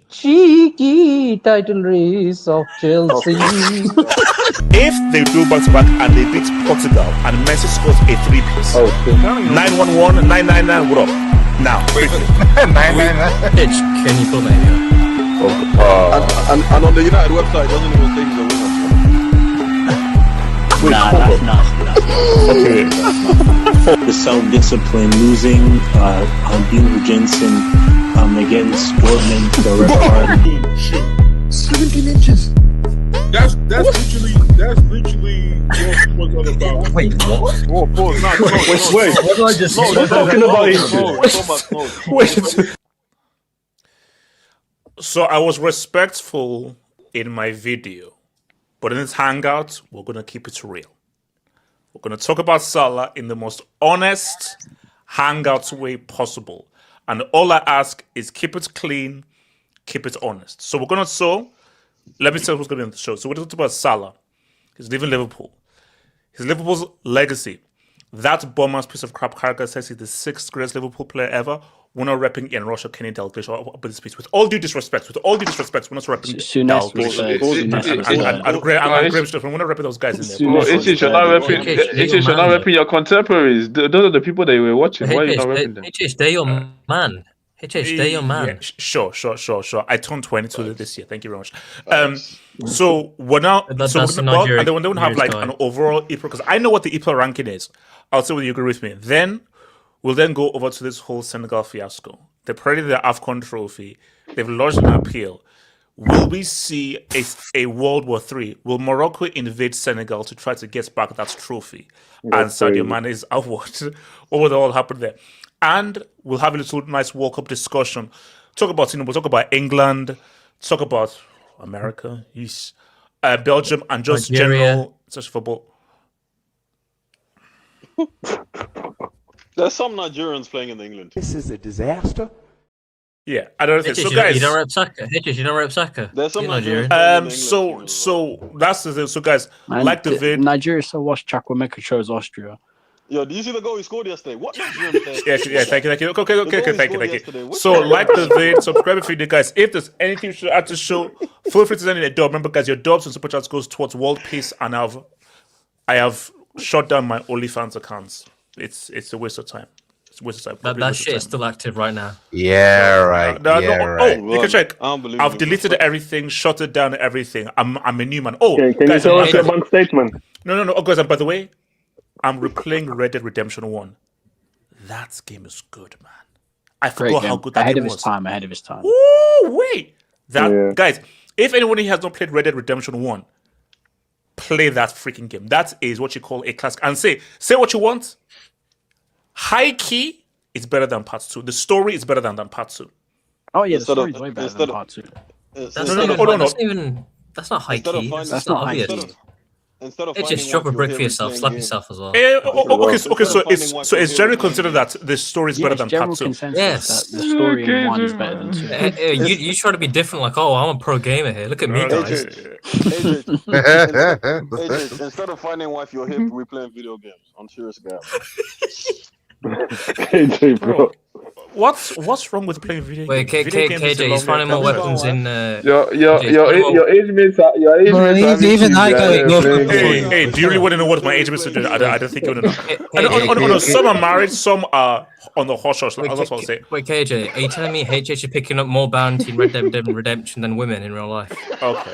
Cheeky title race of Chelsea. If they do back-to-back and they beat Portugal and Messi scores a three-piece, 9-1-1, 9-9-9, what up? Now, quickly. 9-9-9. Can you put that here? And on the United website, it doesn't even say he's a winner. Nah, that's not. Okay. The self-discipline, losing Albino Jensen against Dortmund, the record. 17 inches. That's literally what's all about. Wait, what? Oh, pause, no, Wait, what did I just say? we're talking about inches. So I was respectful in my video, but in this hangout, we're going to keep it real. We're going to talk about Salah in the most honest hangout way possible. And all I ask is keep it clean, keep it honest. So we're going to, let me tell you what's going to be on the show. So we're going to talk about Salah. He's leaving Liverpool. His Liverpool's legacy. That bomber's piece of crap character says he's the 6th greatest Liverpool player ever. We're not repping Ian Rush or Kenny Dalglish or this piece. With all due disrespect, we're not repping Dalglish. And Graham Stuff. We're not repping those guys in there. You're not repping your contemporaries. Those are the people that you were watching. Why are you not repping them? HH, they're your man. HH, they're your man. Yeah, sure. I turned 22 this year. Thank you very much. So we're now, and then we don't have like an overall EPL, because I know what the EPL ranking is. I'll say whether you agree with me. Then we'll then go over to this whole Senegal fiasco. They paraded their Afcon trophy. They've lodged an appeal. Will we see a World War III? Will Morocco invade Senegal to try to get back that trophy? And Sadio Mane is out. What will all happen there? And we'll have a little nice World Cup discussion. We'll talk about England, talk about America, yes, Belgium, and just general such football. There's some Nigerians playing in England. This is a disaster. Yeah, I don't think so, guys. You don't rep soccer. Hitches, you don't rep soccer. There's some Nigerians. So that's the thing. So, guys, like the vid. Nigeria still watch Chukwuemeka chose Austria. Yo, did you see the goal he scored yesterday? What Nigerian player? Yeah, thank you. Okay, thank you. So, like the vid, subscribe if you did, guys. If there's anything you should add to show, feel free to send in a dub. Remember, guys, your dubs and super chats goes towards world peace, and I have shut down my OnlyFans accounts. It's a waste of time. It's a waste of time. That shit is still active right now. Yeah, right. Right. You can check. I've deleted everything, shut it down, everything. I'm a new man. Oh, can guys, you tell us your bank statement? No. Oh, guys, and by the way, I'm replaying Red Dead Redemption 1. That game is good, man. I forgot how good that game was. Ahead of his time. Ooh, wait. Guys, if anyone has not played Red Dead Redemption 1, play that freaking game. That is what you call a classic. And say what you want. High key is better than part 2. The story is better than part 2. Oh yeah, the story is way better than part 2. That's not high key. That's not obvious. It's just drop a brick for yourself, slap yourself as well. Okay, so it's generally considered that the story is better than part 2. Yes, the story in 1 is better than 2. You try to be different, like, oh, I'm a pro gamer here. Look at me, guys. Instead of finding wife you're hip, we playing video games. I'm serious, guy. AJ, bro. What's wrong with playing video games? Wait, KJ, he's finding more weapons in. Your age mates are even I go. Hey, do you really want to know what my age mates are doing? I don't think you want to know. Some are married, some are on the hot shots. That's what I'll say. Wait, KJ, are you telling me HH is picking up more bounty in Red Dead Redemption than women in real life? Okay.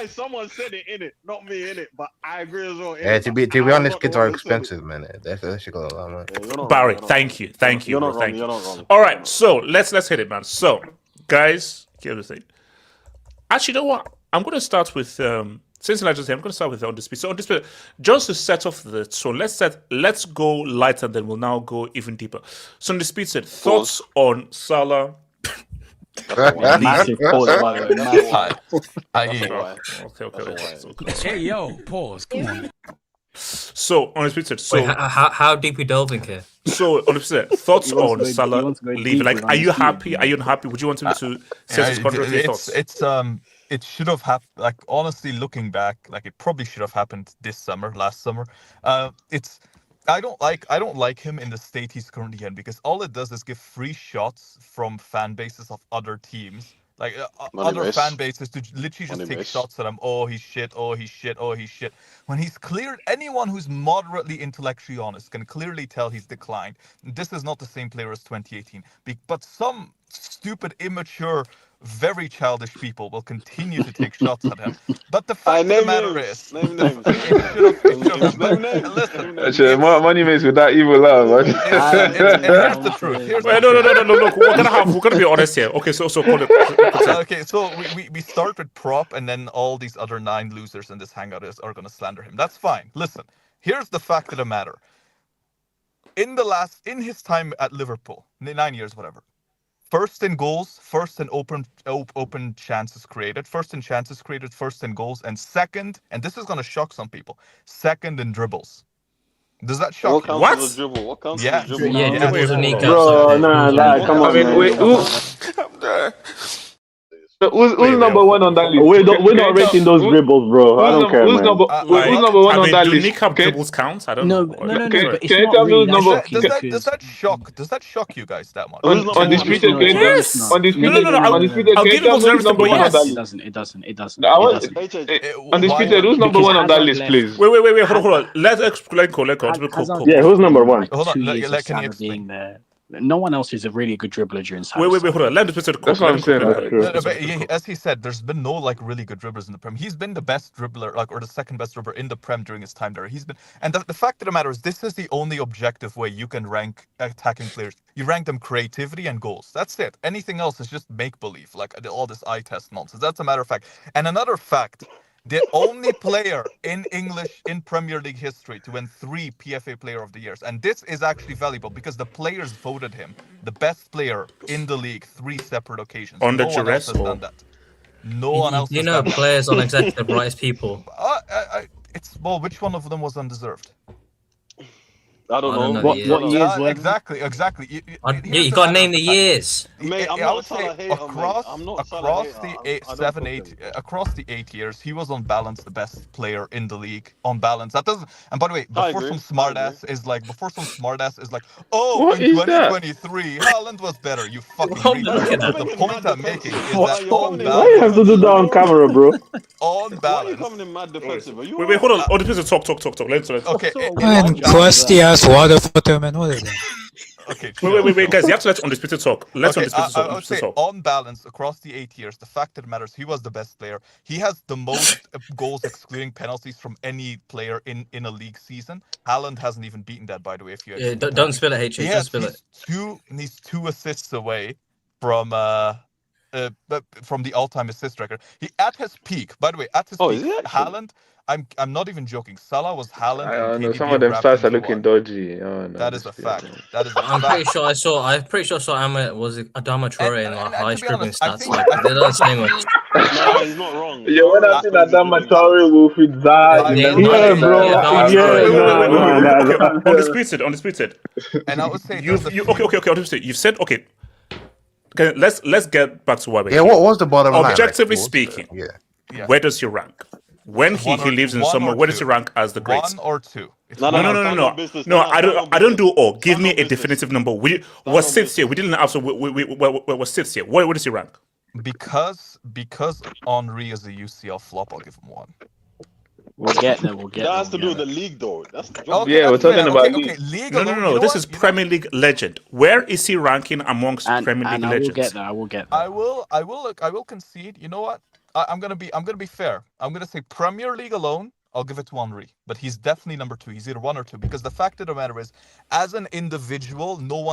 Someone said it in it, not me in it, but I agree as well. Yeah, to be honest, kids are expensive, man. That shit got a lot, man. Yeah, Barry, thank you. You're not wrong. All right, so let's hit it, man. So, guys, here's the thing. Actually, you know what? I'm going to start with since I just I'm going to start with Undisputed. So Undisputed, just to set off the tone, let's go light and then we'll now go even deeper. So Undisputed, thoughts on Salah? Massive pause, by the way. Okay. Hey, yo, pause. Come on. So Undisputed. So wait, how deep we delving here? So Undisputed, thoughts on Salah leaving? Like, are you happy? Are you unhappy? Would you want him to set his contract? Thoughts? It should have happened. Like, honestly, looking back, like it probably should have happened last summer. I don't like him in the state he's currently in, because all it does is give free shots from fan bases of other teams, like other fan bases, to literally just take shots at him. Oh, he's shit. Oh, he's shit. Oh, he's shit. When he's cleared, anyone who's moderately intellectually honest can clearly tell he's declined. This is not the same player as 2018. But some stupid, immature, very childish people will continue to take shots at him. But the fact of the matter is, listen, money makes with that evil love, man. Here's the truth. No. We're gonna be honest here. Okay, so call it. Okay, so we start with prop, and then all these other 9 losers in this hangout are gonna slander him. That's fine. Listen, here's the fact of the matter. In his time at Liverpool, 9 years, whatever. First in goals, first in open chances created, first in goals, and second, and this is going to shock some people, second in dribbles. Does that shock you? What counts as a dribble? Yeah, dribbles and kneecaps. Bro, nah, come on. I'm there. Who's number one on that list? We're not rating those dribbles, bro. I don't care, who's man. number one on that do list? knick-up dribbles count? I don't know. No. Can you tell me who's number? Does that shock you guys that much? Undisputed. Yes. Undisputed. I'll give you those number one on that list. It doesn't. Undisputed. Who's number one on that list, please? Wait. Hold on. Let's explain. Yeah, who's number one? Hold on. 2 years of Can you Salah explain? being there. No one else is a really good dribbler during Salah. Wait, hold on. Let me put it. That's what I'm saying. But as he said, there's been no really good dribblers in the Prem. He's been the best dribbler, or the second best dribbler in the Prem during his time there. And the fact of the matter is, this is the only objective way you can rank attacking players. You rank them creativity and goals. That's it. Anything else is just make believe, like all this eye test nonsense. That's a matter of fact. And another fact. The only player in Premier League history to win 3 PFA Player of the Years. And this is actually valuable because the players voted him the best player in the league 3 separate occasions. On the no one else has done that. No one else has done that. Players on executive rights people. Which one of them was undeserved? I don't know. What years were exactly. You got to name the years. Mate, I would say across the 8 years, he was on balance the best player in the league. On balance, that doesn't. And by the way, before some smartass is like, oh, in 2023, Haaland was better. You fucking retard. The point I'm making is that on balance. Why you have to do that on camera, bro? On balance. Why are you coming in mad defensive? Wait, hold on. Oh, this is talk. Let's. Okay. Waterfootman, what is that? Okay. Wait, guys, you have to let Undisputed talk. Let's Undisputed talk. I would say, on balance, across the 8 years, the fact that matters, he was the best player. He has the most goals excluding penalties from any player in a league season. Haaland hasn't even beaten that, by the way. If you don't spill it, HH. Don't spill it. He's 2 assists away from the all-time assist record. He at his peak, by the way, Haaland. I'm not even joking. Salah was Haaland. I know some of them stats are looking dodgy. Oh, no, that is a fact. I'm pretty sure I saw Adama Traore in high dribbling stats. They don't say much. No, he's not wrong. Yeah, when I see Adama Traore with that, bro. Undisputed. And I would say Undisputed. You've said okay. Let's get back to why. Yeah, what was the bottom line? Objectively speaking, where does you rank? When he leaves in summer, where does he rank as the greats? 1 or 2. No. I don't do all. Give me a definitive number. We're sixth here. We didn't have, so we're sixth here. Where does he rank? Because Henry is a UCL flop, I'll give him 1. We'll get there. That has to do with the league, though. That's the Yeah, we're talking about league. No. This is Premier League legend. Where is he ranking amongst Premier League legends? I will get there. I will concede. You know what? I'm gonna be fair. I'm gonna say Premier League alone, I'll give it to Henry. But he's definitely number 2. He's either 1 or 2. Because the fact of the matter is, as an individual, no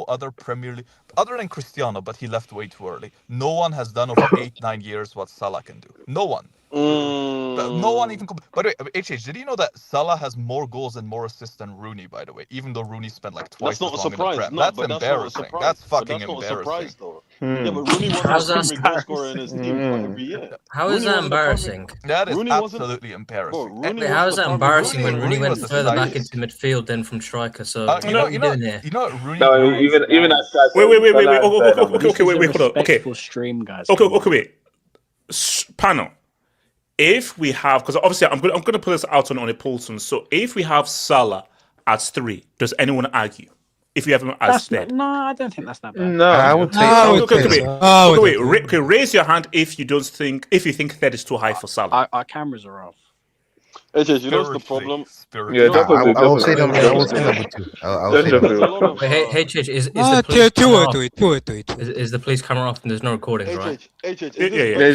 other Premier League, other than Cristiano, but he left way too early. No one has done over 8-9 years what Salah can do. No one. No one even. By the way, HH, did you know that Salah has more goals and more assists than Rooney? By the way, even though Rooney spent like twice. That's not as a long surprise. in the Prem. No, that's but embarrassing. That's fucking embarrassing. Though. Yeah, but Rooney wasn't a goal scorer in his team every year. How is that embarrassing? That is absolutely embarrassing. How is that embarrassing when Rooney went further back into midfield than from striker? So what are you doing here? You know what Rooney? No, even Wait. Okay, wait, hold on. Okay, stream, guys. Okay, wait. Panel. If we have, because obviously I'm going to put this out on a poll soon. So if we have Salah at 3, does anyone argue? If you have him as third, No, I don't think that's that bad. no. I would say. Okay, raise your hand if you think third is too high for Salah. Our cameras are off. HH, you know what's the problem? Yeah, I will say number 2. I will say number 2. Wait, HH, is the police camera off? Is the police camera off and there's no recordings, right? Yeah.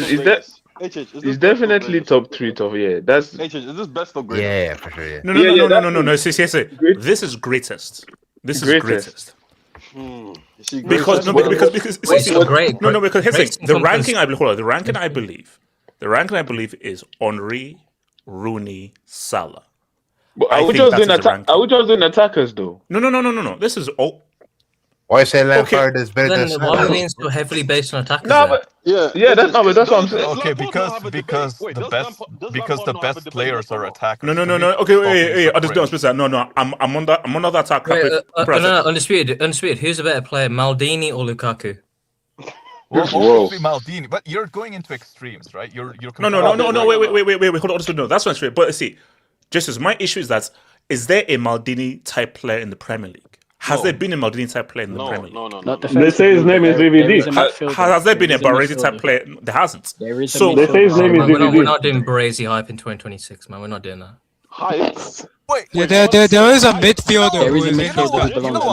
He's definitely top 3. Yeah, that's. HH, is this best or greatest? Yeah, for sure. Yeah. No. See. This is greatest. This is greatest. Because here's the ranking. The ranking I believe is Henry, Rooney, Salah. But are we just doing attackers though? No. This is all. Why say Lampard is better than Then why are we so heavily based on attackers? No, but that's what I'm saying. Okay, because the best players are attackers. No. Okay, wait. I just don't understand. No. I'm on that attack. Undisputed. Who's a better player, Maldini or Lukaku? Well, obviously Maldini, but you're going into extremes, right? You're No. Wait. Hold on. No, that's not straight. But see, just as my issue is there a Maldini type player in the Premier League? Has there been a Maldini type player in the Premier League? No. They say his name is VVD. Has there been a Baresi type player? There hasn't. So they say his name is VVD. We're not doing Baresi hype in 2026, man. We're not doing that. Hype? Wait, there is a midfielder. There is a midfielder who belongs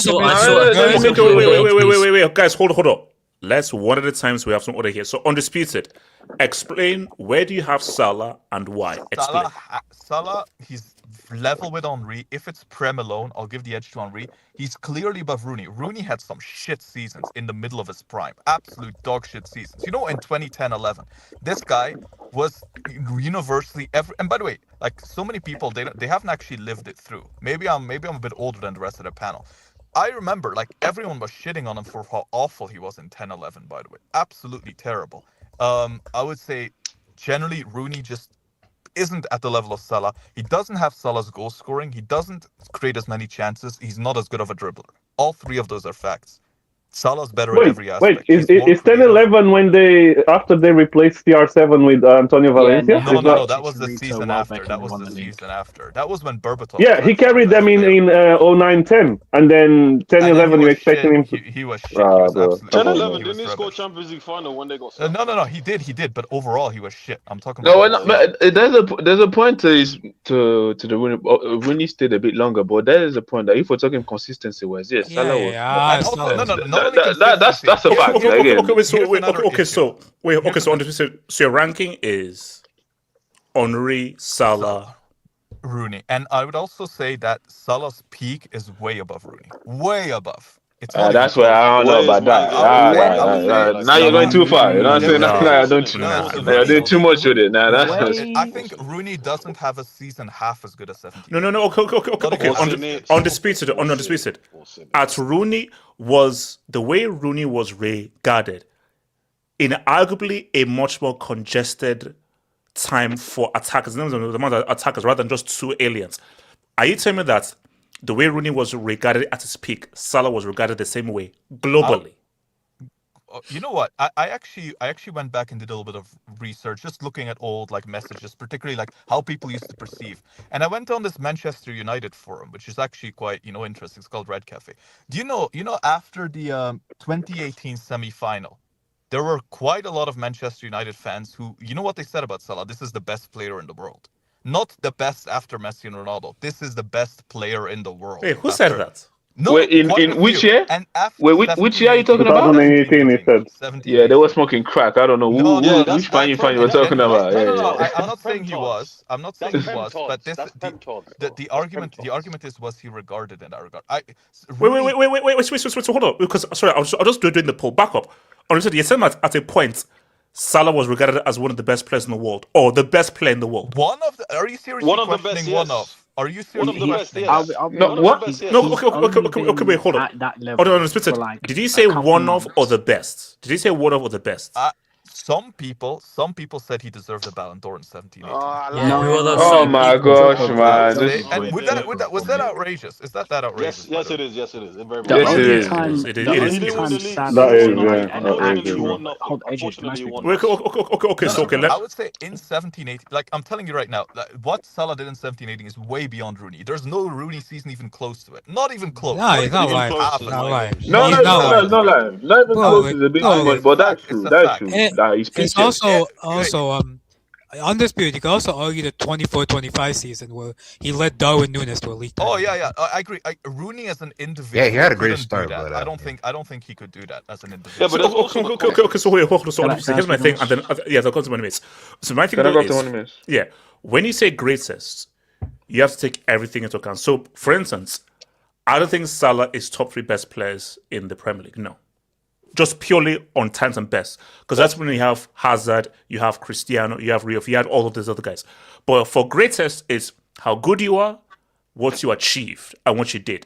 in the goal. Wait, guys, hold on. Let's one at a time so we have some order here. So, Undisputed, explain where do you have Salah and why? Explain. Salah, he's level with Henry. If it's Prem alone, I'll give the edge to Henry. He's clearly above Rooney. Rooney had some shit seasons in the middle of his prime. Absolute dog shit seasons. You know, in 2010-11, this guy was universally and by the way, like so many people, they haven't actually lived it through. Maybe I'm a bit older than the rest of the panel. I remember, like, everyone was shitting on him for how awful he was in 10-11, by the way. Absolutely terrible. I would say, generally, Rooney just isn't at the level of Salah. He doesn't have Salah's goal scoring. He doesn't create as many chances. He's not as good of a dribbler. All 3 of those are facts. Salah's better at every aspect. Wait, is 10-11 when after they replaced CR7 with Antonio Valencia? No, that was the season after. That was when Berbatov. Yeah, he carried them in 09-10, and then 10-11 you expecting him to. He was shit. 10-11 didn't he score Champions League final when they got? No, he did, but overall he was shit. I'm talking. But there's a point to the Rooney. Rooney stayed a bit longer, but there is a point that if we're talking consistency wise, yes, Salah was. That's a fact. So your ranking is Henry, Salah, Rooney, and I would also say that Salah's peak is way above Rooney, way above. That's where I don't know about that. Now you're going too far. You know what I'm saying? You're doing too much with it. I think Rooney doesn't have a season half as good as 17. No. Okay. Undisputed. At Rooney was the way Rooney was regarded in arguably a much more congested time for attackers. The amount of attackers rather than just 2 aliens. Are you telling me that the way Rooney was regarded at his peak, Salah was regarded the same way globally? you know what? I actually went back and did a little bit of research, just looking at old like messages, particularly like how people used to perceive. And I went on this Manchester United forum, which is actually quite interesting. It's called Red Cafe. Do you know after the 2018 semi-final, there were quite a lot of Manchester United fans who, you know what they said about Salah? This is the best player in the world. Not the best after Messi and Ronaldo. This is the best player in the world. Wait, who said that? No, Wait, in which year? And after Which year are you talking about? 2018, he said. 17, Yeah, they were smoking crack. I don't know which fan you were talking about. No, Yeah. I'm not saying he was. I'm not saying he was. But the argument was he regarded in that regard. Wait, hold on. Because sorry, I was just doing the poll. Back up. Honestly, you said at a point, Salah was regarded as one of the best players in the world, or the best player in the world. Are you seriously questioning one of? Are you seriously questioning that? No, what? No, okay, wait, hold on. Hold on, Spencer. Did he say one of or the best? Did he say one of or the best? Some people said he deserved the Ballon d'Or in 17. Oh my gosh, man! And was that outrageous? Is that outrageous? Yes, it is. Yes, it is. Yes, it is. I would say in 17-18, like I'm telling you right now, what Salah did in 17-18 is way beyond Rooney. There's no Rooney season even close to it. Not even close. No, he's not lying. No, not even close is a bit too much, but that's true. That's true. It's also undisputed. You can also argue the 24-25 season where he led Darwin Núñez to a league. Oh yeah, I agree. Rooney as an individual. Yeah, he had a great start, but I don't think he could do that as an individual. Yeah, but okay. So here's my thing, and then I'll go to one minute. So my thing is, yeah, when you say greatest, you have to take everything into account. So, for instance, I don't think Salah is top 3 best players in the Premier League. No. Just purely on times and best. Because that's when you have Hazard, you have Cristiano, you have Rio, you had all of these other guys. But for greatest, it's how good you are, what you achieved, and what you did.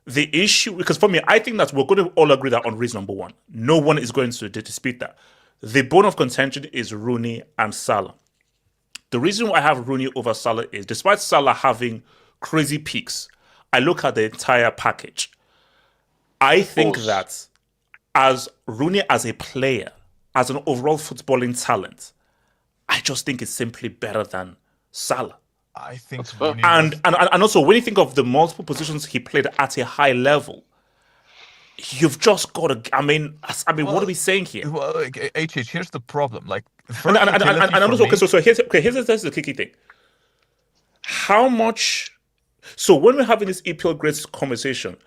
The issue, because for me, I think that we're going to all agree that on reason number one. No one is going to dispute that. The bone of contention is Rooney and Salah. The reason why I have Rooney over Salah is, despite Salah having crazy peaks, I look at the entire package. I think that as Rooney as a player, as an overall footballing talent, I just think it's simply better than Salah. I think and also when you think of the multiple positions he played at a high level, you've just got to. I mean, what are we saying here? Well, HH, here's the problem. Like, and also, here's the key thing. How much? So when we're having this EPL grades conversation,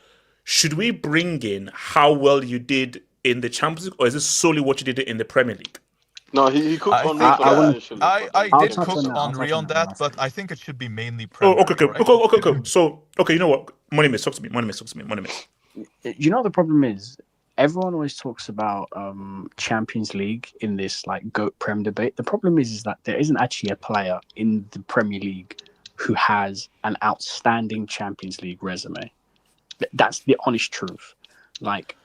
should we bring in how well you did in the Champions League, or is this solely what you did in the Premier League? No, he cooked Henry. I did cook Henry on that, but I think it should be mainly Premier League. Okay. So, you know what? Money Miss, talk to me. Money Miss. You know what the problem is? Everyone always talks about Champions League in this like GOAT Prem debate. The problem is that there isn't actually a player in the Premier League who has an outstanding Champions League resume. That's the honest truth. Like,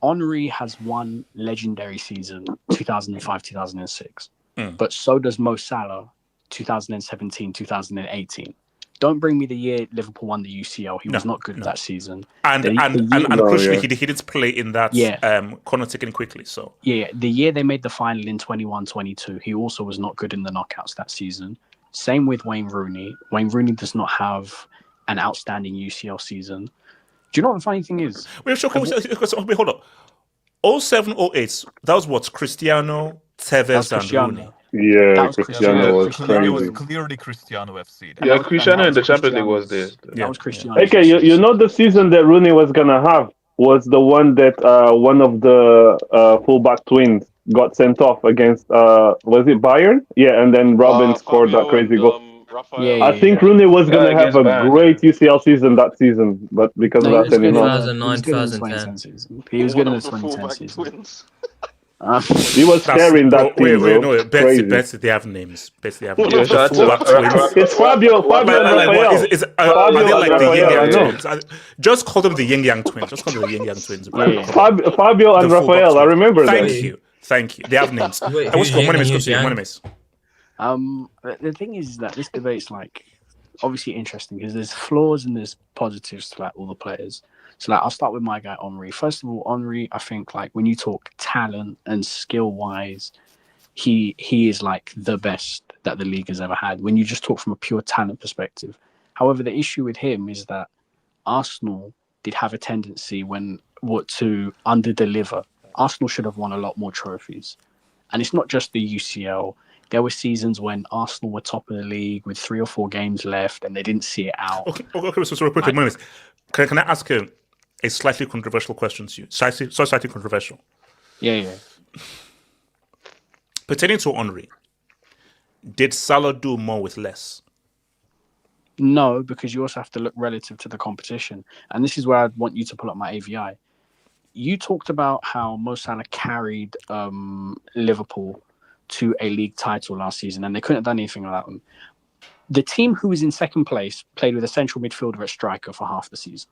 Henry has one legendary season, 2005-2006. But so does Mo Salah, 2017-2018. Don't bring me the year Liverpool won the UCL. He was not good that season. And crucially, he didn't play in that corner taken quickly. So the year they made the final in 21-22, he also was not good in the knockouts that season. Same with Wayne Rooney. Wayne Rooney does not have an outstanding UCL season. Do you know what the funny thing is? Wait, hold up. 07-08, that was what? Cristiano, Tevez, and Rooney. Yeah, Cristiano was crazy. It was clearly Cristiano FC. Yeah, Cristiano in the Champions League was there. That was Cristiano. Okay, you know the season that Rooney was gonna have was the one that one of the fullback twins got sent off against was it Bayern? Yeah, and then Robin scored that crazy goal. I think Rooney was going to have a great UCL season that season, but because of that, 2009, 2010. He was good in the 2010 season. He was carrying that team. Wait, Betsy, they have names. Betsy, they have names. It's Fabio and Rafael. Are they like the Yin Yang twins? Just call them the Yin Yang twins. Fabio and Rafael, I remember that. Thank you. They have names. What's called Money Miss? The thing is that this debate's like obviously interesting because there's flaws and there's positives to like all the players. So like I'll start with my guy Henry. First of all, Henry, I think like when you talk talent and skill wise, he is like the best that the league has ever had. When you just talk from a pure talent perspective. However, the issue with him is that Arsenal did have a tendency to under-deliver. Arsenal should have won a lot more trophies. And it's not just the UCL. There were seasons when Arsenal were top of the league with 3 or 4 games left and they didn't see it out. Okay, so sorry, quickly, can I ask a slightly controversial question to you? Slightly controversial. Yeah. Pertaining to Henry, did Salah do more with less? No, because you also have to look relative to the competition. And this is where I'd want you to pull up my AVI. You talked about how Mo Salah carried Liverpool to a league title last season, and they couldn't have done anything without them. The team who was in second place played with a central midfielder at striker for half the season.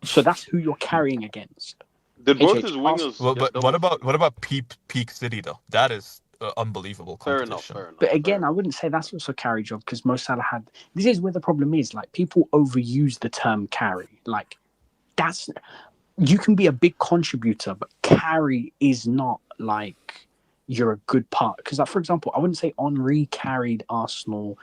So that's who you're carrying against. Did both his wingers? Well, but what about Peak City though? That is unbelievable competition. Fair enough. But again, I wouldn't say that's also carry job because Mo Salah had. This is where the problem is. Like people overuse the term carry. Like that's you can be a big contributor, but carry is not like you're a good part. Because, like, for example, I wouldn't say Henry carried Arsenal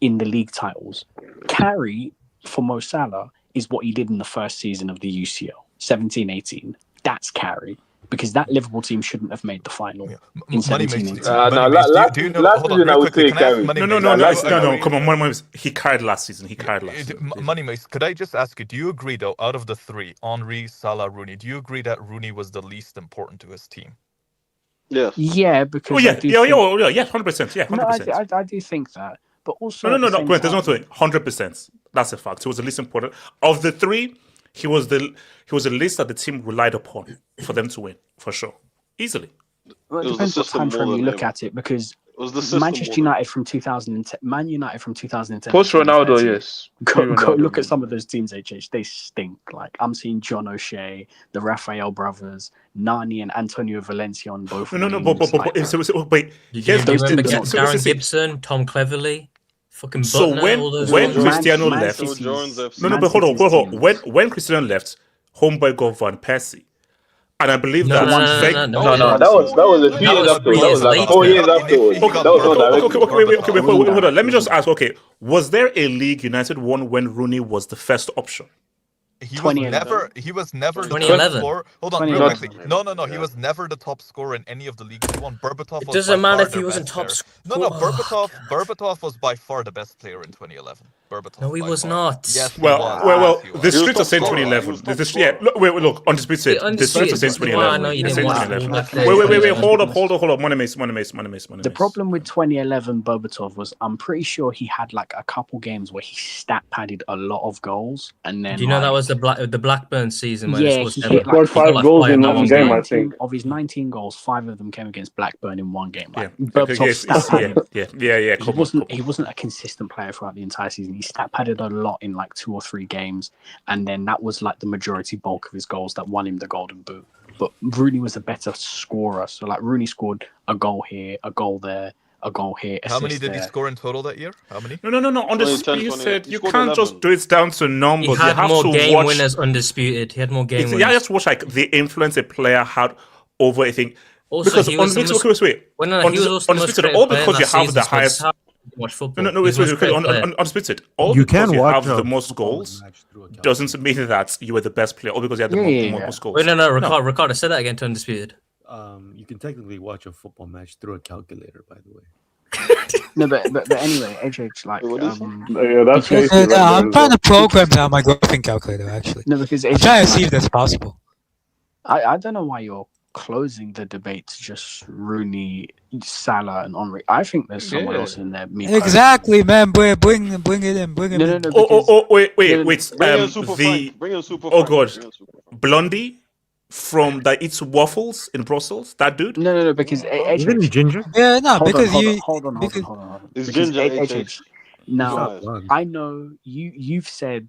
in the league titles. Carry for Mo Salah is what he did in the first season of the UCL, 17-18. That's carry. Because that Liverpool team shouldn't have made the final in 17-18. No, come on, he carried last season. Moneymace, could I just ask you, do you agree, though, out of the three, Henry, Salah, Rooney, do you agree that Rooney was the least important to his team? Yes. Yeah, because... 100%. Yeah, 100%. No, I do think that. But also... No, Grant, there's no 100%. That's a fact. He was the least important. Of the three... He was the least that the team relied upon for them to win, for sure, easily. Well, it depends what time frame you look at it, because Manchester United from 2010, Man United from 2010. Post Ronaldo, yes. Go look at some of those teams, HH. They stink. Like I'm seeing John O'Shea, the Raphael brothers, Nani and Antonio Valencia on both. But Darren Gibson, Tom Cleverley. Fucking so when Cristiano left, but hold on. When Cristiano left, homeboy got Van Persie, and I believe that that was a few years after. That was like 4 years afterwards. Okay, hold on. Let me just ask. Okay, was there a league United won when Rooney was the first option? He was never 2011. Hold on, real quickly. No. He was never the top scorer in any of the leagues he won. Berbatov. It doesn't matter if he wasn't top scorer. No. Berbatov was by far the best player in 2011. Berbatov. No, he was not. Yes. Well. The streets are saying 2011. Look. Undisputed. The streets are saying 2011. Wait. Hold up. Money mace. The problem with 2011 Berbatov was I'm pretty sure he had like a couple games where he stat padded a lot of goals, and then do you know that was the Blackburn season when he scored 5 goals in one game, I think. Of his 19 goals, 5 of them came against Blackburn in one game. Like, He wasn't a consistent player throughout the entire season. He stat padded a lot in like 2 or 3 games, and then that was like the majority bulk of his goals that won him the Golden Boot. But Rooney was a better scorer. So like Rooney scored a goal here, a goal there, a goal here. How many did he score in total that year? How many? No. Undisputed. You can't just do it down to numbers. He had more game winners undisputed. He had more game winners. Yeah, just watch like the influence a player had over a thing. Also, because he was he was also undisputed. All because you have the highest. Undisputed. All because you have the most goals doesn't mean that you were the best player. All because you had the most goals. Wait, no. Ricardo, say that again to Undisputed. You can technically watch a football match through a calculator, by the way. No, but anyway, HH, like, I'm trying to program down my graphing calculator, actually. No, because I'm trying to see if that's possible. I don't know why you're closing the debate to just Rooney, Salah, and Henry. I think there's someone else in there. Exactly, man. Bring it in. No. Wait. Bring in Super. Oh God, Blondie. From that eats waffles in Brussels, that dude? No, because isn't he ginger? Yeah, no, hold on. It's ginger. Now, I know you've said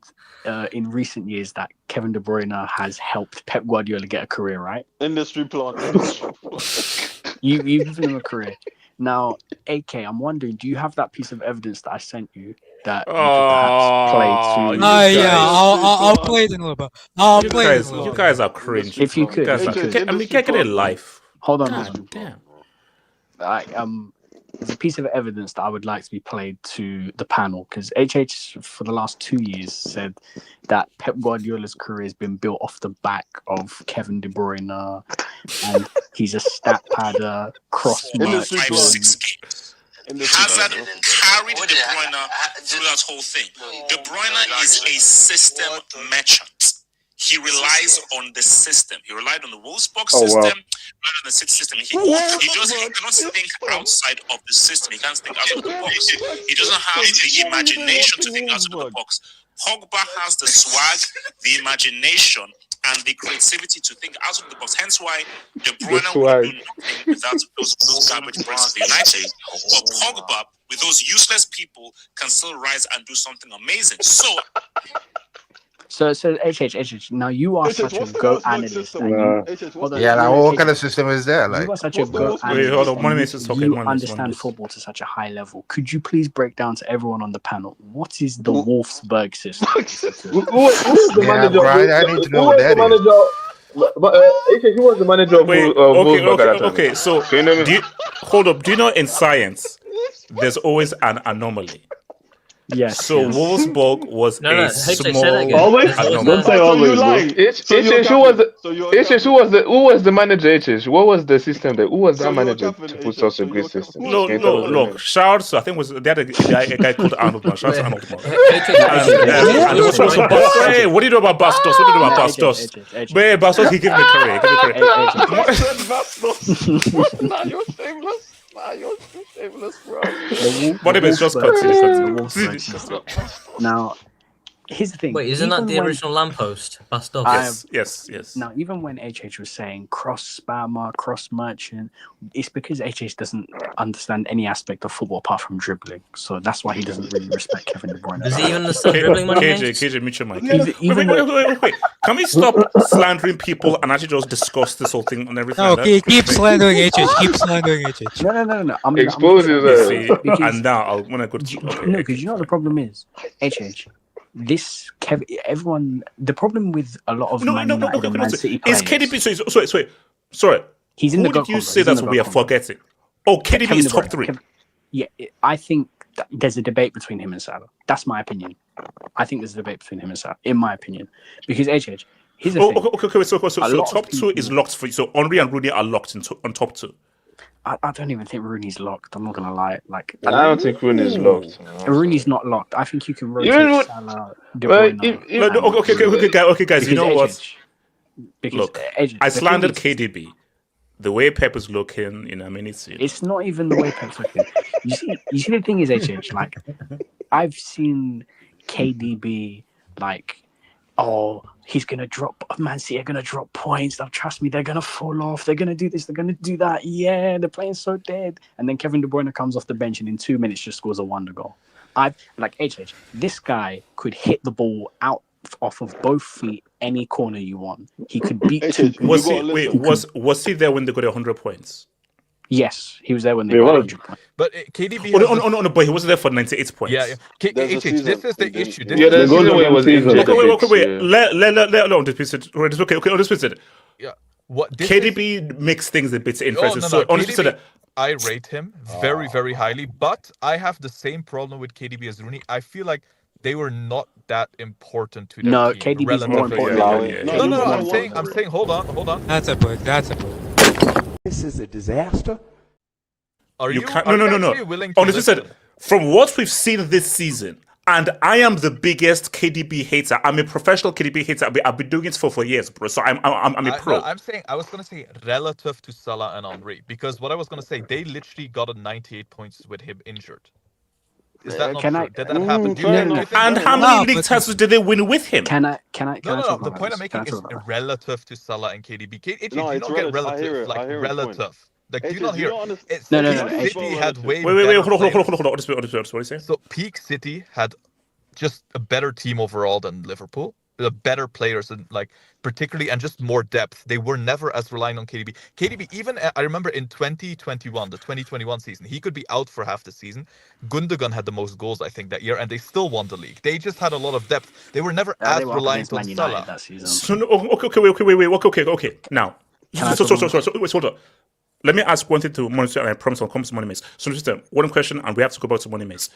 in recent years that Kevin De Bruyne has helped Pep Guardiola get a career, right? Industry plant. You've given him a career. Now, AK, I'm wondering, do you have that piece of evidence that I sent you that you could perhaps play to? I'll play it in a little bit. You guys are cringe. If you could, get a life. Hold on. Damn. There's a piece of evidence that I would like to be played to the panel because HH for the last 2 years said that Pep Guardiola's career has been built off the back of Kevin De Bruyne, and he's a stat padder, cross match. 6 games. Hazard carried De Bruyne through that whole thing. De Bruyne is a system merchant. He relies on the system. He relied on the Wolfsburg system, relied on the City system. He cannot think outside of the system. He can't think out of the box. He doesn't have the imagination to think outside of the box. Pogba has the swag, the imagination, and the creativity to think out of the box. Hence why De Bruyne will do nothing without those garbage brains of the United. But Pogba, with those useless people, can still rise and do something amazing. So HH, now you are such a GOAT analyst. What kind of system is that? You are such a GOAT analyst. You understand football to such a high level. Could you please break down to everyone on the panel what is the Wolfsburg system? Who is the manager? I need to know what that is. Who was the manager of Wolfsburg? Okay. So hold up. Do you know in science there's always an anomaly? Yes. So Wolfsburg was a small always. Don't say always. Who was the manager? What was the system there? Who was that manager to put such a great system? Look. Shout to I think was the other guy called Arnold Man. Shout to Arnold Man. Hey, what do you know about Bastos? What do you know about Bastos? Wait, Bastos, he gave me career. Nah, you're shameless. You're too shameless, bro. What if it's just continue? Now, here's the thing. Wait, isn't that the original lamppost? Bastos. Yes. Now, even when HH was saying cross spammer, cross merchant, it's because HH doesn't understand any aspect of football apart from dribbling. So that's why he doesn't really respect Kevin De Bruyne. Does he even understand dribbling? KJ, mute your mic. Wait. Can we stop slandering people and actually just discuss this whole thing and everything? No, keep slandering HH. Keep slandering HH. No. Expose it. And now I want to go to... No, because you know what the problem is? HH. This everyone. The problem with a lot of Man City players is KDB. Sorry. He's in the. Who did you say that's what we are forgetting? Oh, KDB is top 3. I think there's a debate between him and Salah. That's my opinion. I think there's a debate between him and Salah, in my opinion, because HH. Here's the thing. Okay. So top 2 is locked for you. So Henry and Rooney are locked on top 2. I don't even think Rooney's locked. I'm not gonna lie. I don't think Rooney's locked. Rooney's not locked. I think you can rotate Salah. Okay, guys. You know what? Look, I slandered KDB. The way Pep is looking in amenity. It's not even the way Pep's looking. You see, the thing is, HH. Like, I've seen KDB he's gonna drop. Man City are gonna drop points. Now, trust me, they're gonna fall off. They're gonna do this. They're gonna do that. Yeah, they're playing so dead. And then Kevin De Bruyne comes off the bench and in 2 minutes just scores a wonder goal. HH. This guy could hit the ball out off of both feet any corner you want. He could beat. Was he there when they got 100 points? Yes, he was there when they got 100 points. But KDB. No, but he wasn't there for 98 points. Yeah. This is the issue. Wait. Let on dispute it. Okay, dispute it. Yeah. KDB makes things a bit interesting. No. KDB, I rate him very, very highly, but I have the same problem with KDB as Rooney. I feel like they were not that important to their team. KDB is more important. No. I'm saying. Hold on. That's a point. This is a disaster. Are you no. willing to Honestly said, from what we've seen this season, and I am the biggest KDB hater. I'm a professional KDB hater. I've been doing it for years, bro. So I'm a pro. I was gonna say relative to Salah and Henry, because what I was gonna say, they literally got 98 points with him injured. Is that not true? Did that happen? And how many league titles did they win with him? Can I No. The point I'm making is relative to Salah and KDB. You don't get relative, relative. Like, do you not hear? City had way. Wait, hold on. What are you saying? So peak City had just a better team overall than Liverpool. better players and like particularly and just more depth. They were never as reliant on KDB. KDB, even I remember in 2021, the 2021 season, he could be out for half the season. Gundogan had the most goals, I think, that year, and they still won the league. They just had a lot of depth. They were never as reliant on Salah. That season. So, okay. Now, hold on. Let me ask one thing to Monitor, and I promise I'll come to Money Mace. So, just one question, and we have to go back to Money Mace.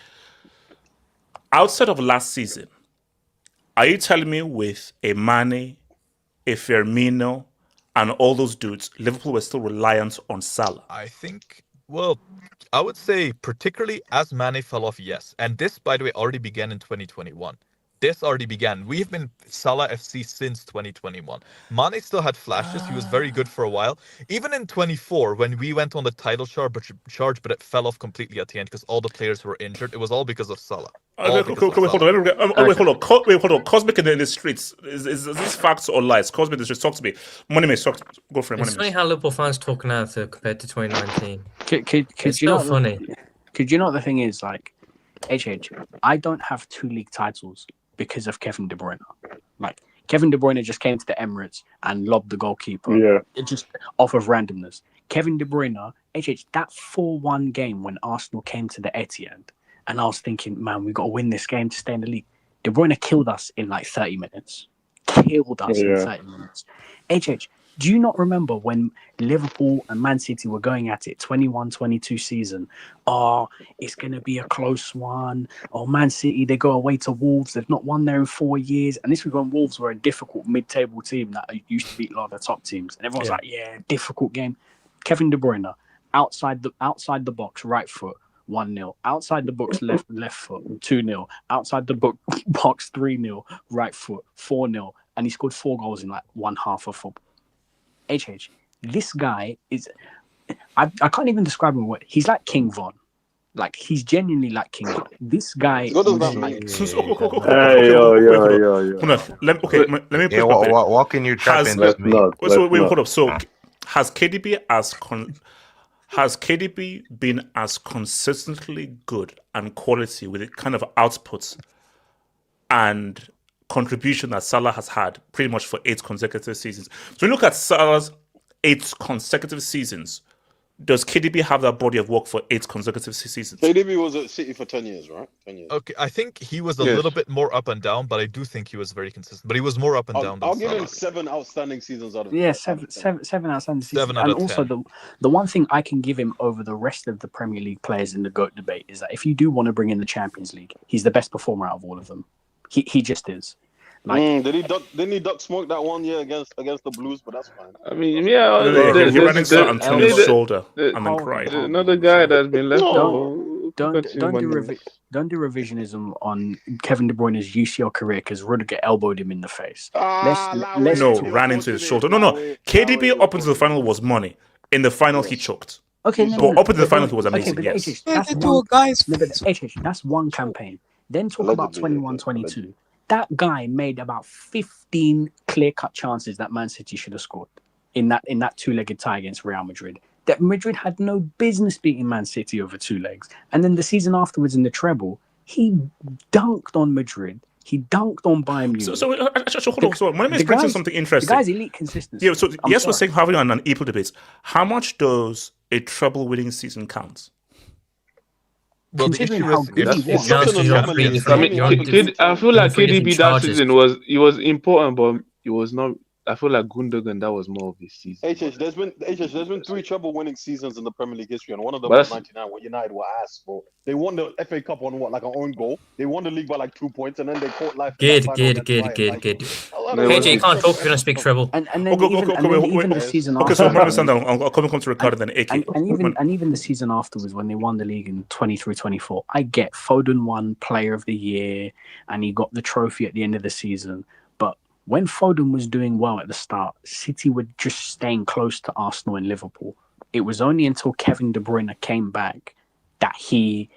Outside of last season, are you telling me with a Mane, a Firmino, and all those dudes, Liverpool were still reliant on Salah? I think, well, I would say particularly as Mane fell off, yes. And this, by the way, already began in 2021. This already began. We have been Salah FC since 2021. Mane still had flashes. He was very good for a while. Even in 24, when we went on the title charge, but it fell off completely at the end because all the players were injured. It was all because of Salah. Hold on. Cosmic in the streets. Is this facts or lies? Cosmic in the streets. Talk to me. Money Mace, go for it. It's funny how Liverpool fans talk now compared to 2019. It's so funny. Could you know what the thing is? Like, I don't have 2 league titles because of Kevin De Bruyne. Like, Kevin De Bruyne just came to the Emirates and lobbed the goalkeeper. Yeah. It just off of randomness. Kevin De Bruyne, that 4-1 game when Arsenal came to the Etihad, and I was thinking, man, we got to win this game to stay in the league. De Bruyne killed us in like 30 minutes. In 30 minutes. Do you not remember when Liverpool and Man City were going at it 21-22 season? Oh, it's going to be a close one. Oh, Man City, they go away to Wolves. They've not won there in 4 years. And this was when Wolves were a difficult mid-table team that used to beat a lot of the top teams. And everyone's like, yeah, difficult game. Kevin De Bruyne, outside the box, right foot, 1-0. Outside the box, left foot, 2-0. Outside the box, 3-0. Right foot, 4-0. And he scored 4 goals in like one half of football. This guy is, I can't even describe him. He's like King Von. Like, he's genuinely like King Von. This guy is like... What can you trap in this mean? Hold up. So, has KDB been as consistently good and quality with the kind of outputs and contribution that Salah has had pretty much for 8 consecutive seasons? So when you look at Salah's 8 consecutive seasons, does KDB have that body of work for 8 consecutive seasons? KDB was at City for 10 years, right? 10 years. Okay, I think he was a little bit more up and down, but I do think he was very consistent. But he was more up and down than I'll give Salah. him 7 outstanding seasons out of 7 outstanding seasons. 7 out and of 10. also the one thing I can give him over the rest of the Premier League players in the GOAT debate is that if you do want to bring in the Champions League, he's the best performer out of all of them. He just is. Like, didn't he duck smoke that 1 year against the Blues? But that's fine. I mean, he ran into Antonio's shoulder and then cried. Another guy that's been left. Don't do revisionism on Kevin De Bruyne's UCL career because Rudiger elbowed him in the face. Ran into his shoulder. No. KDB up until the final was money. In the final, he choked. Okay, but up until the final, he was amazing. Okay, yes. That's one campaign. Then talk about 21-22. That guy made about 15 clear-cut chances that Man City should have scored in that 2-legged tie against Real Madrid. That Madrid had no business beating Man City over 2 legs. And then the season afterwards in the treble, he dunked on Madrid. He dunked on Bayern Munich. So hold on. So my name is mentioning something interesting. The guy's elite consistency. Yeah. So we're saying having an EPL debate. How much does a treble-winning season count? Well, considering how good he was. I feel like KDB that season was important, but it was not. I feel like Gundogan, that was more of his season. There's been 3 treble-winning seasons in the Premier League history, and one of them was 99, where United were ass, bro. They won the FA Cup on like an own goal. They won the league by like 2 points, and then they caught life. Good. KJ, you can't talk if you're going to speak treble. And then even the season after. Okay, so I'll come to Ricardo then. And even the season afterwards, when they won the league in 23-24, I get Foden won Player of the Year, and he got the trophy at the end of the season. But when Foden was doing well at the start, City were just staying close to Arsenal and Liverpool. It was only until Kevin De Bruyne came back that he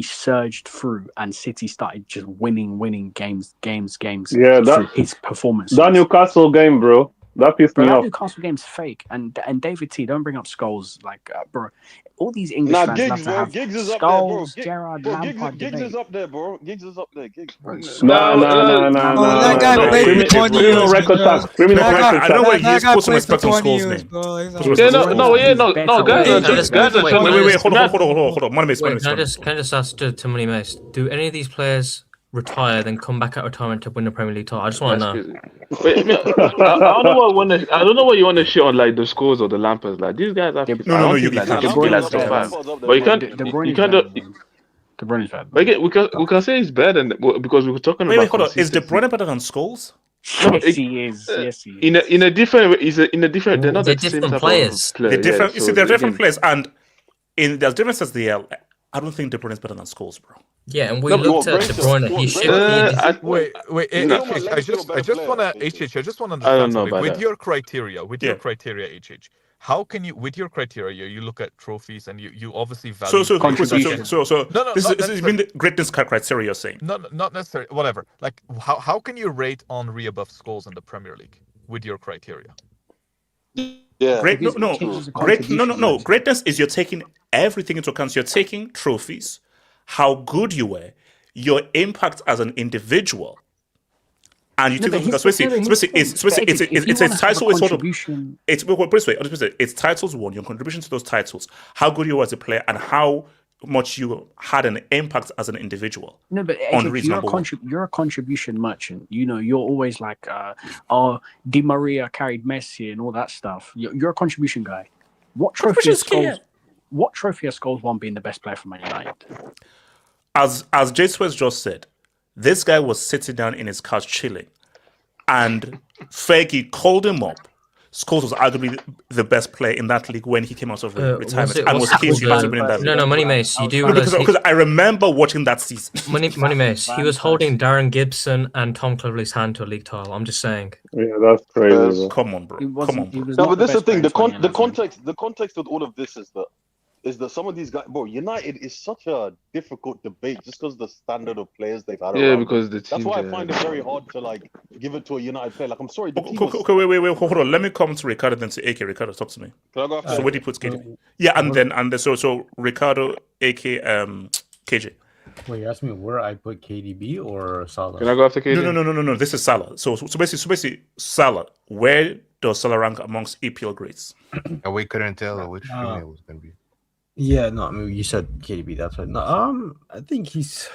surged through and City started just winning games. Yeah, through his performance. That Newcastle game, bro. That pissed me Bro, off. that Newcastle game's fake. And David T, don't bring up Scholes. Like, bro, all these English fans Giggs, love to bro. have Giggs is up there, bro. Scholes, Gerrard, Lampard Giggs debate. is up there, bro. Giggs is up there. Giggs. Nah. That guy played for 20 Criminal years. record tax. Criminal That guy- record I don't know why that he's guy put some played for respect on 20 Scholes' years, name. bro. He's Put not- respect on No, guys are just Wait, Wait, hold on. Money Wait, can I just ask to Money Mace? Do any of these players retire, then come back at retirement to win the Premier League title? I just want to know. Wait, I don't know what you want to shit on like the scores or the Lampers. Like these guys have No, you like, can't. they can be like top five. But you can't. De Bruyne You is can't. bad, man. De Bruyne is bad. But again, we can say he's better than because we were talking about. Wait, hold on. Is De Bruyne better than Scholes? Yes, he is. Yes, he is. In a different. In a different. They're not They're the same different type players. of player. They're different. Yeah, You so see, they're different again- players, and there's differences there. I don't think De Bruyne is better than Scholes, bro. Yeah, and we No, but- looked at De Bruyne. He should. Wait, No. I just want to HH. I just want to I don't understand know something. about With that. your criteria, HH. How can you, with your criteria, you look at trophies and you obviously value. So No, this not is mean the greatness criteria you're saying. Not necessarily. Whatever. Like, how can you rate Henry above Scholes in the Premier League with your criteria? Yeah. Greatness is you're taking everything into account. So you're taking trophies, how good you were, your impact as an individual, and you take into account. It's a title. It's sort of it's put this way. It's titles won, your contribution to those titles, how good you were as a player, and how much you had an impact as an individual. No, but you're a contribution merchant. You know, you're always like, Di Maria carried Messi and all that stuff. You're a contribution guy. What trophy has Scholes won being the best player for Man United? As J Swears just said, this guy was sitting down in his couch chilling, and Fergie called him up. Scholes was arguably the best player in that league when he came out of retirement and was key to winning that league. No, Money Mace, you do realize because I remember watching that season. Money Mace, he was holding Darren Gibson and Tom Cleverley's hand to a league title. I'm just saying. Yeah, that's crazy. Come on, bro. Come on, bro. No, but this is the thing. The context of all of this is that some of these guys, bro, United is such a difficult debate just because the standard of players they've had. Yeah, around. because the That's team. why I find it very hard to like give it to a United player. Like, I'm sorry, the team Okay, wait, hold on. Let me come to Ricardo then to AK. Ricardo, talk to me. Can I go after So where do you put KDB? Yeah, and then so Ricardo, AK, KJ. Wait, you asked me where I put KDB or Salah? Can I go after KD? No. This is Salah. So basically, Salah. Where does Salah rank amongst EPL greats? And we couldn't tell which one it was gonna be. Yeah, no, I mean you said KDB. That's right. No, I think he's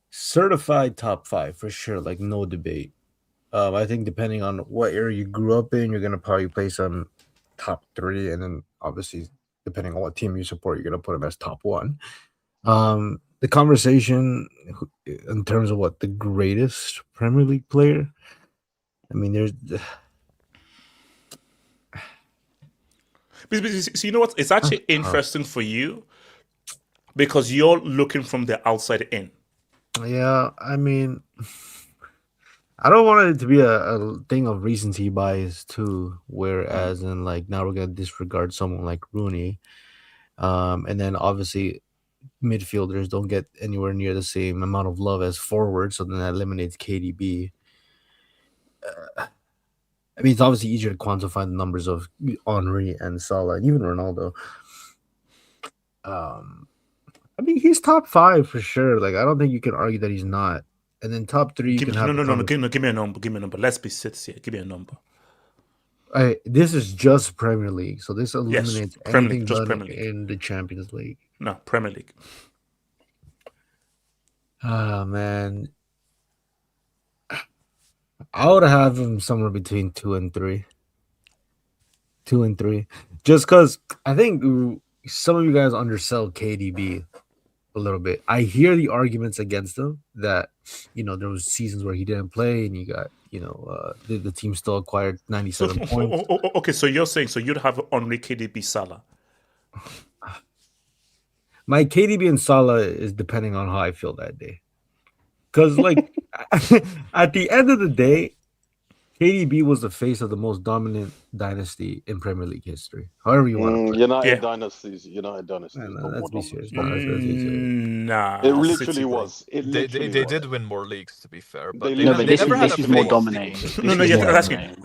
certified top 5 for sure. Like no debate. I think depending on what area you grew up in, you're gonna probably place him top 3, and then obviously depending on what team you support, you're gonna put him as top 1. The conversation in terms of what the greatest Premier League player. I mean, there's. So you know what? It's actually interesting for you because you're looking from the outside in. Yeah, I mean, I don't want it to be a thing of recency bias too. Whereas in like now we're gonna disregard someone like Rooney, and then obviously midfielders don't get anywhere near the same amount of love as forwards, so then that eliminates KDB. I mean, it's obviously easier to quantify the numbers of Henry and Salah and even Ronaldo. I mean, he's top 5 for sure. Like, I don't think you can argue that he's not. And then top 3, you can have. No. Give me a number. Give me a number. Let's be serious. Give me a number. This is just Premier League, so this eliminates anything done Premier League in the Champions League. No, Premier League. Ah, man. I would have him somewhere between 2 and 3. 2 and 3. Just because I think some of you guys undersell KDB a little bit. I hear the arguments against him that, there was seasons where he didn't play and you got, the team still acquired 97 points. Okay, so you're saying, so you'd have Henry, KDB, Salah. My KDB and Salah is depending on how I feel that day. Because, like, at the end of the day, KDB was the face of the most dominant dynasty in Premier League history. However you want to put it. United dynasties. Let's be serious. Nah, it literally was. They did win more leagues, to be fair, but They this never had a is more face. dominating.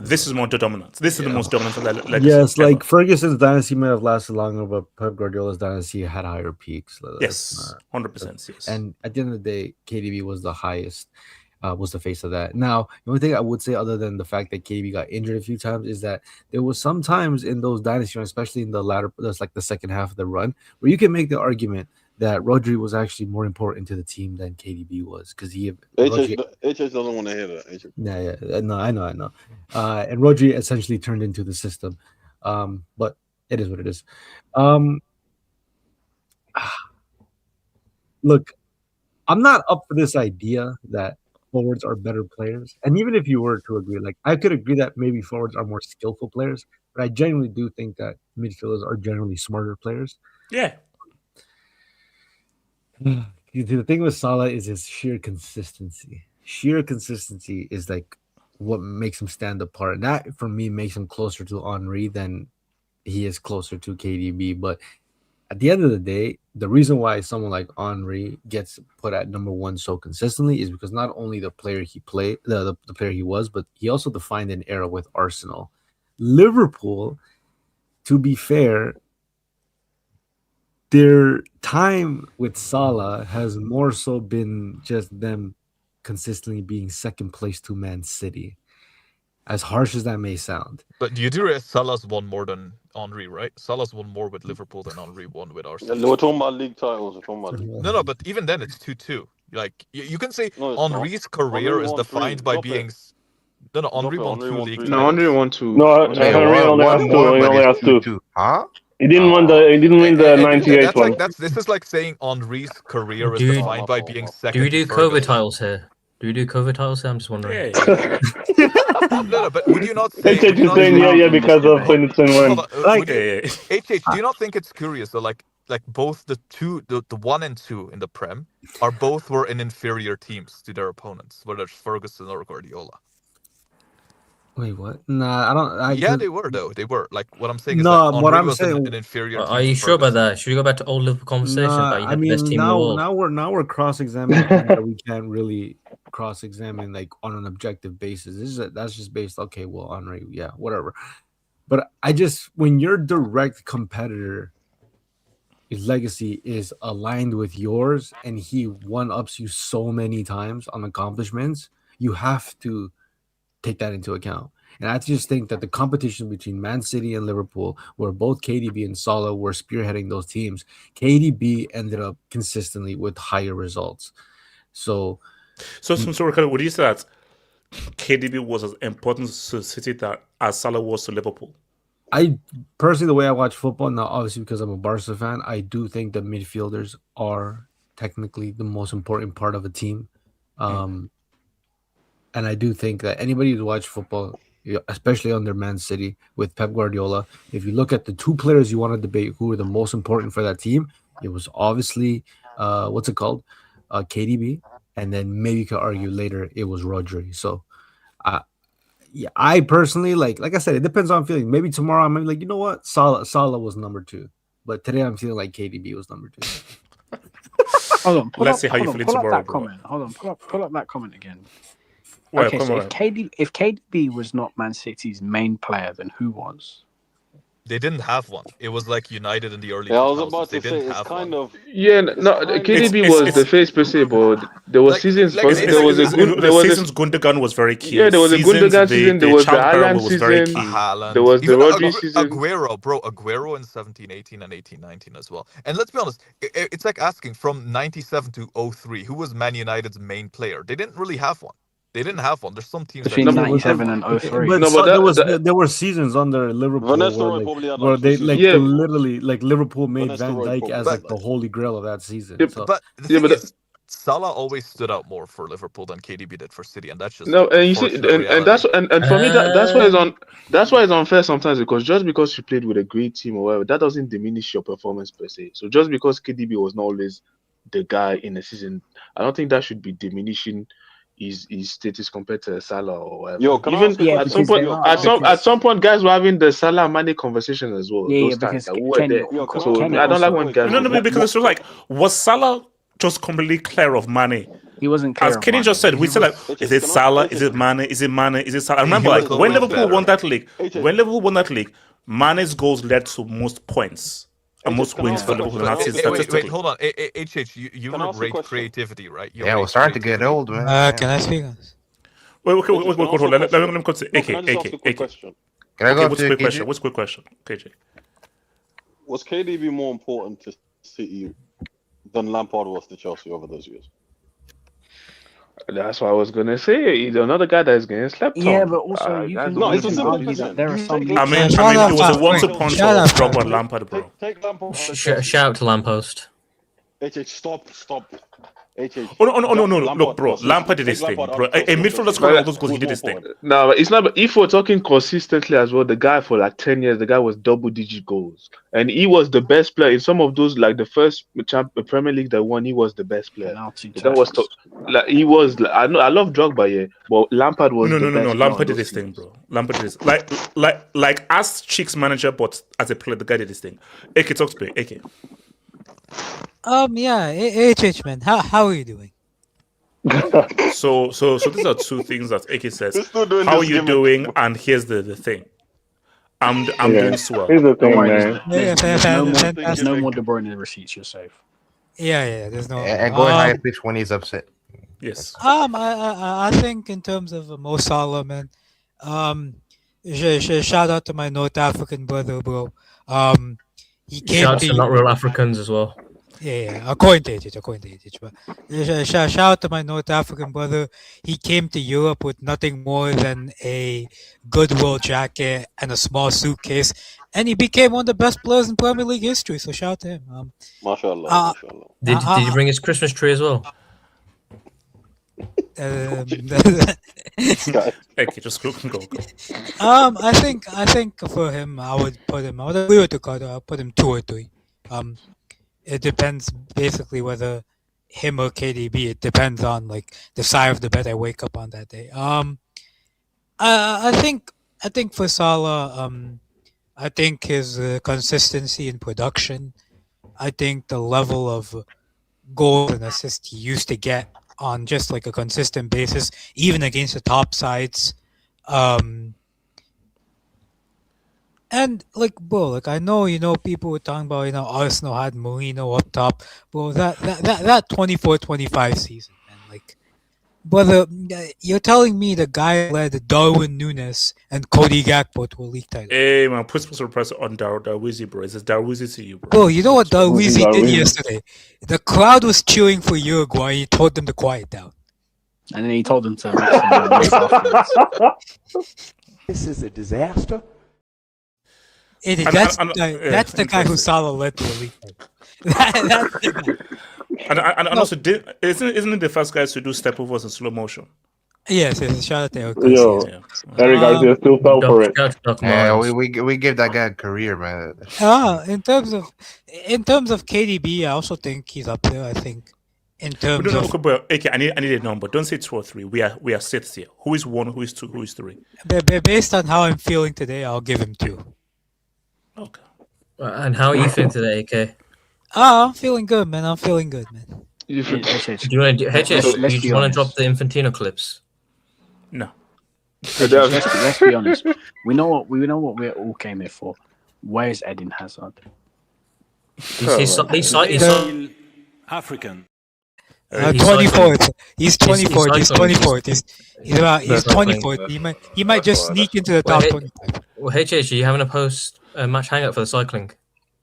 This is more dominant. This is the most dominant legacy. Yes, ever. like Ferguson's dynasty may have lasted longer, but Pep Guardiola's dynasty had higher peaks. Yes, 100%. Yes. And at the end of the day, KDB was the highest. Was the face of that. Now, the only thing I would say, other than the fact that KDB got injured a few times, is that there was some times in those dynasty runs, especially in the latter, that's like the second half of the run, where you can make the argument that Rodri was actually more important to the team than KDB was, because HS doesn't want to hear that. Yeah, no, I know. And Rodri essentially turned into the system, but it is what it is. Look, I'm not up for this idea that forwards are better players. And even if you were to agree, like I could agree that maybe forwards are more skillful players, but I genuinely do think that midfielders are generally smarter players. Yeah. The thing with Salah is his sheer consistency. Sheer consistency is like what makes him stand apart. And that, for me, makes him closer to Henry than he is closer to KDB. But at the end of the day, the reason why someone like Henry gets put at number one so consistently is because not only the player he played, the player he was, but he also defined an era with Arsenal. Liverpool, to be fair, their time with Salah has more so been just them consistently being second place to Man City. As harsh as that may sound. But you do realize Salah's won more than Henry, right? Salah's won more with Liverpool than Henry won with Arsenal. We're talking about league titles. No, but even then it's 2-2. Like you can say Henry's career is defined by being. No, Henry won 2 league titles. No, Henry won 2. No, Henry only has 2. He only has 2. Huh? He didn't win the 98 one. This is like saying Henry's career is defined by being second. Do we do COVID titles here? Do we do COVID titles here? I'm just wondering. No, but would you not say? Yeah, because of 2021. HH, do you not think it's curious though? Like both the 1 and 2 in the Prem were in inferior teams to their opponents, whether it's Ferguson or Guardiola. Wait, what? Nah, I don't. Yeah, they were though. They were like what I'm saying is no. that What I'm was saying, an inferior. Are you sure about that? Should we go back to old Liverpool conversation? Nah, I mean, now we're cross-examining that we can't really cross-examine like on an objective basis. That's just based. Okay, well, Henry, yeah, whatever. But when your direct competitor, his legacy is aligned with yours, and he one-ups you so many times on accomplishments, you have to take that into account. And I just think that the competition between Man City and Liverpool, where both KDB and Salah were spearheading those teams, KDB ended up consistently with higher results. So Ricardo, would you say that KDB was as important to City as Salah was to Liverpool? I personally, the way I watch football, now obviously because I'm a Barca fan, I do think that midfielders are technically the most important part of a team. And I do think that anybody who watches football, especially under Man City with Pep Guardiola, if you look at the 2 players you want to debate who are the most important for that team, it was obviously KDB, and then maybe you could argue later it was Rodri. So, I personally like I said, it depends on feeling. Maybe tomorrow I'm like, you know what, Salah was number 2, but today I'm feeling like KDB was number 2. Hold on, let's see how you feel tomorrow. Hold on, pull up that comment again. Well, okay, so if KDB was not Man City's main player, then who was? They didn't have one. It was like United in the early 2000s. I was about to they say, didn't it's have kind one. of... Yeah, no, KDB was the face per se, but there was seasons... Seasons Gundogan was very key. Yeah, there was a Gundogan season, there was the Haaland season, there was the Rodri season. Aguero in 17-18 and 18-19 as well. And let's be honest, it's like asking from 97 to 03, who was Man United's main player? They didn't really have one. They didn't have one. There's some teams between 97 and 03. But there were seasons under Liverpool where they literally Liverpool made Van Dijk as like the holy grail of that season. Yeah, but the thing is, Salah always stood out more for Liverpool than KDB did for City, and that's just and you see, and that's for me that's why it's unfair sometimes, because just because you played with a great team or whatever, that doesn't diminish your performance per se. So just because KDB was not always the guy in the season, I don't think that should be diminishing his status compared to Salah or whatever. Yo, can I even ask you at some point, at some point, guys were having the Salah Mane conversation as well. Those times that we were there. So I don't like when guys. No, because it's just like, was Salah just completely clear of Mane? He wasn't clear. As Kenny just said, we said like, is it Salah? Is it Mane? Is it Mane? Is it Salah? I remember like when Liverpool won that league, Mane's goals led to most points and most wins for Liverpool. Wait, hold on. HH, you rate creativity, right? Yeah, we're starting to get old, man. Can I speak? Wait, hold on. Let me come to AK. Can I ask a quick question? Can I go what's to quick KJ? question? What's quick question? KJ. Was KDB more important to City than Lampard was to Chelsea over those years? That's what I was gonna say. He's another guy that's getting slept on. Yeah, but also you can it's a simple argue question. that there are some. I mean, it was a one-two punch of Drogba and Lampard, bro. Take Lampard. Shout out to Lamppost. HH, stop. HH. Oh no! Look, bro. Lampard did his thing, bro. A midfielder scored all those goals. He did his thing. No, but it's not. But if we're talking consistently as well, the guy for like 10 years, the guy was double-digit goals, and he was the best player in some of those. Like the first Premier League that won, he was the best player. That was like he was. Like, I love Drogba, yeah, but Lampard was. No. Lampard did his thing, bro. Lampard did his like as Chick's manager, but as a player, the guy did his thing. AK, talk to me. AK. HH man, how are you doing? So these are two things that AK says. How are you doing? And here's the thing. I'm doing swell. Here's the thing, man. There's no more De Bruyne receipts. You're safe. Yeah. There's no. And going high pitch when he's upset. Yes. I think in terms of Mo Salah, man. Shout out to my North African brother, bro. He came Shout out to not real Africans as well. Yeah, according to it. But shout out to my North African brother. He came to Europe with nothing more than a Goodwill jacket and a small suitcase, and he became one of the best players in Premier League history. So shout out to him. Mashallah. Did he bring his Christmas tree as well? Okay, just go. I think for him, I would agree with Ricardo. I'll put him 2 or 3. It depends basically whether him or KDB. It depends on like the side of the bed I wake up on that day. I think for Salah, I think his consistency in production. I think the level of goals and assists he used to get on just like a consistent basis, even against the top sides. And like, bro, like I know, people were talking about, Arsenal had Mourinho up top, bro. That 24-25 season, man. Like, brother, you're telling me the guy led Darwin Núñez and Cody Gakpo to a league title. Hey man, put some pressure on Darwizi, bro. It's Darwizi to you, bro. Bro, you know what Darwizi did yesterday? The crowd was cheering for Uruguay. He told them to quiet down. And then he told them to make some afterwards. This is a disaster. That's the guy who Salah led to the league. That's the guy. And also, isn't it the first guys to do step overs in slow motion? Yes. Shout out to Eric. Eric Garcia still fell for it. Yeah, we give that guy a career, man. In terms of KDB, I also think he's up there. I think in terms of. Okay, I need a number. Don't say 2 or 3. We are sixth here. Who is 1? Who is 2? Who is 3? Based on how I'm feeling today, I'll give him 2. Okay. And how are you feeling today, AK? I'm feeling good, man. Do you want to drop the Infantino clips? No. Let's be honest. We know what we all came here for. Where's Eden Hazard? He's African. 24th. He's 24th. He's 24th. He's 24th. He might just sneak into the top 25. Well, HH, you having a post match hangout for the cycling?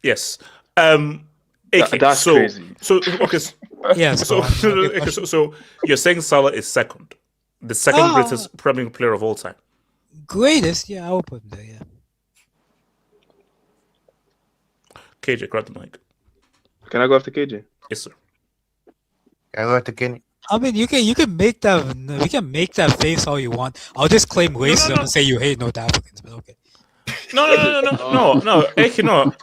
Yes. That's crazy. So okay. Yes. So you're saying Salah is second, the second greatest Premier League player of all time. Greatest? Yeah, I will put him there. Yeah. KJ, grab the mic. Can I go after KJ? Yes, sir. Can I go after Kenny? I mean, you can make that. We can make that face all you want. I'll just claim racism and say you hate North Africans. But okay. No. AK, no.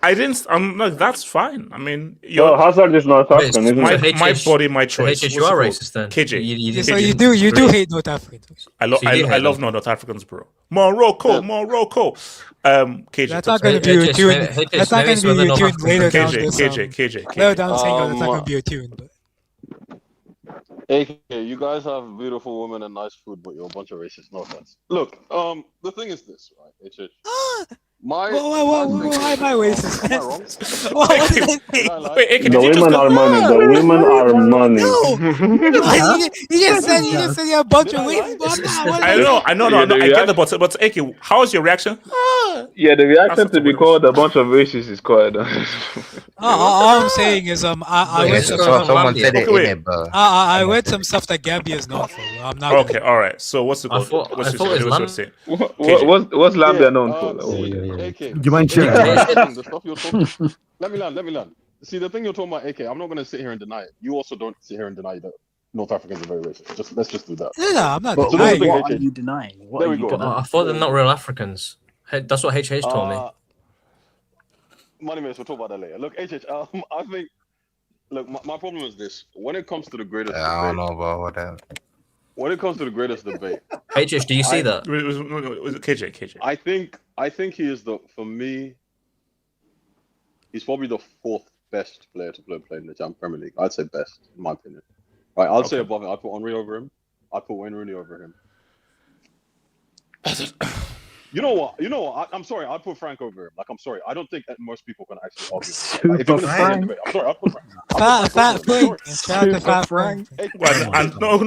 I didn't. I'm like, that's fine. I mean, Well, Hazard is North Wait, African, isn't my, it? my body, my choice. HH, you What's it are called? racist then. KJ. So KJ. you do hate North Africans. I So you do I hate love them. North Africans, bro. Morocco. KJ. That's not going to be a tune. That's not going to be a tune later down this. Later down this hangout, that's not going to be a tune. But AK, you guys have beautiful women and nice food, but you're a bunch of racists. No offense. Look, the thing is this, right? HH. why am I racist? Am I wrong? The women are money. The women are money. No, you just said you're a bunch of racists. I know. I get the but Eki, how is your reaction? Yeah, the reaction to be called a bunch of racists is quite. All I'm saying is I read some someone said it in it, bro. I read some stuff that Gambia is known for. I'm not okay. All right. So what's the goal? What's Lambia known for? Do you mind sharing? The stuff you're talking. Let me learn. See, the thing you're talking about, AK, I'm not going to sit here and deny it. You also don't sit here and deny that North Africans are very racist. Let's just do that. No, I'm not But denying. what are you denying? What are you denying? I thought they're not real Africans. That's what HH told me. Money mates, we'll talk about that later. Look, HH, I think. Look, my problem is this: when it comes to the greatest, I don't know about what that. When it comes to the greatest debate, HH, do you see that? Was it KJ? I think he is for me. He's probably the fourth best player to play in the Premier League. I'd say best, in my opinion. Right, I'd say above him. I'd put Henry over him. I'd put Wayne Rooney over him. You know what? I'm sorry. I'd put Frank over him. Like, I'm sorry. I don't think that most people can actually argue. Like, if you're gonna say debate, I'm sorry. I'd put Frank. Fat Frank. No,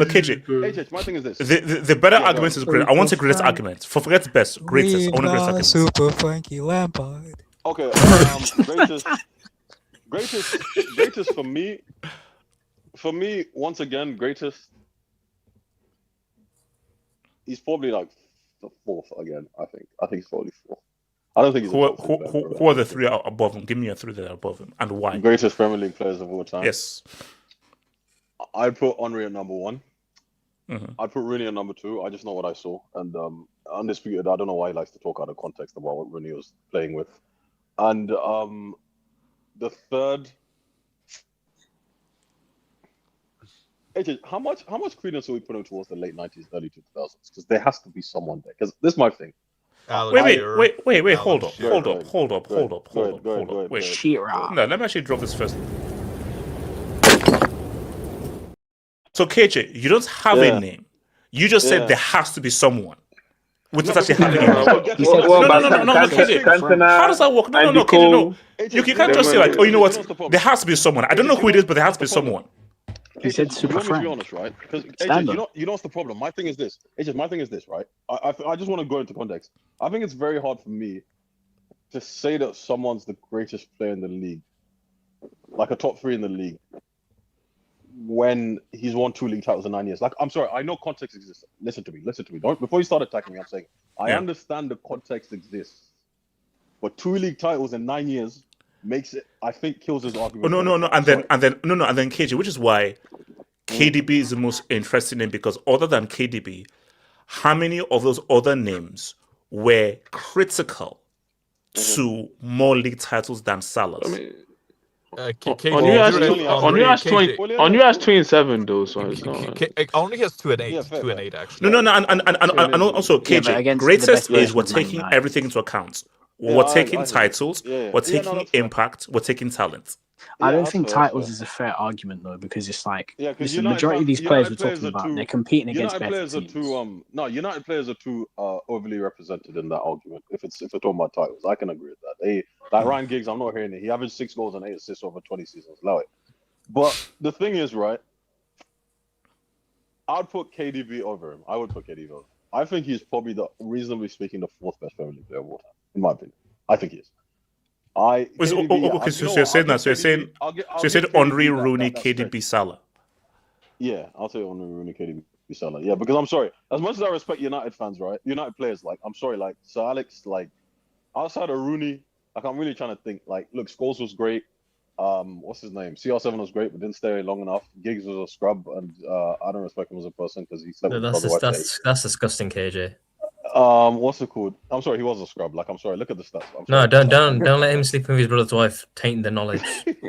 KJ. My thing is this. The better argument is great. I want the greatest argument. Forget best. Greatest. I want the greatest argument. Super Frankie Lampard. Okay. Greatest for me. For me, once again, greatest. He's probably like the fourth again. I think he's probably fourth. I don't think he's. Who are the three above him? Give me a three that are above him, and why? Greatest Premier League players of all time. Yes. I'd put Henry at number one. Mm-hmm. I'd put Rooney at number two. I just know what I saw, and undisputed. I don't know why he likes to talk out of context about what Rooney was playing with, and the third. AJ, how much credence are we putting towards the late 90s, early 2000s? Because there has to be someone there. Because this is my thing. Wait, hold up. Wait. Shearer. No, let me actually drop this first. So KJ, you don't have a name. You just said there has to be someone. Without actually having a name. No, KJ. How does that work? No, KJ, no. You can't just say like, oh, you know what? There has to be someone. I don't know who it is, but there has to be someone. He said Super Frank. You want me to be honest, right? Because AJ, you know what's the problem? My thing is this. AJ, my thing is this, right? I just want to go into context. I think it's very hard for me to say that someone's the greatest player in the league, like a top three in the league, when he's won 2 league titles in 9 years. Like, I'm sorry, I know context exists. Listen to me. Don't, before you start attacking me, I'm saying I understand the context exists, but 2 league titles in 9 years makes it, I think, kills his argument. No, and then KJ, which is why KDB is the most interesting name, because other than KDB, how many of those other names were critical to more league titles than Salah's? Only has 27 though, so it's not. Only has 2 and 8. 2 and 8 actually. No, and also KJ, greatest is we're taking everything into account. We're taking titles, we're taking impact, we're taking talent. I don't think titles is a fair argument though, because it's like the majority of these players we're talking about, they're competing against better teams. United players are too overly represented in that argument. If we're talking about titles, I can agree with that. Like Ryan Giggs, I'm not hearing it. He averaged 6 goals and 8 assists over 20 seasons. Allow it. But the thing is, right? I'd put KDB over him. I think he's probably reasonably speaking, the 4th best Premier League player of all time. In my opinion, I think he is. So you're saying that? So you're saying Henry, Rooney, KDB, Salah? Yeah, I'll say Henry, Rooney, KDB, Salah. Yeah, because I'm sorry. As much as I respect United fans, right? United players, like, I'm sorry, like Sir Alex, like outside of Rooney, like I'm really trying to think. Like, look, Scholes was great. What's his name? CR7 was great, but didn't stay long enough. Giggs was a scrub, and I don't respect him as a person because he slept with That's disgusting, KJ. What's it called? I'm sorry, he was a scrub. Like, I'm sorry. Look at the stats. No, don't let him sleep with his brother's wife, tainting the knowledge. Take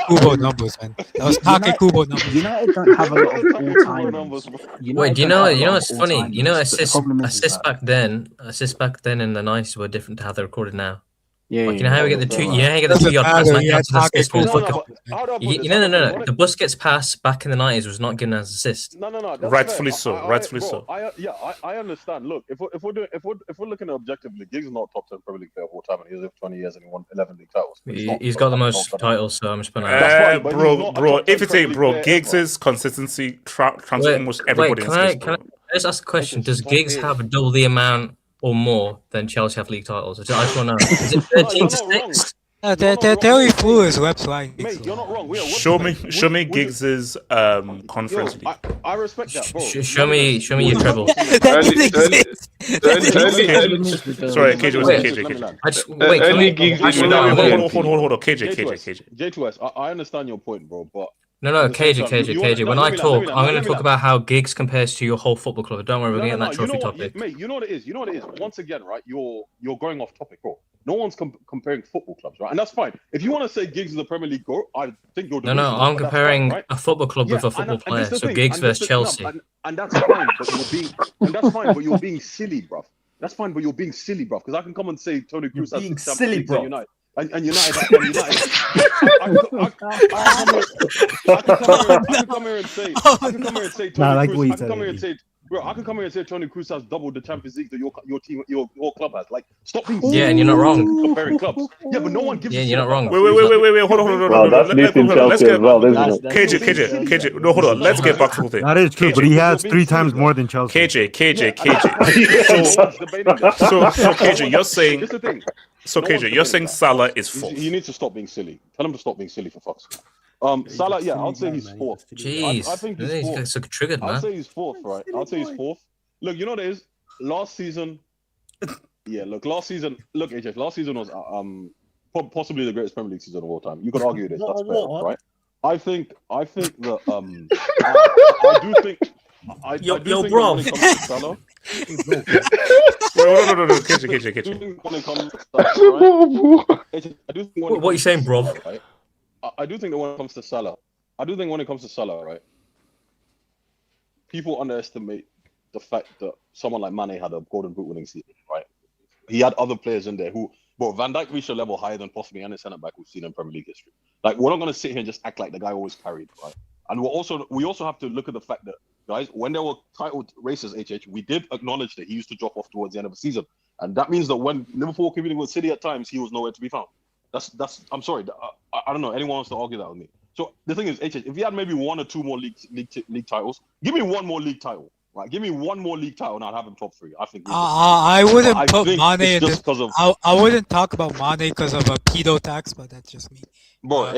Kubo numbers, man. That was Take Kubo numbers. United don't have a lot of all-time numbers. Wait, do you know what's funny? You know, assists back then in the 90s were different to how they're recorded now. Yeah, like, you know how we get the 2-yard pass that counts as assist. No. The Busquets pass back in the 90s was not given as assist. No. Rightfully so. I understand. Look, if we're looking at objectively, Giggs is not top 10 Premier League player of all time, and he was there for 20 years and he won 11 league titles. He's got the most titles, so I'm just putting if you take Giggs' consistency trumps almost everybody in this Can I just ask a question? Does Giggs have double the amount or more than Chelsea have league titles? I just want to know. Is it 13-6? Terry Flu's website. Mate, you're not wrong. Show me Giggs's conference league. I respect that, bro. Show me your treble. Sorry, KJ was KJ. Hold on, KJ. J2S, I understand your point, bro, but No, KJ. When I talk, I'm going to talk about how Giggs compares to your whole football club. Don't worry, we're getting that trophy topic. Mate, you know what it is. Once again, right? You're going off topic, bro. No one's comparing football clubs, right? And that's fine. If you want to say Giggs is the Premier League goal, I think you're. No, I'm comparing a football club with a football player. So Giggs versus Chelsea. And that's fine, but you're being silly, bruv. That's fine, but you're being silly, bruv. Because I can come and say Toni Kroos has being silly, bro. United. And United, I can come here and say, bro, I can come here and say Toni Kroos has doubled the Champions League that your team, your club has. Like, stop being silly. Yeah, and you're not wrong. Comparing clubs. Yeah, but no one gives. Yeah, you're not wrong. Wait, hold on. Well, that's beating Chelsea as well, isn't it? KJ. No, hold on. Let's get back to the thing. That is true, but he has 3 times more than Chelsea. KJ. So KJ, you're saying. So KJ, you're saying Salah is fourth. You need to stop being silly. Tell him to stop being silly for fuck's sake. Salah, yeah, I'd say he's fourth. Jeez, I think he's fourth. So triggered, man. I'd say he's fourth, right? I'd say he's fourth. Look, you know what it is? Last season, AJ, last season was possibly the greatest Premier League season of all time. You could argue this, that's fair, right? I think that I do think. Yo, bro. When it comes to Salah, No, KJ. What are you saying, bro? Right? I do think that when it comes to Salah, right? People underestimate the fact that someone like Mane had a Golden Boot winning season, right? He had other players in there who, Van Dijk reached a level higher than possibly any centre back we've seen in Premier League history. Like, we're not going to sit here and just act like the guy always carried, right? And we also have to look at the fact that, guys, when there were title races, we did acknowledge that he used to drop off towards the end of the season, and that means that when Liverpool were competing with City at times, he was nowhere to be found. That's. I'm sorry, I don't know. Anyone wants to argue that with me? So the thing is, if he had maybe 1 or 2 more league titles, give me 1 more league title. Right, give me 1 more league title and I'd have him top 3. I think. I wouldn't put Mane in this. I wouldn't talk about Mane because of a pedo tax, but that's just me. Bro,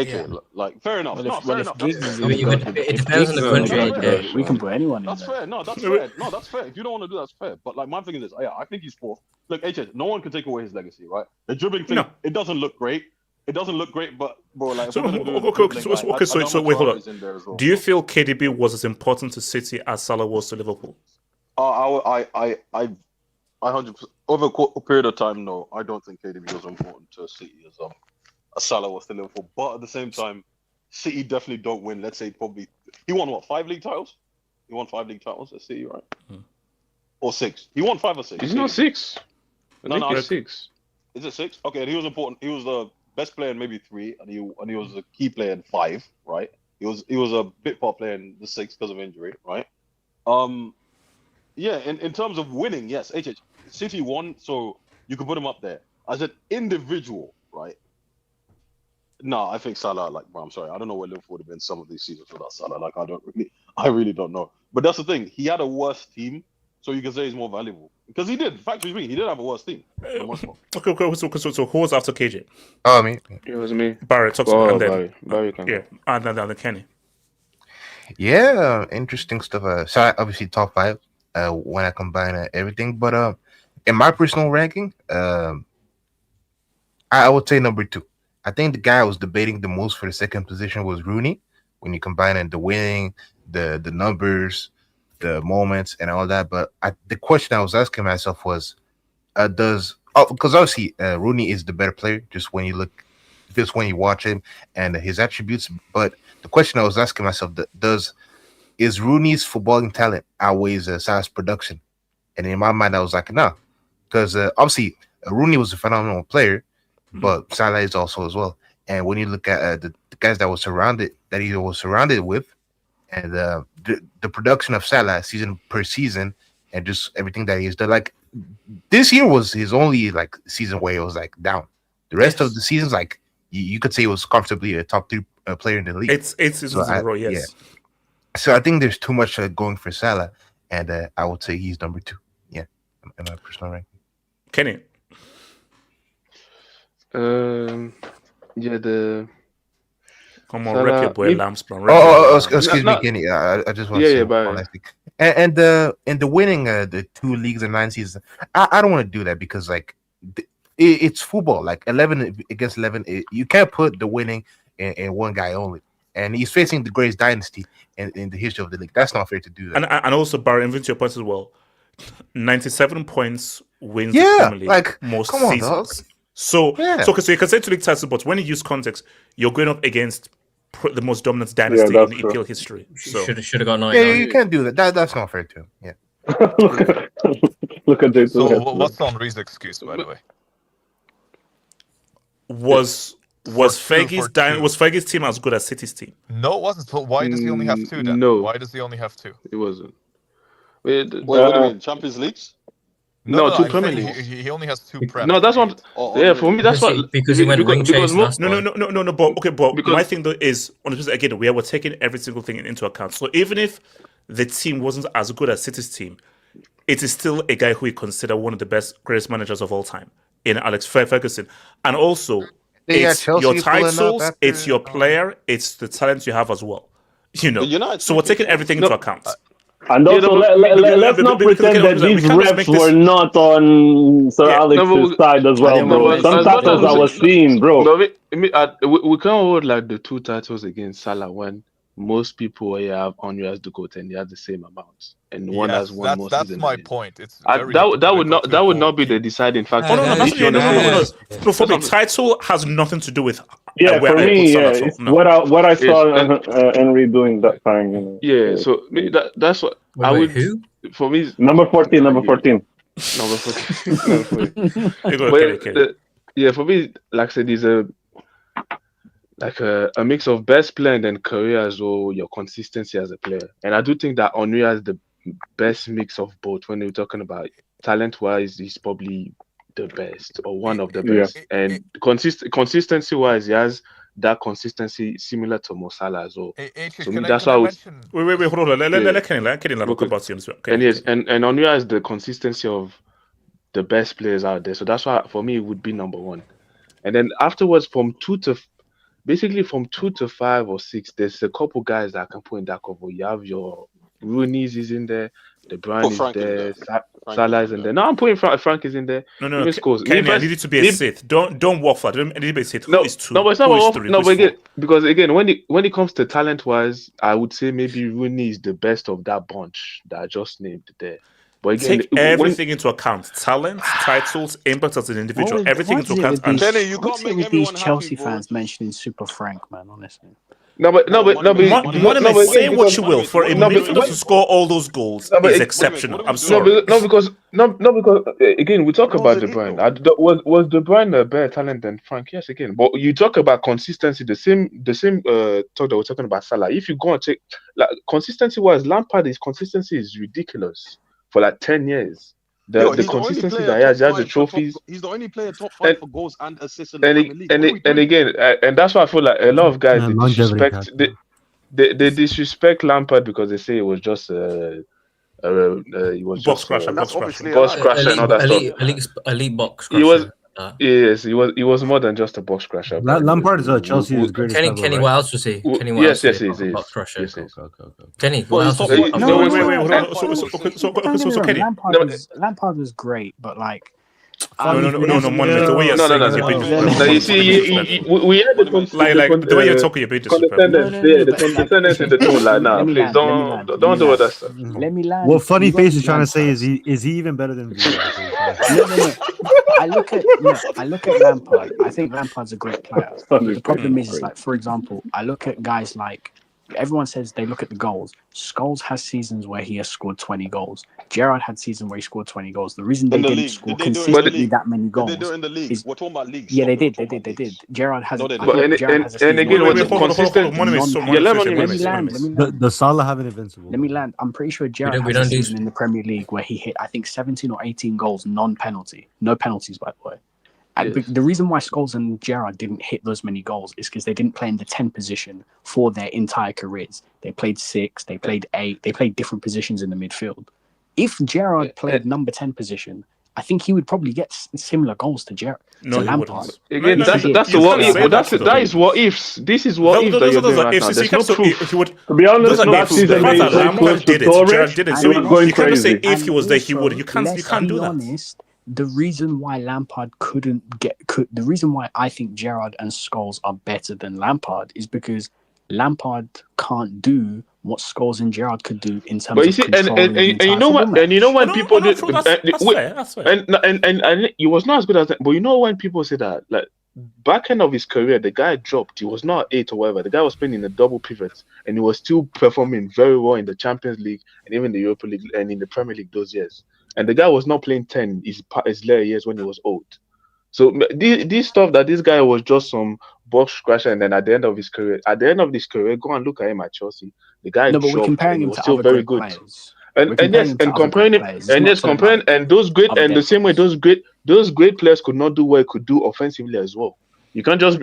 like fair enough. Fair enough. It depends on the country. We can put anyone in. That's fair. No, that's fair. That's fair. If you don't want to do that, that's fair. But like, my thing is this. Yeah, I think he's fourth. Look, no one can take away his legacy, right? The dribbling thing, it doesn't look great. But bro, like, so wait, hold on. Do you feel KDB was as important to City as Salah was to Liverpool? I 100% over a period of time. No, I don't think KDB was important to City as Salah was to Liverpool. But at the same time, City definitely don't win. Let's say probably he won 5 league titles. He won 5 league titles at City, right? Or 6? He won 5 or 6. He's not 6. No, it's 6. Is it 6? Okay, and he was important. He was the best player in maybe 3, and he was a key player in 5, right? He was a bit part player in the 6 because of injury, right? Yeah, in terms of winning, yes, City won, so you can put him up there. As an individual, right? No, I think Salah, like, bro, I'm sorry, I don't know where Liverpool would have been some of these seasons without Salah. Like, I really don't know. But that's the thing, he had a worse team, so you can say he's more valuable. Because he did, factually speaking, he did have a worse team. Okay, so who was after KJ? Oh, me. It was me. Barry, talk to me, and then Barry can yeah, and then Kenny. Yeah, interesting stuff. So I obviously top 5 when I combine everything, but in my personal ranking, I would say number 2. I think the guy I was debating the most for the second position was Rooney. When you combine the winning, the numbers, the moments and all that. But the question I was asking myself was, because obviously Rooney is the better player just when you watch him and his attributes. But the question I was asking myself, is Rooney's footballing talent outweighs Salah's production? And in my mind, I was like, no, because obviously Rooney was a phenomenal player, but Salah is also as well. And when you look at the guys that he was surrounded with, and the production of Salah season per season, and just everything that he's done, like this year was his only like season where it was like down. The rest of the seasons, like you could say, it was comfortably a top 3 player in the league. It's seasons in a row, yes. Yeah. So I think there's too much going for Salah, and I would say he's number 2. Yeah, in my personal ranking. Kenny. Come on, rep your boy Lamsbron. Excuse me, Kenny. I just want to say one last thing. And the winning the 2 leagues in 9 seasons, I don't want to do that because like it's football. Like 11 against 11, you can't put the winning in one guy only. And he's facing the greatest dynasty in the history of the league. That's not fair to do that. And also, Barry, invent your points as well. 97 points wins the Premier League like most come on, seasons. Dog. So you can say 2 league titles, but when you use context, you're going up against the most dominant dynasty in EPL history. So should have got 9. Yeah, you can't do that. That's not fair to him. Yeah. Look at this. So what's Henry's excuse, by the way? Was Fergie's team as good as City's team? No, it wasn't. So why does he only have 2 then? No. Why does he only have 2? It wasn't. What do you mean? Champions Leagues? No, 2 Premier Leagues. He only has 2 Prem. No, that's what. For me, that's what. Because he went ring chase last No. But my thing though is, again, we're taking every single thing into account. So even if the team wasn't as good as City's team, it is still a guy who we consider one of the greatest managers of all time in Alex Ferguson. And also, it's your titles, it's your player, it's the talent you have as well. So we're taking everything into account. And also, let's not pretend that these reps were not on Sir Alex's side as well, bro. Some titles I was seeing, bro. We can't hold like the 2 titles against Salah when most people have Henry as the GOAT and they have the same amount, and one has won more seasons. That's my point. It's that would not be the deciding factor. No, for me, title has nothing to do with. Yeah, for me, it's what I saw Henry doing that time. Yeah, so that's what I would. Who? For me, number 14. Number 14. Yeah, for me, like I said, is a mix of best player and then career as well, your consistency as a player. And I do think that Henry has the best mix of both. When you're talking about talent-wise, he's probably the best or one of the best. And consistency-wise, he has that consistency similar to Mo Salah as well. So that's why I would... Wait, hold on. Let Kenny talk about you. And yes, and Henry has the consistency of the best players out there. So that's why, for me, it would be number 1. And then afterwards, from 2 to 5 or 6, there's a couple guys that I can put in that cover. You have your Rooney's is in there, De Bruyne is there, Salah is in there. No, I'm putting Frank is in there. No. Kenny, I need it to be a Sith. Don't waffle. I need to be a Sith. Who is 2? No, but it's not waffle. No, but again, when it comes to talent-wise, I would say maybe Rooney is the best of that bunch that I just named there. But again, take everything into account: talent, titles, impact as an individual, everything into account. And you can't make with these Chelsea fans mentioning Super Frank, man. Honestly. No, but say what you will. For a midfielder to score all those goals is exceptional. I'm sorry. No, because again, we talk about De Bruyne. Was De Bruyne a better talent than Frank? Yes, again. But you talk about consistency. The same talk that we're talking about Salah. If you go and take consistency-wise, Lampard's consistency is ridiculous. For like 10 years, the consistency that he has the trophies. He's the only player top 5 for goals and assists in the Premier League. And again, and that's why I feel like a lot of guys they disrespect Lampard because they say it was just he was box crusher, and all that stuff. Elite box crusher. He was more than just a box crusher. Lampard is Chelsea's greatest. Kenny, what else was he? Yes, he is. Box crusher. Yes. Kenny, what else? Wait, hold on. So Kenny, Lampard was great, but like No, Monument. The way you're saying is a bit different. You see, we had the way you're talking a bit disrespectful. The condescendence in the tone. Like, nah, please don't do all that stuff. Let me land. What Funny Face is trying to say is he even better than Vieira? No. I look at Lampard. I think Lampard's a great player. The problem is like, for example, I look at guys like, everyone says they look at the goals. Scholes has seasons where he has scored 20 goals. Gerrard had seasons where he scored 20 goals. The reason they didn't score consistently that many goals Did they do it in the league? We're talking about leagues. Yeah, they did. Gerrard has. And again, with the consistent. The Salah have an invincible. Let me land. I'm pretty sure Gerrard has a season in the Premier League where he hit, I think, 17 or 18 goals, non-penalty. No penalties, by the way. And the reason why Scholes and Gerrard didn't hit those many goals is because they didn't play in the 10 position for their entire careers. They played 6, they played 8, they played different positions in the midfield. If Gerrard played number 10 position, I think he would probably get similar goals to Lampard. Again, that is what ifs. This is what ifs that you're doing right now. There's no proof. To be honest, that season he was so close to Torres. Did it. So you can't say if he was there, he would. You can't do that. The reason why Lampard the reason why I think Gerrard and Scholes are better than Lampard is because Lampard can't do what Scholes and Gerrard could do in terms of controlling and you know what? And you know when people do, that's fair. And he was not as good as that. But you know when people say that, like back end of his career, the guy dropped. He was not 8 or whatever. The guy was playing in the double pivot, and he was still performing very well in the Champions League and even the Europa League and in the Premier League those years. And the guy was not playing 10 his later years when he was old. So this stuff that this guy was just some box scratcher, and then at the end of his career, go and look at him at Chelsea. The guy we're comparing him was to still other very great good. Players. And comparing him, and those great, and the same way those great players could not do what he could do offensively as well. You can't just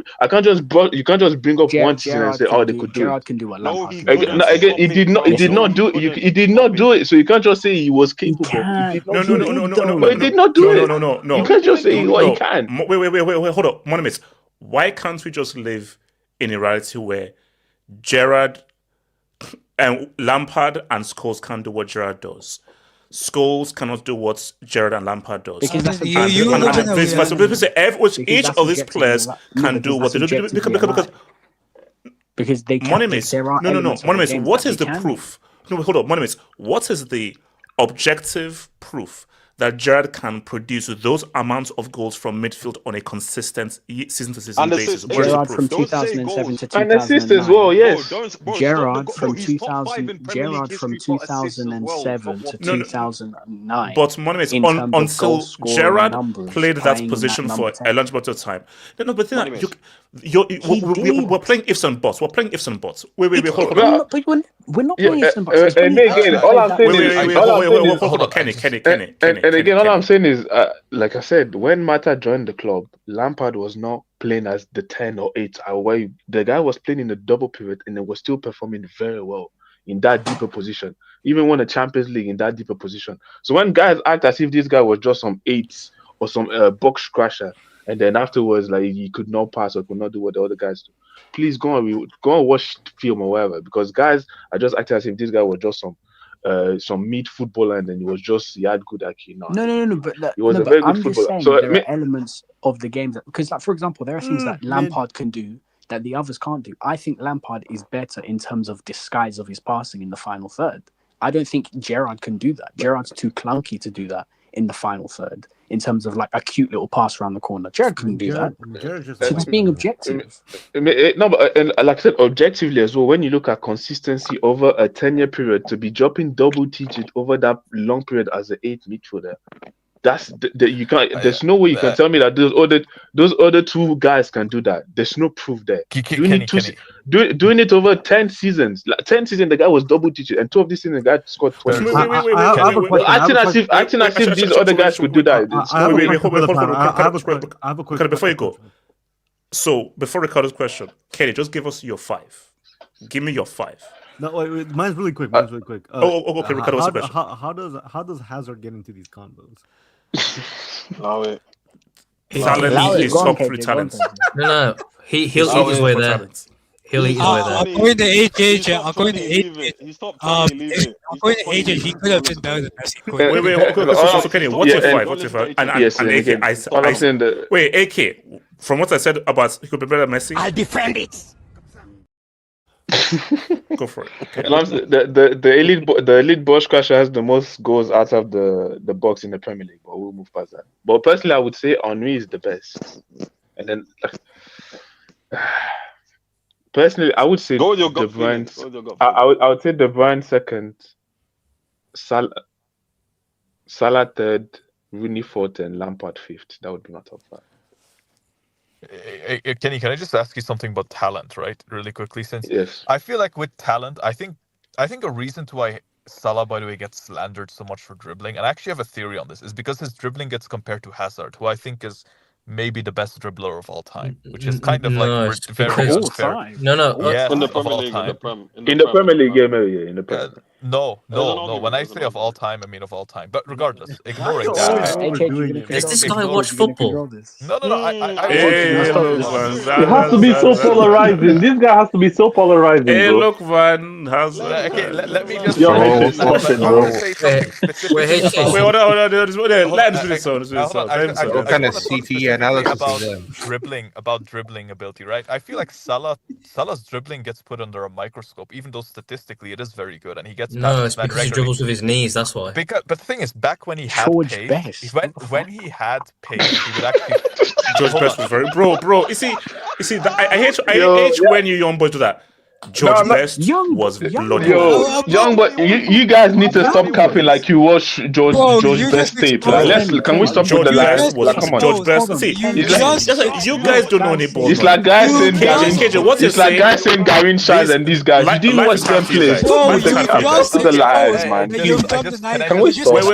bring up one season and say, they could do it. Gerrard can do what Lampard again, he did not do it. So you can't just say he was capable. No. He did not do it. No. You can't just say he can. Wait, hold up. 1 minute. Why can't we just live in a reality where Gerrard and Lampard and Scholes can't do what Gerrard does? Scholes cannot do what Gerrard and Lampard does. Because that's each of these players can do what they do because they can. No. What is the proof? No, hold on. What is the objective proof that Gerrard can produce those amounts of goals from midfield on a consistent season-to-season basis? Gerrard from 2007 to 2009. And assist as well, yes. Gerrard from 2007 to 2009. But until Gerrard played that position for a large amount of time. No, but we're playing ifs and buts. Wait, hold on. We're not playing ifs and buts. And again, all I'm saying is... Hold on, Kenny. And again, all I'm saying is, like I said, when Mata joined the club, Lampard was not playing as the 10 or 8. The guy was playing in the double pivot and it was still performing very well in that deeper position. Even won the Champions League in that deeper position. So when guys act as if this guy was just some 8s or some box scratcher, and then afterwards, like he could not pass or could not do what the other guys do, please go and watch film or whatever, because guys are just acting as if this guy was just some mid footballer and then he had good IQ. No. But he was a very good footballer. So there are elements of the game because, like, for example, there are things that Lampard can do that the others can't do. I think Lampard is better in terms of disguise of his passing in the final third. I don't think Gerrard can do that. Gerrard's too clunky to do that in the final third in terms of like a cute little pass around the corner. Gerrard couldn't do that. So it's being objective. No, but and like I said, objectively as well, when you look at consistency over a 10-year period, to be dropping double digit over that long period as an 8th midfielder, you can't. There's no way you can tell me that those other 2 guys can do that. There's no proof there. Doing it over 10 seasons. 10 seasons, the guy was double digit, and 2 of these seasons, the guy scored 20. Acting as if these other guys could do that. I have a question. Before you go, so before Ricardo's question, Kenny, just give us your 5. Give me your 5. No, wait, mine's really quick. Okay, Ricardo, what's the question? How does Hazard get into these combos? Salah is top 3 talents. No, he'll eat his way there. He'll eat his way there. According to HH, according to He stopped trying to leave it. according to HH, he could have been better than Messi. So Kenny, what's your five? What's your five? And AK, wait, AK. From what I said about he could be better than Messi, I'll defend it. Go for it. Okay. The elite ball scratcher has the most goals out of the box in the Premier League, but we'll move past that. But personally, I would say Henry is the best, and then personally, I would say Go with your gut De Bruyne. feeling. I would say De Bruyne second, Salah third, Rooney fourth, and Lampard fifth. That would be my top five. Kenny, can I just ask you something about talent, right? Really quickly, since Yes. I feel like with talent, I think a reason to why Salah, by the way, gets slandered so much for dribbling, and I actually have a theory on this, is because his dribbling gets compared to Hazard, who I think is maybe the best dribbler of all time, which is kind of like very unfair. Yes, in the of Premier all League, time. In the Premier League, yeah, in the Premier League. No. When I say of all time, I mean of all time. But regardless, ignoring that, Does this guy watch football? No. It has to be so polarizing. This guy has to be so polarizing, Hey, bro. look, man. How's okay, let me just. Wait, let him finish on. What kind of CTE analysis about is about dribbling ability, right? I feel like Salah's dribbling gets put under a microscope, even though statistically it is very good, and he gets. No, it's because he dribbles with his knees. That's why. But the thing is, back when he had pace, when he had pace, he would actually. George Best was very bro. You see, I hate when you young boys do that. George Best was bloody. Young boy, you guys need to stop capping like you watch George Best tape. Like, can we stop with the lies? Like, come on. George Best. See, you guys don't know any ball. It's like guys saying Garin Shaz and these guys. You didn't watch them play. Stop with the lies, man. Can we stop? Wait.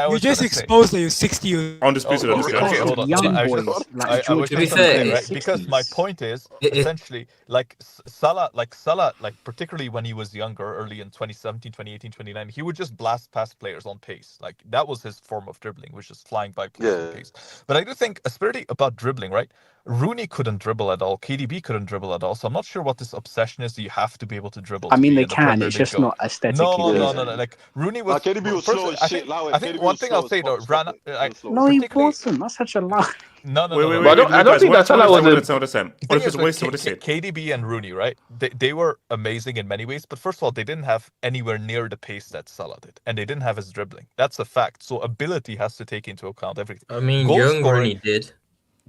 You just exposed that you're 60 years old. Undisputed. Okay, hold on. I was just saying, right? Because my point is essentially like Salah, particularly when he was younger, early in 2017, 2018, 2019, he would just blast past players on pace. Like that was his form of dribbling, which is flying by players on pace. But I do think, especially about dribbling, right? Rooney couldn't dribble at all. KDB couldn't dribble at all. So I'm not sure what this obsession is. You have to be able to dribble. I mean, they can. It's just not aesthetically. No. Like Rooney was. KDB was slow as shit. I think one thing I'll say though, no, he wasn't. That's such a lie. No. Wait, I don't think that Salah was KDB and Rooney, right? They were amazing in many ways, but first of all, they didn't have anywhere near the pace that Salah did, and they didn't have his dribbling. That's a fact. So ability has to take into account everything. I mean, young Rooney did.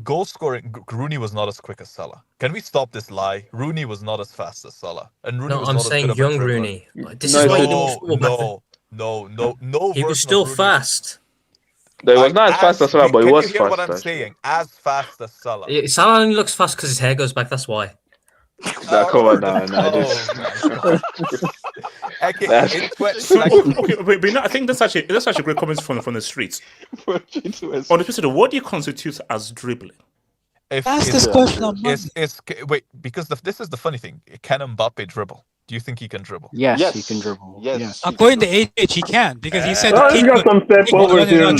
Goal scoring, Rooney was not as quick as Salah. Can we stop this lie? Rooney was not as fast as Salah, and Rooney was I'm not saying as good young of a Rooney. This is why you don't. No. He was still fast. He was not as fast as Salah, but he was fast. Can you hear what I'm saying? As fast as Salah. Salah only looks fast because his hair goes back. That's why. Come on now. Okay, but I think that's actually a great comment from the streets. On the Twitter, what do you constitute as dribbling? That's this question on wait, because this is the funny thing. Can Mbappe dribble? Do you think he can dribble? Yes, he can dribble. Yes. According to AH, he can because he said. He got some step over here.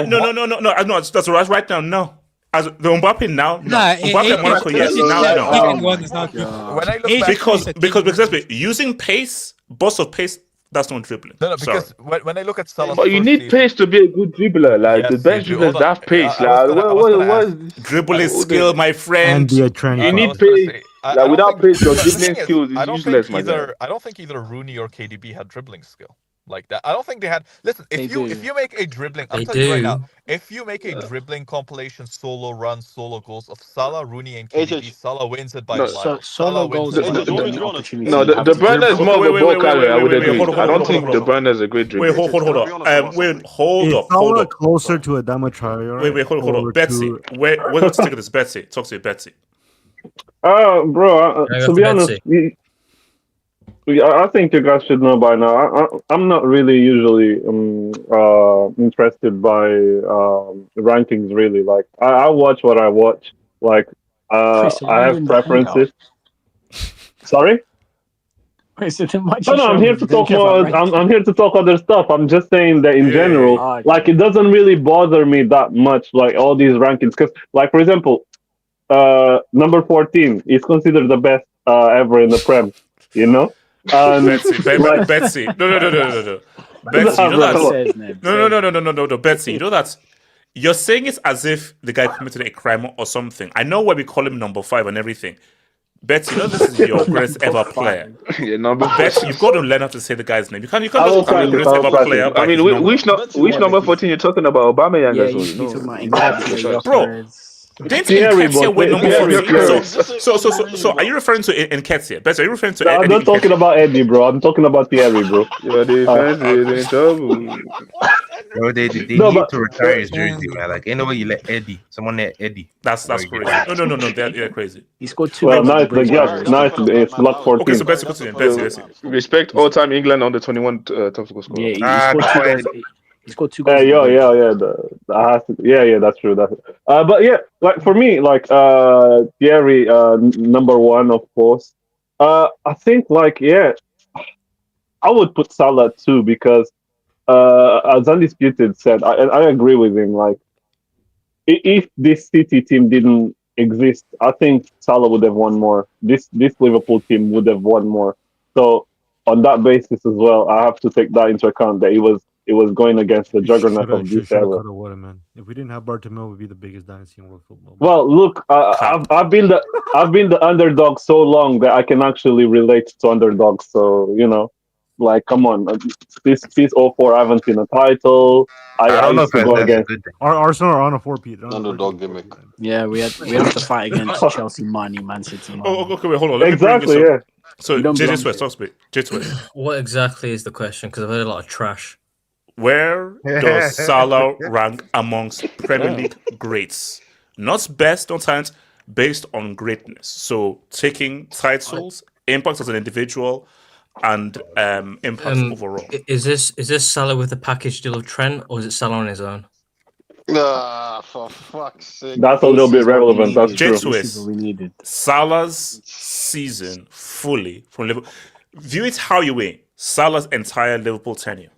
No. That's right now. No. As the Mbappe now, no. Mbappe Monaco, yes. Now, no. One is not good. When I look back, because using pace, burst of pace, that's not dribbling. No, because when I look at Salah, but you need pace to be a good dribbler. Like the best dribblers have pace. Dribbling skill, my friend. And be a trend. You need pace. Without pace, your dribbling skills is useless, my guy. I don't think either Rooney or KDB had dribbling skill like that. I don't think they had. Listen, if you make a dribbling, I'm telling you right now, if you make a dribbling compilation, solo runs, solo goals of Salah, Rooney, and KDB, Salah wins it by a mile. Solo goals. No, De Bruyne is more of a ball carrier. I would agree. I don't think De Bruyne is a great dribbler. Hold up. Hold up. Closer to Adama Traore. Hold on. Betsy, what's the ticket is Betsy? Talk to you, Betsy. Bro, to be honest, I think you guys should know by now. I'm not really usually interested by rankings. Really, like I watch what I watch. Like I have preferences. Sorry. No, I'm here to talk more. I'm here to talk other stuff. I'm just saying that in general, like it doesn't really bother me that much. Like all these rankings, because, like for example, number 14 is considered the best ever in the Prem. You know. Betsy. No. Betsy, you know that. No. Betsy, you know that. You're saying it as if the guy committed a crime or something. I know why we call him number 5 and everything. Betsy, you know this is your greatest ever player. Yeah, number Betsy, you've got to learn how to say the guy's name. You can't just call him the greatest ever player. I mean, which number 14 you're talking about? Aubameyang as well? You're talking about Bro. Didn't Nketiah win number 14? So are you referring to Nketiah? Betsy, are you referring to I'm not talking about Eddie, bro. I'm talking about Thierry, bro. Your defense is in trouble. Bro, they need to retire his jersey, man. Like, anyway, you let Eddie, someone let Eddie. That's crazy. No, they're crazy. He scored 2. Well, now it's block 14. Okay, so Betsy, Betsy. Respect all-time England on the 21 top score. Yeah, he scored 2 goals. That's true. But yeah, like for me, like Thierry, number 1, of course. I think I would put Salah 2 because as Undisputed said, I agree with him. Like, if this City team didn't exist, I think Salah would have won more. This Liverpool team would have won more. So on that basis as well, I have to take that into account that it was going against the juggernaut of this era. Man. If we didn't have Bartomeu, we'd be the biggest dynasty in world football. Well, look, I've been the underdog so long that I can actually relate to underdogs. So like, come on, this 04 I haven't seen a title. I don't know if go against Arsenal are on a 4-peat. Underdog gimmick. Yeah, we have to fight against Chelsea, Man City. Okay, wait, hold on. Exactly, yeah. So, JJ Swift, talk to me. JJ Swift. What exactly is the question? Because I've heard a lot of trash. Where does Salah rank amongst Premier League greats? Not best on talent, based on greatness. So taking titles, impact as an individual, and impact overall. Is this Salah with the package deal of Trent, or is it Salah on his own? For fuck's sake. That's a little bit relevant. That's true. This is what we needed. Salah's season fully from Liverpool. View it how you will. Salah's entire Liverpool tenure,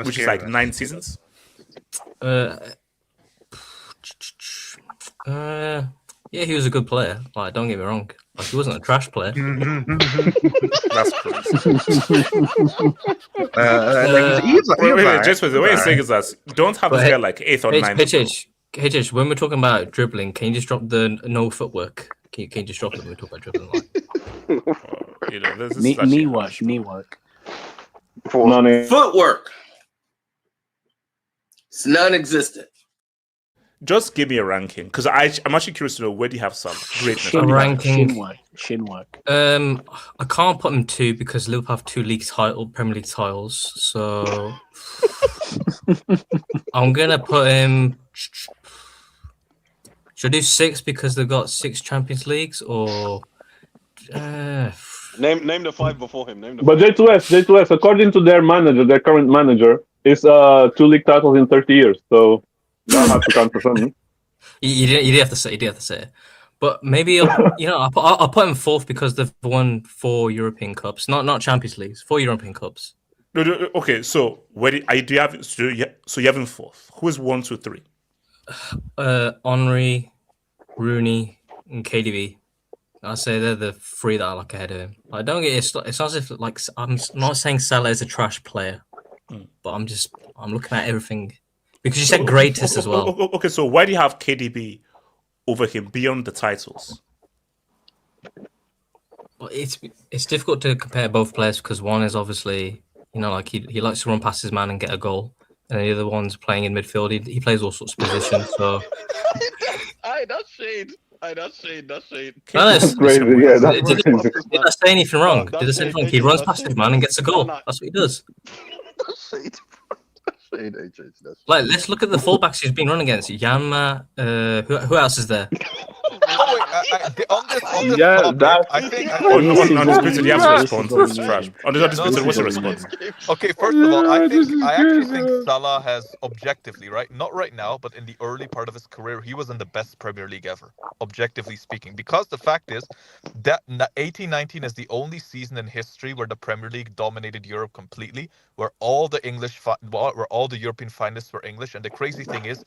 which is like 9 seasons. Yeah, he was a good player. Like, don't get me wrong. Like, he wasn't a trash player. That's crazy. Just the way you're saying is that you don't have to get like 8th or 9th. HH, when we're talking about dribbling, can you just drop the no footwork? Can you just drop it when we talk about dribbling? Knee work. Footwork. It's non-existent. Just give me a ranking, because I'm actually curious to know where do you have some greatness. Shin work. I can't put him 2 because Liverpool have 2 Premier League titles. So I'm gonna put him. Should I do 6 because they've got 6 Champions Leagues, or name the 5 before him? But J2S, according to their current manager, is 2 league titles in 30 years. So. Don't have to count for something. You didn't have to say. You didn't have to say it. But maybe I'll put him 4th because they've won 4 European Cups, not Champions Leagues, 4 European Cups. No, okay, so where do you have? So you have him 4th. Who is 1, 2, 3? Henry, Rooney, and KDB. I'd say they're the 3 that I like ahead of him. I don't get it's not as if like I'm not saying Salah is a trash player, but I'm looking at everything. Because you said greatest as well. Okay, so why do you have KDB over him beyond the titles? Well, it's difficult to compare both players because one is obviously, like he likes to run past his man and get a goal, and the other one's playing in midfield. He plays all sorts of positions. So, that's shade. That's shade. That's crazy. Yeah, that's crazy. Did I say anything wrong? Did I say anything wrong? He runs past his man and gets a goal. That's what he does. That's shade. Like, let's look at the fullbacks he's been running against. Yanma, who else is there? I think Undisputed, you have to respond to this trash. Undisputed, what's your response? Okay, first of all, I actually think Salah has objectively, right? Not right now, but in the early part of his career, he was in the best Premier League ever, objectively speaking. Because the fact is that 18-19 is the only season in history where the Premier League dominated Europe completely, where all the European finalists were English. And the crazy thing is,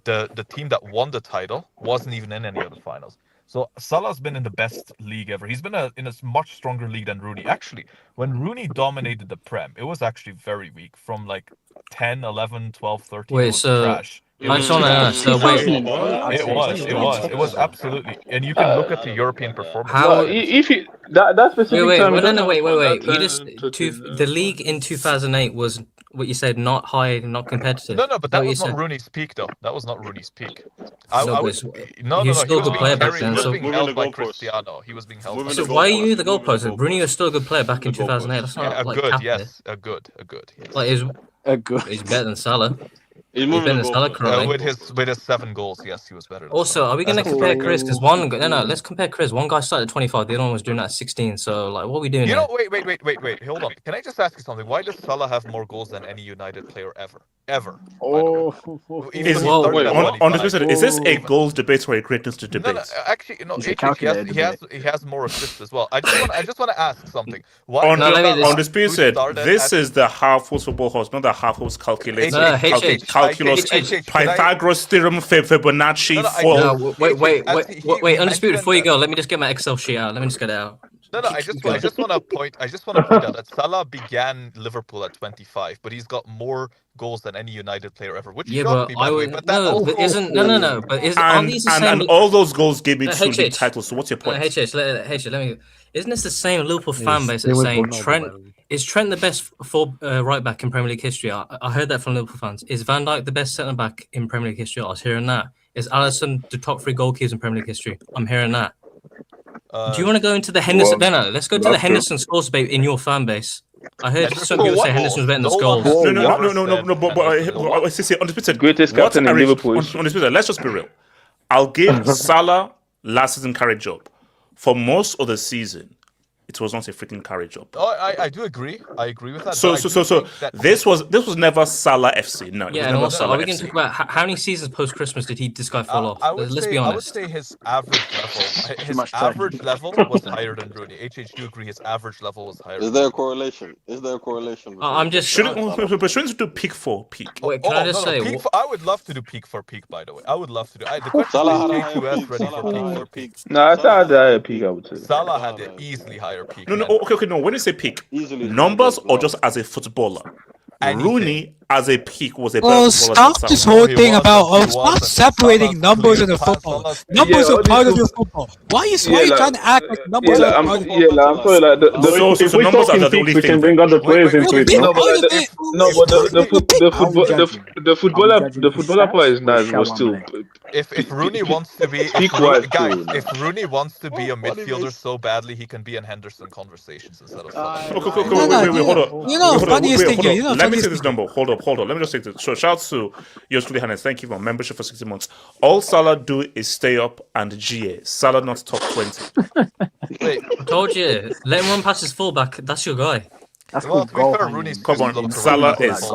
the team that won the title wasn't even in any of the finals. So Salah's been in the best league ever. He's been in a much stronger league than Rooney. Actually, when Rooney dominated the Prem, it was actually very weak. From like 10, 11, 12, 13, Wait, it was so trash. I just want to ask. So wait, it was absolutely, and you can look at the European performance. How? If you that specific time, wait. You just the league in 2008 was what you said, not high, not competitive. No, but that was not Rooney's peak, though. That was not Rooney's peak. No. He was still a good player back then. He was So being held by Cristiano. He was being held. So why are you the goalpost? Rooney was still a good player back in 2008. That's not like good. Yes, a good. Yes. Like he's better than Salah. He's better than Salah currently. With his 7 goals, yes, he was better. Also, are we going to compare Chris? Because let's compare Chris. One guy started at 25, the other one was doing that at 16. So, like, what are we doing? Wait. Hold on. Can I just ask you something? Why does Salah have more goals than any United player ever? On the question, is this a goals debate or a greatness debate? No, actually, he has more assists as well. I just want to ask something. Why on the spirit said, this is the half horse football horse, not the half horse calculator. Calculus, Pythagoras theorem, Fibonacci. Wait. Undisputed. Before you go, let me just get my Excel sheet out. Let me just get it out. No, I just want to point out that Salah began Liverpool at 25, but he's got more goals than any United player ever. Which shocked me, by the way. But aren't these the same? And all those goals gave me 2 league titles. So what's your point? Let me. Isn't this the same Liverpool fan base that's saying is Trent the best right back in Premier League history? I heard that from Liverpool fans. Is Van Dijk the best centre back in Premier League history? I was hearing that. Is Alisson the top 3 goalkeepers in Premier League history? I'm hearing that. Do you want to go into the Henderson? No. Let's go to the Henderson scores debate in your fan base. I heard some people say Henderson was better than Scholes. No. But undisputed. Greatest captain in Liverpool. Undisputed. Let's just be real. I'll give Salah last season carry job. For most of the season, it was not a freaking carry job. I do agree. I agree with that. So this was never Salah FC. No. Yeah, and also, are we going to talk about how many seasons post Christmas did this guy fall off? Let's be honest. I would say his average level was higher than Rooney. HH, do you agree his average level was higher? Is there a correlation? I'm just shouldn't do peak for peak. Wait, can I just say? I would love to do peak for peak. By the way, I would love to do. The question is J2S ready for peak for peak. No, I thought I had a higher peak. I would say Salah had an easily higher peak. No. Okay. No. When you say peak, numbers or just as a footballer? Rooney as a peak was a better footballer. Stop this whole thing about stop separating numbers in the football. Numbers are part of the football. Why are you trying to act like numbers are part of the football? I'm sorry. If we talk in peaks, we can bring other players into it. The footballer part is nice, but still. If Rooney wants to be if Rooney wants to be a midfielder so badly, he can be in Henderson conversations instead of Salah. Wait, hold on. You know, funniest thing. Let me say this number. Hold up. Let me just say this. So shout out to yours truly, Hannes. Thank you for membership for 60 months. All Salah do is stay up and GA. Salah not top 20. Wait, I told you. Let him run past his fullback. That's your guy. That's Come on, Salah is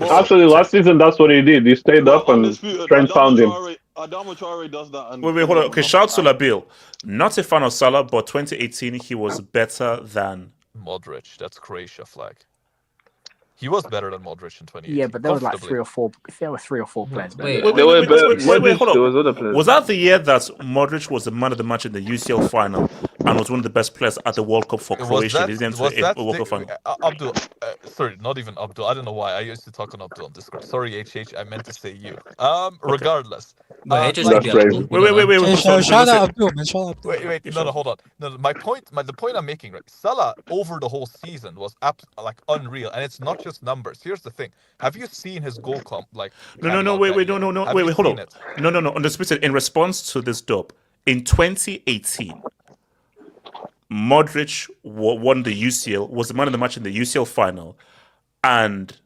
actually last season. That's what he did. He stayed up and Trent found him. Adama Traore does that. Wait, hold on. Okay, shout out to Labil. Not a fan of Salah, but 2018 he was better than Modric. That's Croatia flag. He was better than Modric in 2018. Yeah, but there was like 3 or 4. There were 3 or 4 players. Wait, hold on. Was that the year that Modric was the man of the match in the UCL final and was one of the best players at the World Cup for Croatia? World Cup final. Abdul, sorry, not even Abdul. I don't know why. I used to talk on Abdul on Discord. Sorry, HH. I meant to say you. Regardless. Wait. Shout out Abdul, man. Wait. No, hold on. No, the point I'm making, right? Salah over the whole season was unreal, and it's not just numbers. Here's the thing: have you seen his goal comp? Wait, hold on. No. On the split, in response to this dub, in 2018, Modric won the UCL, was the man of the match in the UCL final, and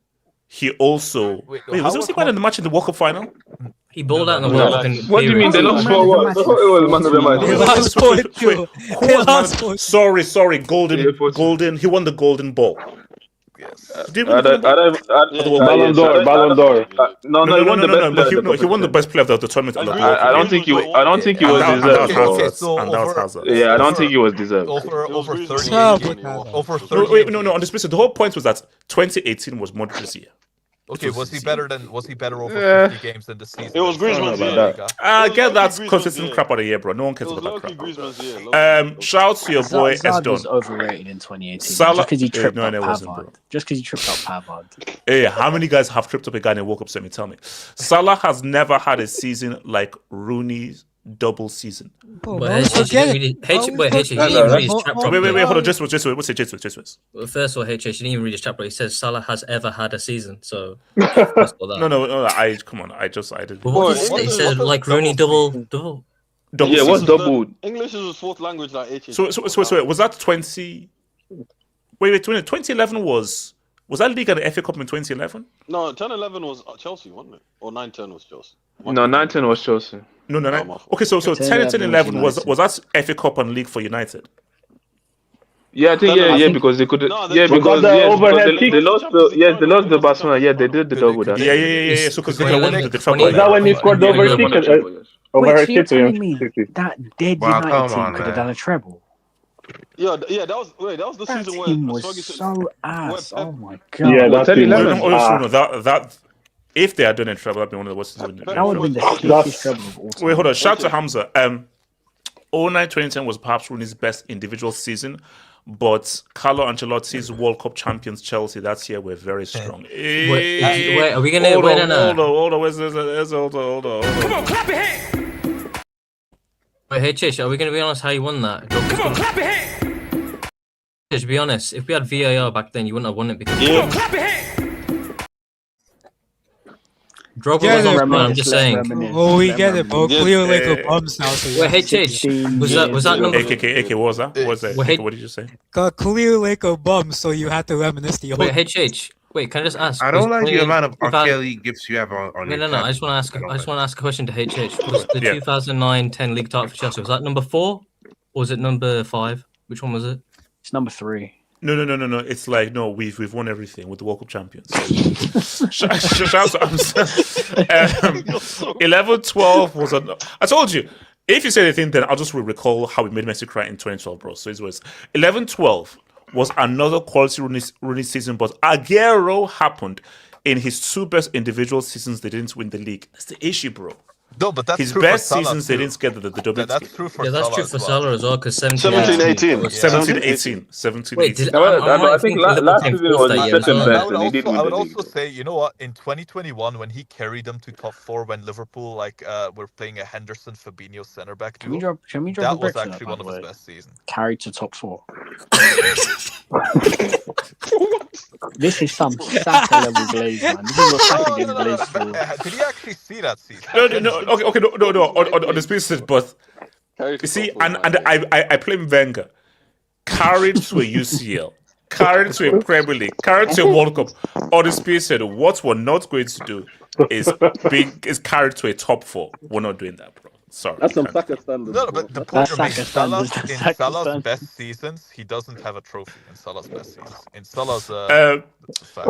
he also was he man of the match in the World Cup final? He balled out in the World Cup. What do you mean? They lost for what? I thought it was man of the match. Sorry. Golden. He won the golden ball. Yes. Ballon d'Or. No. He won the best player of the tournament. I don't think he was deserved. Yeah, I don't think he was deserved. Over 30. No. On this basis, the whole point was that 2018 was Modric's year. Okay, was he better over 50 games than the season? It was Griezmann's year. Get that consistent crap out of here, bro. No one cares about that crap. Shout out to your boy Hazard was Esdon. overrated in 2018. Salah, just because he tripped no, up it wasn't, Pavard. bro. Just because he tripped up Pavard. Hey, how many guys have tripped up a guy and woke up? Semi, tell me. Salah has never had a season like Rooney's double season. Wait, hold on. Just what's it? Well, first of all, HH, you didn't even read his chat, bro. He says Salah has ever had a season, so no. I did. He said like Rooney double. Yeah, what's double? English is his fourth language, like HH. So was that 20? Wait, 2011 was that Liga and the FA Cup in 2011? No, 10-11 was Chelsea, wasn't it? Or 9-10 was Chelsea. No, 9-10 was Chelsea. No. Okay, so 10-11 was that FA Cup and League for United? Yeah, I think because they could. They lost the Barcelona. Yeah, they did the double. Yeah. So because they won the trouble. Was that when he scored over Wait, so you're telling me that dead United team could have done a treble? Yeah, that was the season where team was so ass. Oh my god. Yeah, that's 10-11. That if they had done a treble, that'd be one of the worst seasons. That would have been the shittiest treble of all time. Wait, hold on. Shout out to Hamza. 2009-2010 was perhaps Rooney's best individual season, but Carlo Ancelotti's World Cup champions Chelsea that year were very strong. Wait, are we gonna hold on. Where's hold on. Come on, clap your hands. Wait, HH, are we gonna be honest how you won that? Come on, clap your hands. To be honest, if we had VAR back then, you wouldn't have won it because Come on, clap your hands. Drogba was on point, I'm just saying. Oh, we get it, bro. Clear like a bums now. So wait, HH, was that number? AK, what was that? What did you say? Got clear like a bum, so you had to reminisce the whole. Wait, HH. Wait, can I just ask? I don't like the amount of R. Kelly gifts you have on No. I just want to ask a question to HH. Was the 2009-10 league title for Chelsea, was that number 4 or was it number 5? Which one was it? It's number 3. No. It's like we've won everything with the World Cup champions. Shout out to 11-12 was I told you. If you say anything, then I'll just recall how we made Messi cry in 2012, bro. So it was 11-12 was another quality Rooney season, but Aguero happened in his 2 best individual seasons. They didn't win the league. That's the issue, bro. No, but that's his true best for Salah seasons. too. They didn't get the double. That's true for Salah. Salah True for Salah as well, because 17-18. 17-18. Wait, I think last season was the second best, and he did win I would the also league. say, you know what? In 2021, when he carried them to top 4, when Liverpool were playing a Henderson Fabinho center back duo, Can we drop that was a brick actually one of his best seasons. Carried to top 4. This is some Saka level glaze, man. This is what Saka gets glazed for. Did he actually see that season? No. Okay, no. On the species, but you see, and I blame Wenger. Carried to a UCL, carried to a Premier League, carried to a World Cup. On the species, what we're not going to do is carried to a top 4. We're not doing that, bro. Sorry. That's some Saka standards. No, but the point of Salah's best seasons, he doesn't have a trophy in Salah's best seasons. In Salah's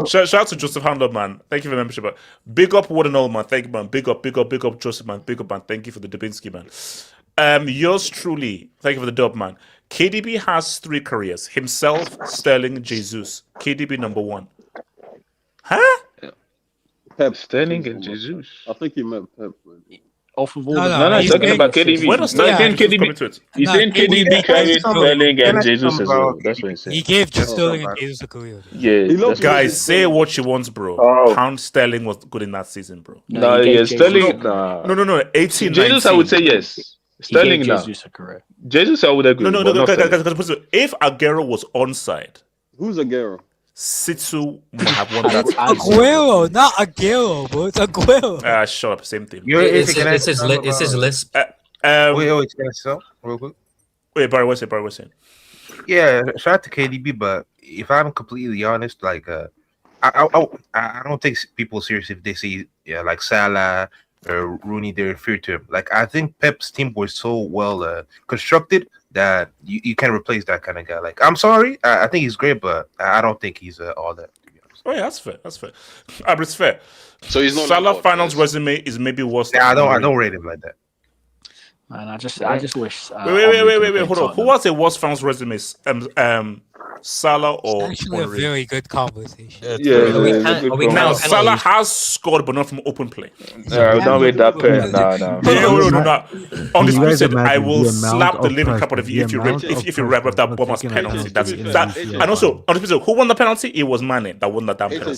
shout out to Joseph Handler, man. Thank you for the membership. Man. Big up Wood and all, man. Thank you, man. Big up Joseph, man. Big up, man. Thank you for the Dubinsky, man. Yours truly. Thank you for the dub, man. KDB has 3 careers. Himself, Sterling, Jesus. KDB number 1. Huh? Pep, Sterling and Jesus. I think he meant Pep, man. Off of all No, he's talking about KDB. When He's saying KDB carried Sterling and Jesus as well. That's what he's saying. He gave Sterling and Jesus a career. Yeah. Guys, say what you want, bro. Pound Sterling was good in that season, bro. No, Sterling. No. 18, Jesus, 19. I would say yes. Sterling now. Jesus, I would agree. No. If Aguero was onside, who's Aguero? Sitsu might have won that. Aguero, not Aguero, bro. It's Aguero. Shut up. Same thing. It's his list. Wait, can I sell real quick? Wait, Barry, what's it? Yeah, shout out to KDB, but if I'm completely honest, like I don't take people serious if they say like Salah or Rooney, they're inferior to him. Like I think Pep's team was so well constructed that you can't replace that kind of guy. Like I'm sorry, I think he's great, but I don't think he's all that. To be honest. Oh yeah, that's fair. But it's fair. So he's not Salah finals resume is maybe worse. Yeah, I don't rate him like that. And I just wish. Wait, hold on. Who was the worst fans' resumes? Salah or actually Henry? a very good conversation. Now Salah has scored, but not from open play. Don't make that pen. No. Undisputed, I will slap the living crap out of you if you wrap up that Bournemouth penalty. And also, Undisputed, who won the penalty? It was Mane that won that damn penalty. No,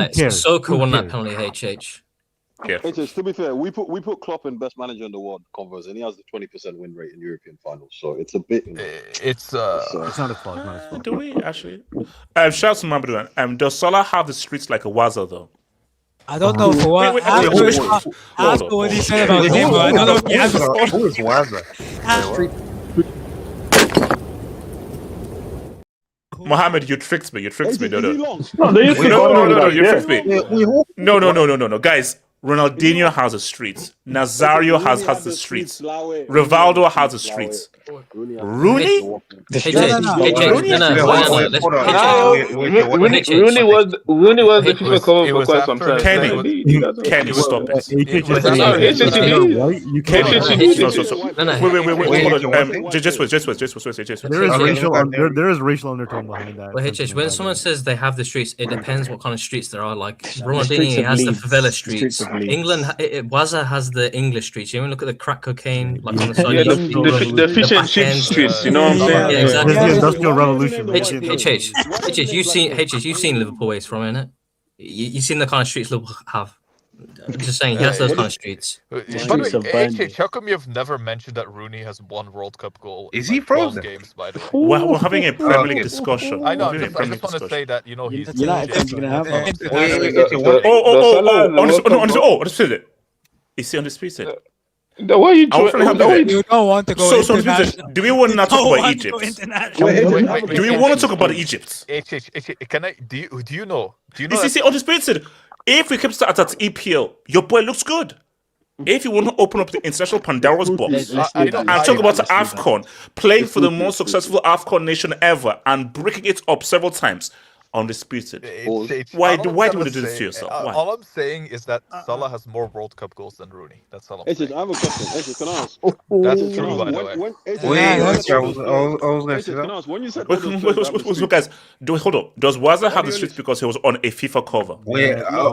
Sissoko won that penalty. HH. Yeah. To be fair, we put Klopp in best manager in the world converse, and he has the 20% win rate in European finals. So it's a bit. It's not a fault. Do we actually? Shout out to Mamadou. Does Salah have the streets like a Waza though? I don't know for what. After what he said about him, I don't know if he has a Who is Waza? Mohammed, you tricked me. No, you tricked me. No. Guys, Ronaldinho has the streets. Nazario has the streets. Rivaldo has the streets. Rooney? Rooney was the FIFA cover for quite some time. Kenny, stop it. There is racial undertone behind that. Well, when someone says they have the streets, it depends what kind of streets there are. Like Ronaldinho has the favela streets. England, Waza has the English streets. You even look at the crack cocaine, like on the side. The fish and chip streets. You know what I'm saying? Yeah, exactly. The Industrial Revolution. You've seen Liverpool ways from, innit? You've seen the kind of streets Liverpool have. I'm just saying, he has those kind of streets. By the way, how come you've never mentioned that Rooney has one World Cup goal? Is he frozen? Games, by the way. We're having a Premier League discussion. I know. I just want to say that he's. United's gonna have Undisputed. Is he undisputed? You don't want to go. So do we want to talk about Egypt? Do we want to talk about Egypt? Can I? Do you know? You see, undisputed. If we keep starting at EPL, your boy looks good. If you want to open up the international Pandora's box and talk about the Afcon, playing for the most successful Afcon nation ever and breaking it up several times, undisputed. Why do you do this to yourself? Why? All I'm saying is that Salah has more World Cup goals than Rooney. That's all I'm saying. I have a question. Can I ask? That's true, by the way. When you said guys, hold on. Does Waza have the streets because he was on a FIFA cover?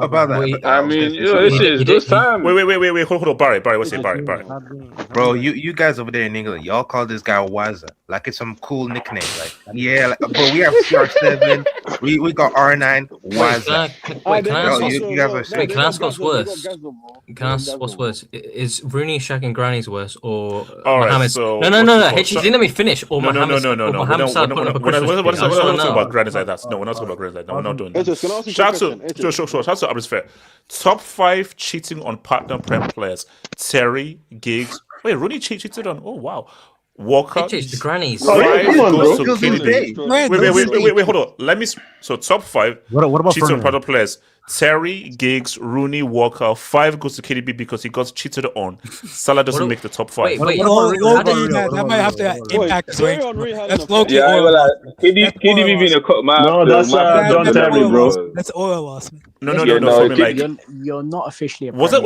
About that. I mean, it's those time. Wait. Hold on. Barry. What's it, Barry? Bro, you guys over there in England, y'all call this guy Waza like it's some cool nickname. But we have CR7. We got R9. Waza. Can I ask what's worse? Can I ask what's worse? Is Rooney shagging grannies worse, or Mohamed? So No. H, let me finish. Or Mohamed? No. We're not talking about grannies like that. No, we're not talking about grannies like that. We're not doing that. Shout to Abris Fair. Top 5 cheating on partner prem players. Terry, Giggs. Wait, Rooney cheated on. Oh wow. Walker. The grannies. Wait, hold on. Let me. So top 5. What about cheating on partner players? Terry, Giggs, Rooney, Walker. 5 goes to KDB because he got cheated on. Salah doesn't make the top 5. That might have to impact his rank. That's low key. KDB being a cut man. No, that's John Terry, bro. That's oil loss. No. You're not officially. Was it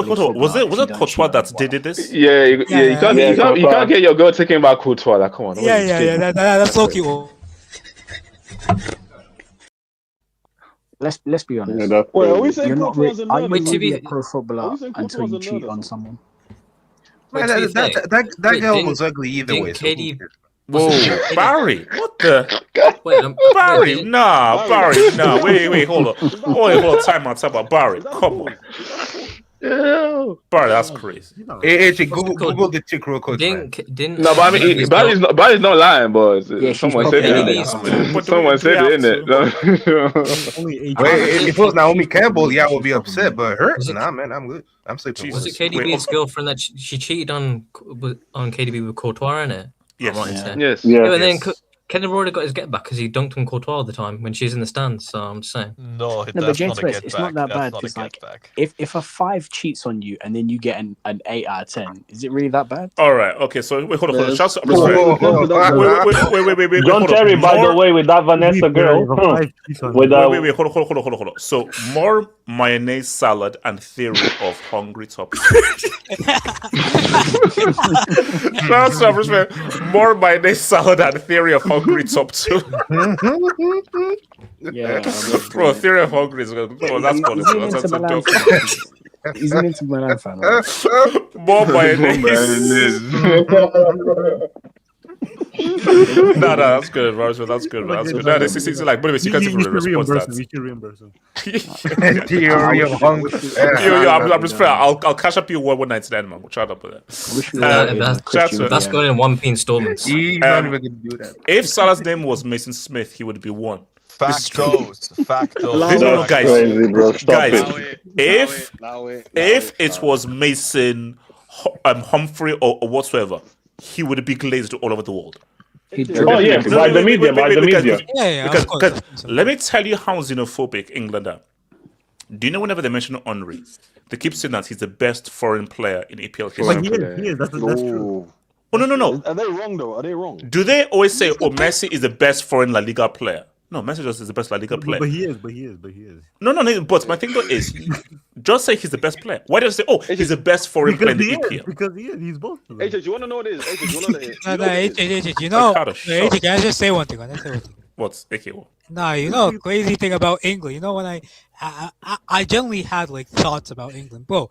Courtois that did this? Yeah. You can't get your girl taking back Courtois. Like, come on. Yeah. That's low key. Let's be honest. Are we saying you're not really a pro footballer until you cheat on someone? Man, that girl was ugly either way. Whoa, Barry! What the? Barry! Nah. Wait, hold on. Time out. Barry, come on. Barry, that's crazy. Google the chick real quick. No, but I mean, Barry's not lying, but someone said it. Someone said it, innit? If it was Naomi Campbell, I would be upset, but her, nah, man, I'm good. I'm sleeping. Was it KDB's girlfriend that she cheated on KDB with Courtois, innit? Yes. Yeah, but then Kevin already got his get back because he dunked on Courtois all the time when she's in the stands. So I'm just saying. No, but James, it's not that bad. It's like if a 5 cheats on you and then you get an 8 out of 10, is it really that bad? All right. Okay. So wait, hold on. Wait. John Terry, by the way, with that Vanessa girl. Wait. Hold on. So mayonnaise salad and theory of hungry top 2. That's what respect. More mayonnaise salad and theory of hungry top 2. Yeah, bro, theory of hungry is good. Oh, that's funny. That's a joke. He's an Inter Milan fan. Right? More mayonnaise. No, that's good, Roger. That's good. That's good. No, this is like, but you can't even respond to that. You should reimburse him. Theory of hunger. I'm just praying. I'll cash up you 199, man. We'll chat up with that. That's going in 1p installments. He's not even gonna do that. If Salah's name was Mason Smith, he would be 1. Factos. Guys, if it was Mason, Humphrey, or whatsoever, he would be glazed all over the world. By the media. Because let me tell you how xenophobic England are. Do you know whenever they mention Henry, they keep saying that he's the best foreign player in EPL history? But he is. That's true. Oh, no. Are they wrong, though? Are they wrong? Do they always say, oh, Messi is the best foreign La Liga player? No, Messi just is the best La Liga player. But he is. No. But my thing though is, just say he's the best player. Why do you say, oh, he's the best foreign player in the EPL? Because he is. He's both. AJ, you want to know what it is? AJ, you want to know AJ, you know, AJ, can I just say one thing? What's okay? Nah, you know, crazy thing about England. You know, when I generally had like thoughts about England, bro.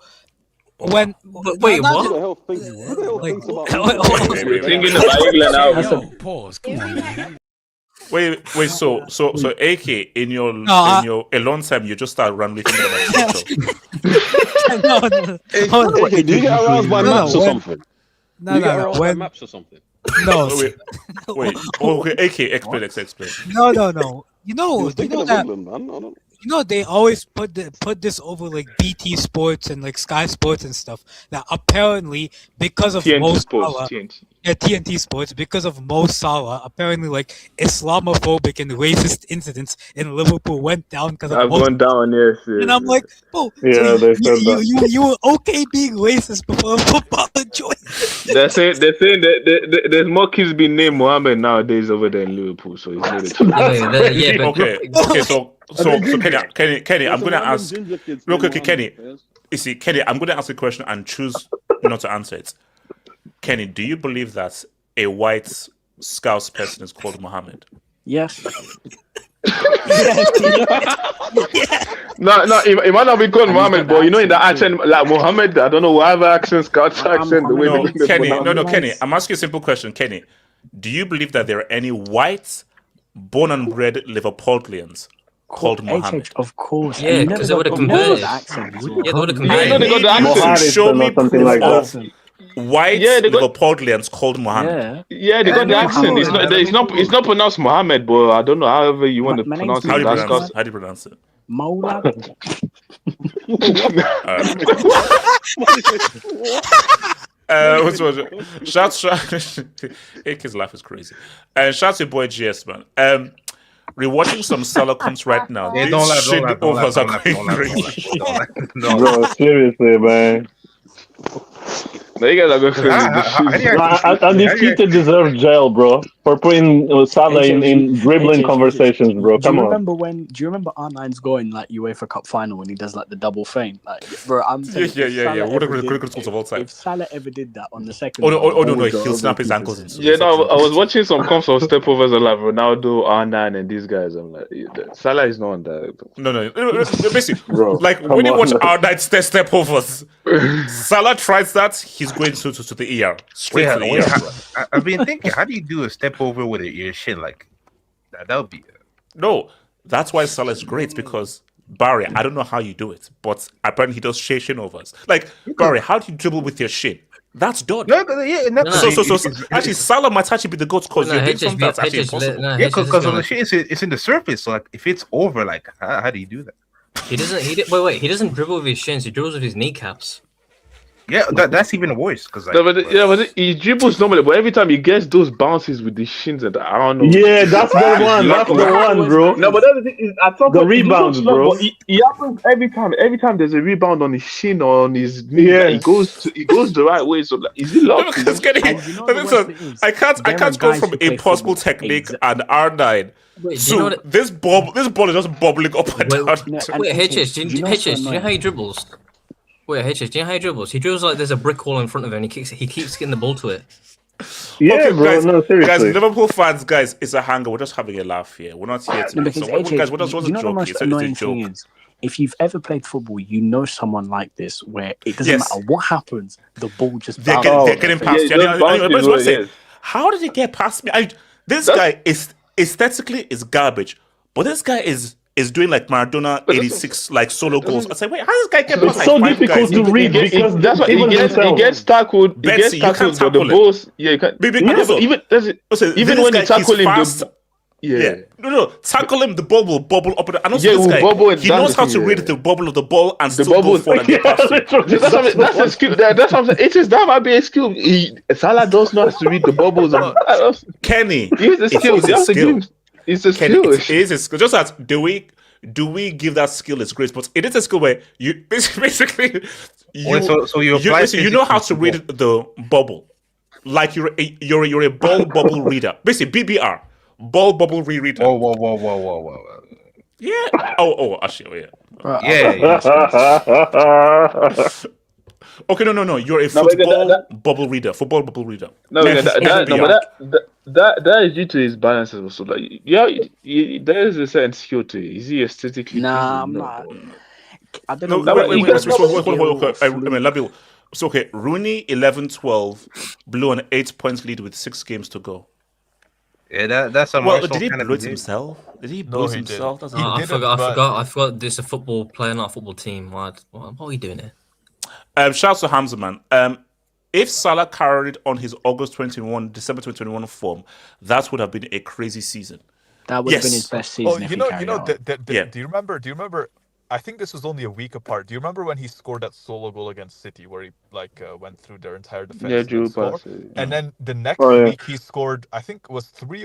Wait, what? Who the hell thinks about thinking about England now? Pause. Come on, man. Wait. So, AK in your a long time, you just start rambling about TikTok. Do you get aroused by maps or something? No. Maps or something? No. Wait. Okay, AK, explain. No. You know that. You know they always put this over like BT Sports and like Sky Sports and stuff. That apparently because of Mo Salah, TNT Sports, because of Mo Salah, apparently like Islamophobic and racist incidents in Liverpool went down because of. I've gone down, yes. And I'm like, oh, yeah, they said that. You were okay being racist before football joined. They're saying that there's more kids being named Mohammed nowadays over there in Liverpool, so it's not okay. So Kenny, I'm gonna ask real quick, Kenny. You see, Kenny, I'm gonna ask a question and choose not to answer it. Kenny, do you believe that a white Scouse person is called Mohammed? Yes. No, it might not be called Mohammed, but you know, in the accent like Mohammed, I don't know whatever accent, Scots accent, the way Kenny, I'm asking you a simple question, Kenny. Do you believe that there are any white, born and bred Liverpoolians called Mohammed? Of course. Yeah, because they would have converted. Yeah, they would have converted. They got the accent. Show me something proof like of that. white Liverpoolians called Mohammed. Yeah, they got the accent. It's not pronounced Mohammed, but I don't know. However you want to pronounce it. How do you pronounce it? Mola. Shout. AK's laugh is crazy. And shout to your boy GS, man. Rewatching some Salah comps right now. Yeah, don't laugh. Bro, seriously, man. No, you guys are going crazy. Undisputed deserves jail, bro, for putting Salah in dribbling conversations, bro. Come on. Do you remember R9's goal in like UEFA Cup final when he does like the double feint? Like, bro, I'm saying, yeah. What a great goals of all time. If Salah ever did that on the second, no, he'll snap his ankles. And yeah, no, I was watching some comps of stepovers of like Ronaldo, R9, and these guys. I'm like, Salah is not on that. No. Basically, bro, like when you watch R9 stepovers, Salah tries that, he's going to the ER. Straight to the ER. I've been thinking, how do you do a step over with your shin like that? That would be no. That's why Salah is great, because Barry, I don't know how you do it, but apparently he does shin overs. Like Barry, how do you dribble with your shin? That's done. So actually, Salah might actually be the goat because you're doing something that's actually impossible. Because on the shin, it's in the surface. So like, if it's over, like how do you do that? He doesn't dribble with his shins. He dribbles with his kneecaps. Yeah, that's even worse because but he dribbles normally, but every time he gets those bounces with the shins and I don't know. Yeah, that's the one. That's the one, bro. No, but that's the thing is at some the point, rebounds, bro. But he happens every time. Every time there's a rebound on his shin or on his knee, he goes the right way. So like, is he lucky? I can't go from impossible technique and R9. Wait, so this ball is just bubbling up and down. Wait, HH, do you know how he dribbles? Wait, HH, do you know how he dribbles? He dribbles like there's a brick wall in front of him and he keeps getting the ball to it. Yeah, okay, bro, guys, no, seriously. Guys, Liverpool fans, guys, it's a hangout. We're just having a laugh here. We're not here to because guys, what's a joke? It's a joke. If you've ever played football, you know someone like this where it doesn't matter what happens, the ball just they're getting past you. How did he get past me? This guy is aesthetically is garbage, but this guy is doing like Maradona 86 like solo goals. I say, wait, how does this guy get past? It's so difficult to read because that's what he gets tackled. Betsy, he gets tackled, but the balls, you can't. Even when you tackle him, no, tackle him, the ball will bubble up. And also this guy, he knows how to read the bubble of the ball and still go forward and get past you. That's a skill. That's what I'm saying. That might be a skill. Salah does know how to read the bubbles. Kenny, it's a skill. It's a skill. It is a skill. Just as do we give that skill its grace? But it is a skill where you basically you know how to read the bubble, like you're a ball bubble reader. Basically, BBR, ball bubble rereader. Whoa. Yeah. Actually, yeah. Okay, no. You're a football bubble reader. Football bubble reader. No, that is due to his balances also. Like, there is a certain skill to it. Is he aesthetically? Nah, I'm not. I don't know. Wait. So okay, Rooney 11-12 blew an 8-point lead with 6 games to go. Yeah, that's a did he blow it himself? Did he blow it himself? I forgot. This is a football player, not a football team. What are you doing here? Shout out to Hamza, man. If Salah carried on his December 2021 form, that would have been a crazy season. That would have been his best season. Do you remember? I think this was only a week apart. Do you remember when he scored that solo goal against City, where he went through their entire defense? And then the next week he scored, I think it was 3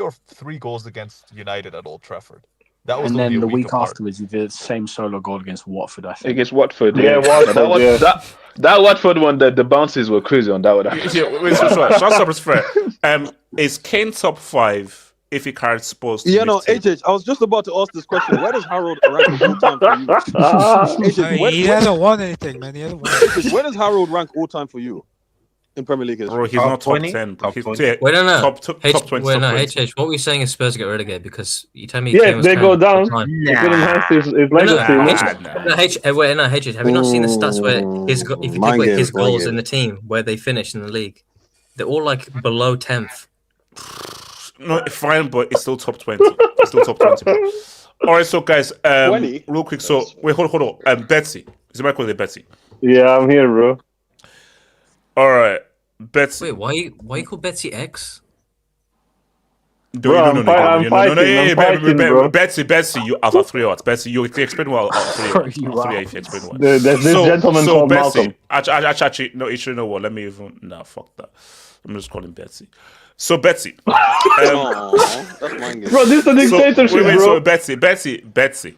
goals against United at Old Trafford. That was and then the week apart. afterwards, he did the same solo goal against Watford, I think. Against Watford, Watford, that Watford one, the bounces were crazy on that one. Is Kane top 5 if he carried Spurs? HH, I was just about to ask this question. Where does Harold rank all time for you? He hasn't won anything, man. Where does Harold rank all time for you? In Premier League, bro, he's not top 10. Top 20. Top 20. HH, what we're saying is Spurs get relegated because you tell me. They go down. He could enhance his legacy. HH, have you not seen the stats where if you take away his goals in the team where they finish in the league, they're all like below 10th. No, fine, but it's still top 20. It's still top 20. All right, so guys, real quick. So wait, hold on. Betsy, is it my call? Betsy? Yeah, I'm here, bro. All right, Betsy. Wait, why you call Betsy X? No, I'm fighting, bro. Betsy, you out of 3 odds. Betsy, you explain well. 3 if you explain well. There's this gentleman called Betsy, Malcolm. Actually, no, you know what? Let me even fuck that. I'm just calling Betsy. So Betsy, that's my game. Bro, this is a dictatorship, bro. So Betsy.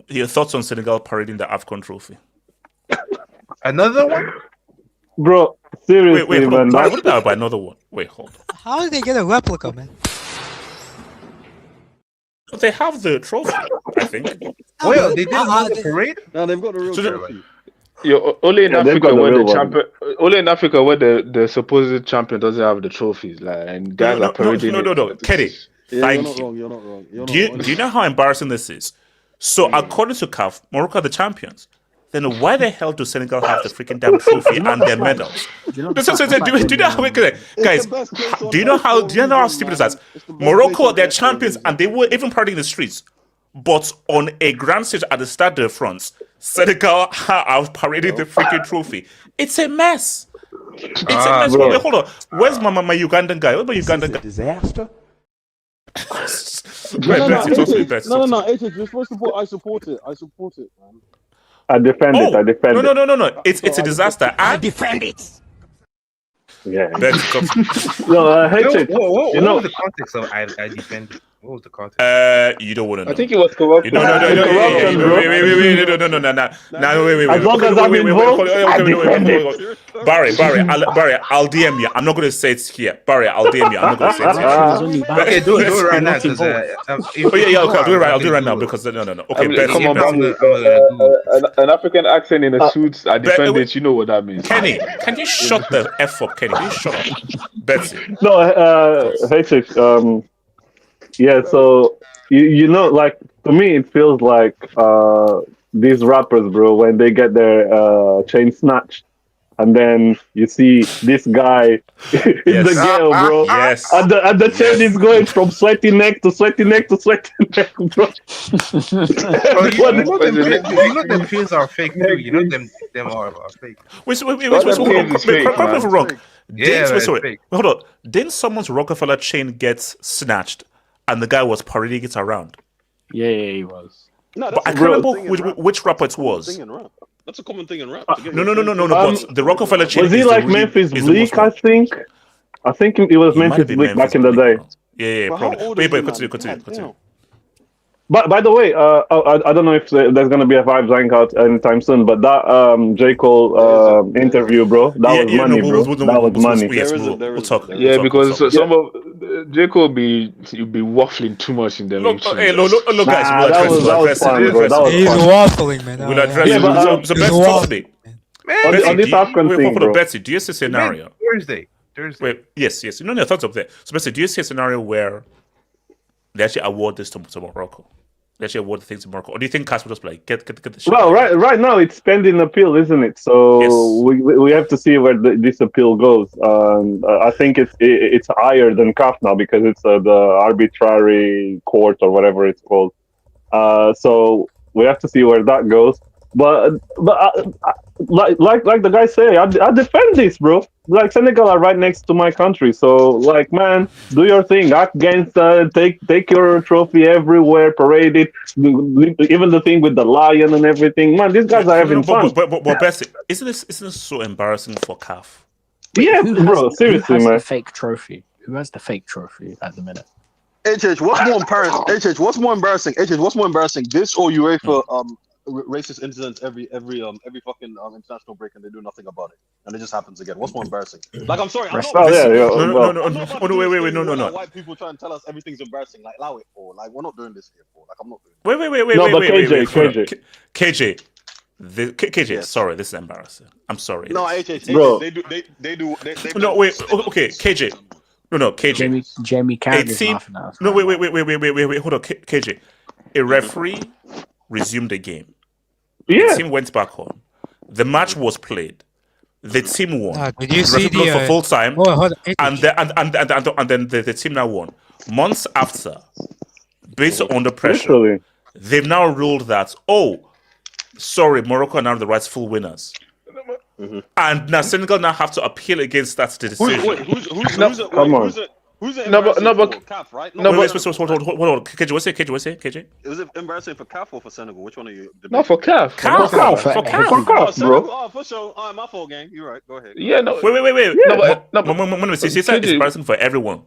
Your thoughts on Senegal parading the Afcon trophy? Another one? Bro, seriously, man. What about another one? Wait, hold on. How did they get a replica, man? They have the trophy, I think. Well, they didn't have the parade? No, they've got the real trophy. Only in Africa where the supposed champion doesn't have the trophies, like, and guys are parading. No, Kenny. You're not wrong. Do you know how embarrassing this is? So according to CAF, Morocco are the champions. Then why the hell do Senegal have the freaking damn trophy and their medals? Do you know how guys? Do you know how stupid is that? Morocco, they're champions and they were even parading the streets. But on a grand stage at the Stade de France, Senegal are parading the freaking trophy. It's a mess. It's a mess. Wait, hold on. Where's my Ugandan guy? Where's my Ugandan guy? Disaster. No. HH, you're supposed to support. I support it, man. I defend it. No. It's a disaster. I defend it. Yeah. No, what was the context of I defend it? What was the context? You don't want to know. I think it was corruption. No. Wait. As long as I'm involved, I defend it. Barry, I'll DM you. I'm not going to say it here. Barry, I'll DM you. I'm not going to say it here. Okay, do it right now. Okay, I'll do it right now because no. Okay, come on, an African accent in a suit. I defend it. You know what that means. Kenny, can you shut the F up, Kenny? Can you shut up? Betsy. No, HH, yeah, so you know, like to me, it feels like these rappers, bro, when they get their chain snatched, and then you see this guy in the ghetto, bro. Yes. And the chain is going from sweaty neck to sweaty neck to sweaty neck, bro. You know them pills are fake too. You know them are fake. Wait, correct me if I'm wrong. Hold on. Didn't someone's Rockefeller chain get snatched and the guy was parading it around? Yeah, he was. No, but I can't remember which rapper it was. That's a common thing in rap. No. But the Rockefeller chain was he like Memphis Bleak? I think it was Memphis Bleak back in the day. Yeah, probably. Wait, continue. But by the way, I don't know if there's gonna be a Vibes Hangout anytime soon, but that J. Cole interview, bro, that was money, bro. That was money. Yes, we'll talk. Yeah, because some of J. Cole you'll be waffling too much in the look, guys, we'll address it. He's waffling, man. We'll address it. So Betsy, talk to me. On this Afcon thing, bro. Betsy, do you see a scenario? Thursday. Wait, yes. No, thoughts up there. So Betsy, do you see a scenario where they actually award this to Morocco? They actually award the things to Morocco, or do you think CAS will just be like get the shit? Well, right now it's pending appeal, isn't it? So yes. we have to see where this appeal goes. I think it's higher than CAF now because it's the arbitrary court or whatever it's called. So we have to see where that goes. But like the guys say, I defend this, bro. Like Senegal are right next to my country, so like, man, do your thing. Act against, take your trophy everywhere, parade it. Even the thing with the lion and everything, man. These guys are having fun. But Bessie, isn't this so embarrassing for CAF? Yeah, bro. Seriously, man. Who has the fake trophy? Who has the fake trophy at the minute? HH, what's more embarrassing? HH, what's more embarrassing? HH, what's more embarrassing? This or UEFA racist incidents every fucking international break, and they do nothing about it, and it just happens again. What's more embarrassing? Like, I'm sorry, no. White people try and tell us everything's embarrassing. Like, allow it for. Like, we're not doing this here for. Like, I'm not doing. KJ. KJ. Sorry, this is embarrassing. I'm sorry. No, HH, bro. They do. No, wait. Okay, KJ. No, KJ. Jamie Carragher's laughing at us. No, wait. Hold on, KJ. A referee resumed the game. Yeah. The team went back on. The match was played. The team won. Did you see the for full time? And then the team now won. Months after, based on the pressure, they've now ruled that Morocco are now the rightful winners. Mm-hmm. And now Senegal now have to appeal against that decision. Who's it? No, but CAF, right? Hold on. KJ, what's it? KJ? Is it embarrassing for CAF or for Senegal? Which one are you? No, for CAF. For CAF, bro. For sure. My fault, gang. You're right. Go ahead. Yeah, no. Wait. Yeah. It's embarrassing for everyone.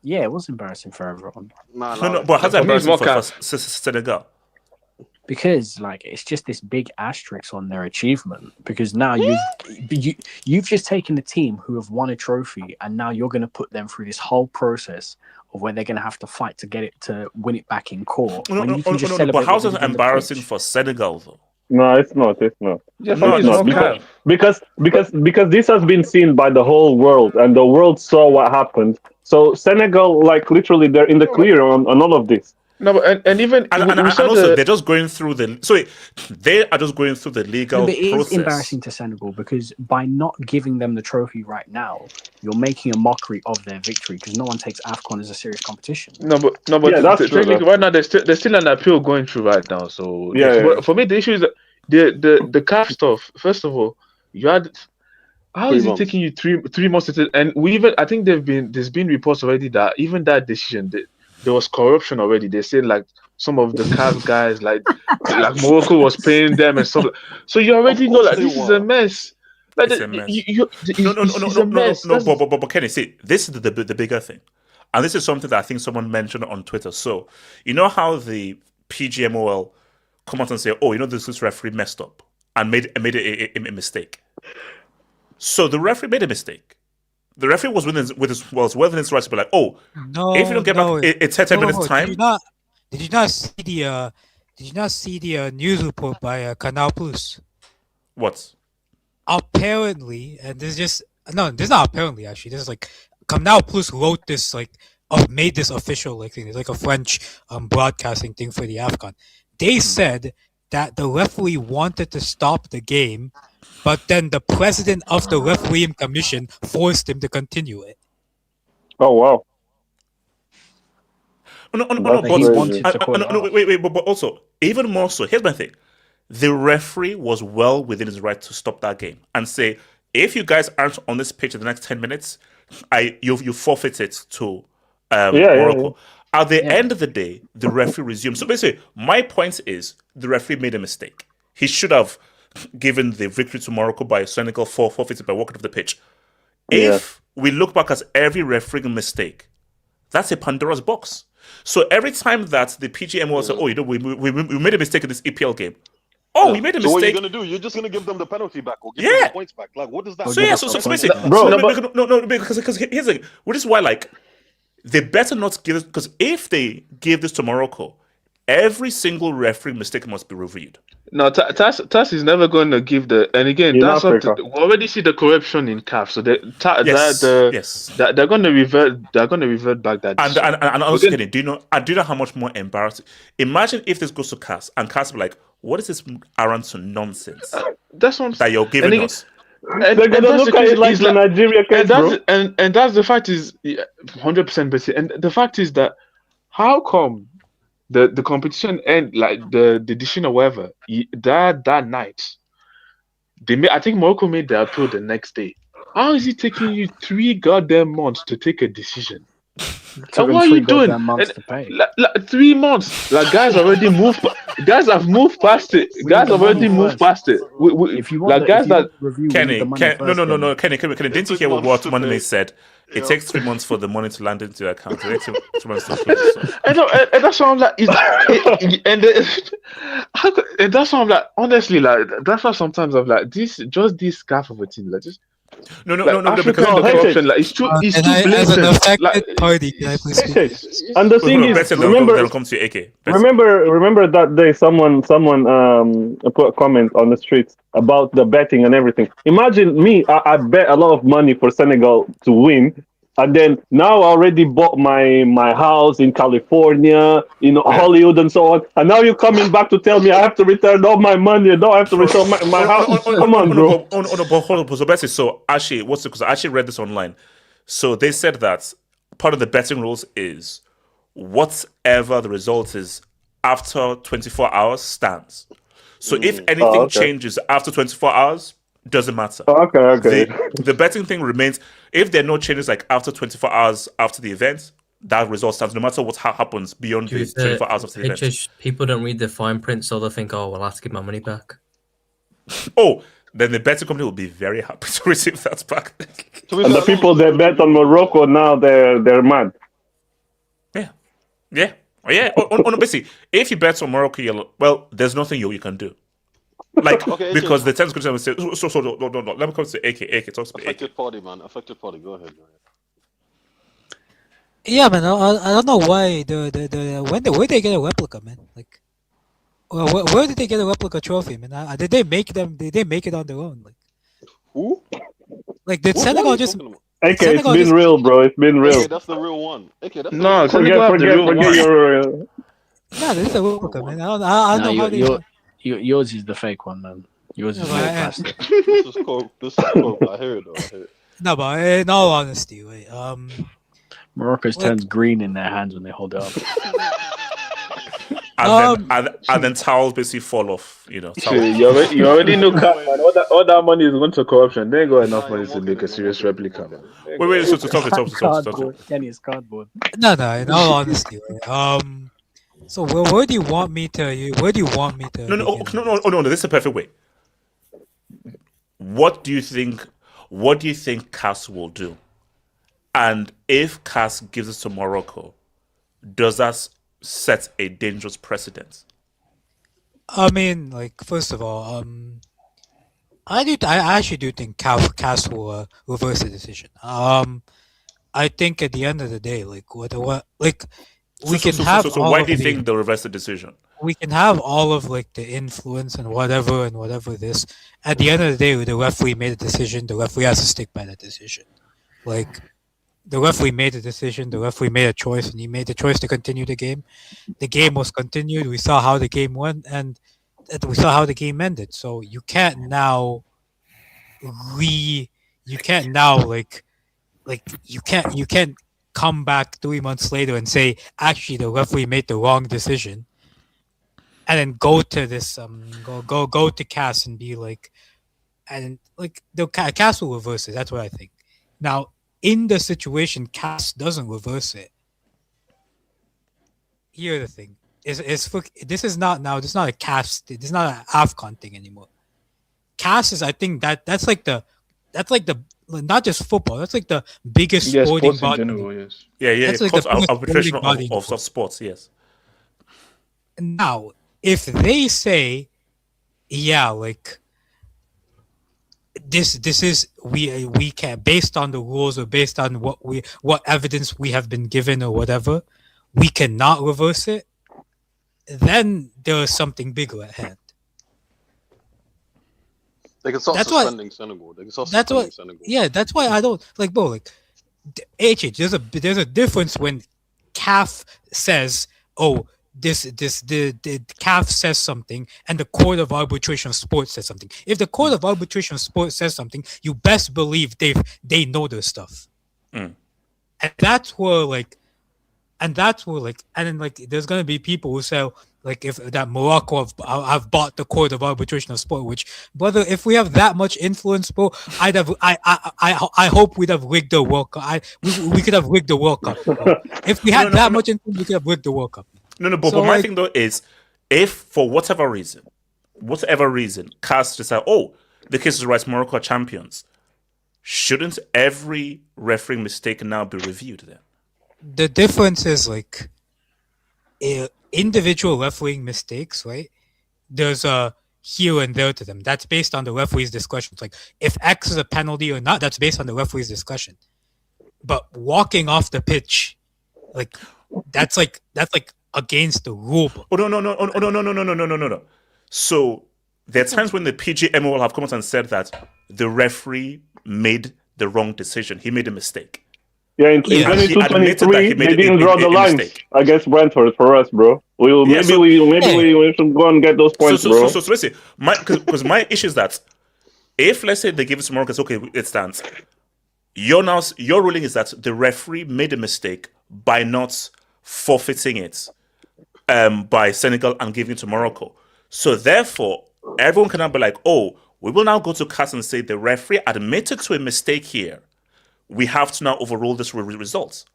Yeah, it was embarrassing for everyone. No, but how's that embarrassing for Senegal? Because it's just this big asterisk on their achievement. Because now you've just taken a team who have won a trophy, and now you're going to put them through this whole process of where they're going to have to fight to win it back in court. But how's it embarrassing for Senegal though? No, it's not. Yeah, because this has been seen by the whole world, and the world saw what happened. So Senegal, literally, they're in the clear on all of this. No, but and also they're just going through they are just going through the legal process. It is process. embarrassing to Senegal because by not giving them the trophy right now, you're making a mockery of their victory because no one takes Afcon as a serious competition. No, but technically right now there's still an appeal going through right now. So But for me, the issue is that the CAF stuff. First of all, you had. How is it taking you three months to? And I think there's been reports already that even that decision. There was corruption already. They said some of the CAF guys, like Morocco was paying them and stuff. So you already know that this is a mess. Like it's a mess. But Kenny, see, this is the bigger thing. And this is something that I think someone mentioned on Twitter. So, you know how the PGMOL come out and say, oh, this referee messed up and made a mistake. So the referee made a mistake. The referee was within his rights to be like, oh, if you don't get back it's 10 minutes time. Did you not see the news report by Canal Plus? What? Apparently, and this is not apparently actually. This is like Canal Plus wrote this made this official thing. It's like a French broadcasting thing for the Afcon. They said that the referee wanted to stop the game, but then the president of the refereeing commission forced him to continue it. Oh wow! But also even more so. Here's my thing: the referee was well within his right to stop that game and say, if you guys aren't on this pitch in the next 10 minutes, you forfeit it to Morocco. At the end of the day, the referee resumed. So basically, my point is the referee made a mistake. He should have given the victory to Morocco by Senegal forfeited by walking off the pitch. If we look back at every refereeing mistake, that's a Pandora's box. So every time that the PGM will say, oh, we made a mistake in this EPL game. Oh, we made a mistake. So what are you going to do? You're just going to give them the penalty back or give them the points back? Like, what does that mean? So basically, because here's the thing. Which is why, they better not give this, because if they give this to Morocco, every single referee mistake must be reviewed. No, TAS is never going to give and again, we already see the corruption in CAF, so they're going to revert. They're going to revert back that. And also, do you know how much more embarrassing? Imagine if this goes to CAS and CAS be like, "What is this Aronson nonsense that's what that you're giving us?" They're gonna look at it like the Nigeria case, bro. And that's the fact is 100% basic. And the fact is that how come the competition end the decision or whatever that night I think Morocco made the appeal the next day. How is it taking you 3 goddamn months to take a decision? And what are you doing? 3 months. Guys already moved. Guys have moved past it. Guys have already moved past it. If you want, guys that Kenny, Kenny, didn't you hear what Money said? It takes 3 months for the money to land into your account. It takes 3 months to close. So. And that's why I'm like, and that's why I'm like, honestly, that's why sometimes I'm like, this scarf of a team, just. No, because the corruption, it's too blatant. As an affected party, can I please speak? And the thing is, remember that day someone put a comment on the streets about the betting and everything. Imagine me, I bet a lot of money for Senegal to win, and then now I already bought my house in California, Hollywood and so on, and now you're coming back to tell me I have to return all my money, I have to return my house. Come on, bro. So actually, because I actually read this online. So they said that part of the betting rules is whatever the result is after 24 hours stands. So if anything changes after 24 hours, doesn't matter. Okay. The betting thing remains. If there are no changes after 24 hours after the event, that result stands no matter what happens beyond the 24 hours of the event. People don't read the fine print, so they think, oh, well, I have to get my money back. Then the betting company will be very happy to receive that back. And the people that bet on Morocco now, they're mad. Yeah. Basically, if you bet on Morocco, there's nothing you can do. Because the tennis commission will say, so no. Let me come to AK. Talk to me. Affected party, man. Affected party. Go ahead. Yeah, man. I don't know why where they get a replica, man. Where did they get a replica trophy, man? Did they make them? Did they make it on their own? Who? Did Senegal just? AK, it's been real, bro. It's been real. AK, that's the real one. AK, that's no, forget your. No, this is a replica, man. I don't know how they. Yours is the fake one, man. Yours is real plastic. This is cool. I hear it, though. No, but in all honesty, Morocco's turns green in their hands when they hold it up. And then towels basically fall off, You already know, man. All that money is going to corruption. They ain't got enough money to make a serious replica, man. Wait. So talk. Kenny is cardboard. No. In all honesty, So where do you want me to? Where do you want me to? No. This is a perfect way. What do you think? What do you think CAS will do? And if CAS gives it to Morocco, does that set a dangerous precedent? I mean, like, first of all, I actually do think CAS will reverse the decision. I think at the end of the day, like, we can have. So why do you think they'll reverse the decision? We can have all of like the influence and whatever this. At the end of the day, the referee made a decision. The referee has to stick by that decision. Like, the referee made a decision. The referee made a choice, and he made the choice to continue the game. The game was continued. We saw how the game went, and we saw how the game ended. So you can't now you can't come back 3 months later and say actually the referee made the wrong decision, and then go to this go to CAS and be like, and like the CAS will reverse it. That's what I think. Now in the situation CAS doesn't reverse it. Here's the thing: this is not a CAS. This is not an Afcon thing anymore. CAS is, I think that's like the not just football. That's like the biggest sporting body. In general, yes. Yeah. That's like the arbitration of sports. Yes. Now, if they say, yeah, like this is we can, based on the rules or based on what evidence we have been given or whatever, we cannot reverse it, then there is something bigger at hand. They can start suspending Senegal. Senegal. Yeah, that's why I don't like, bro. Like, there's a difference when CAF says, "Oh, the CAF says something," and the Court of Arbitration of Sport says something. If the Court of Arbitration of Sport says something, you best believe they know their stuff. And that's where and then there's gonna be people who say, like, if that Morocco have bought the Court of Arbitration of Sport, which, brother, if we have that much influence, bro, I hope we'd have rigged the World Cup. We could have rigged the World Cup. If we had much influence, we could have rigged the World Cup. But my thing though is, if for whatever reason, CAS decide, oh, the case is right, Morocco are champions, shouldn't every refereeing mistake now be reviewed then? The difference is like individual refereeing mistakes, right? There's a here and there to them. That's based on the referee's discretion. It's like if X is a penalty or not, that's based on the referee's discretion. But walking off the pitch, that's against the rule book. Oh no. So there are times when the PGMO will have come out and said that the referee made the wrong decision. He made a mistake. Yeah, in 22-23, they didn't draw the lines against Brentford for us, bro. We should go and get those points, bro. So let's say, because my issue is that if, let's say, they give it to Morocco, it's okay, it stands. Your ruling is that the referee made a mistake by not forfeiting it by Senegal and giving it to Morocco. So therefore, everyone can now be like, oh, we will now go to CAS and say the referee admitted to a mistake here. We have to now overrule this result.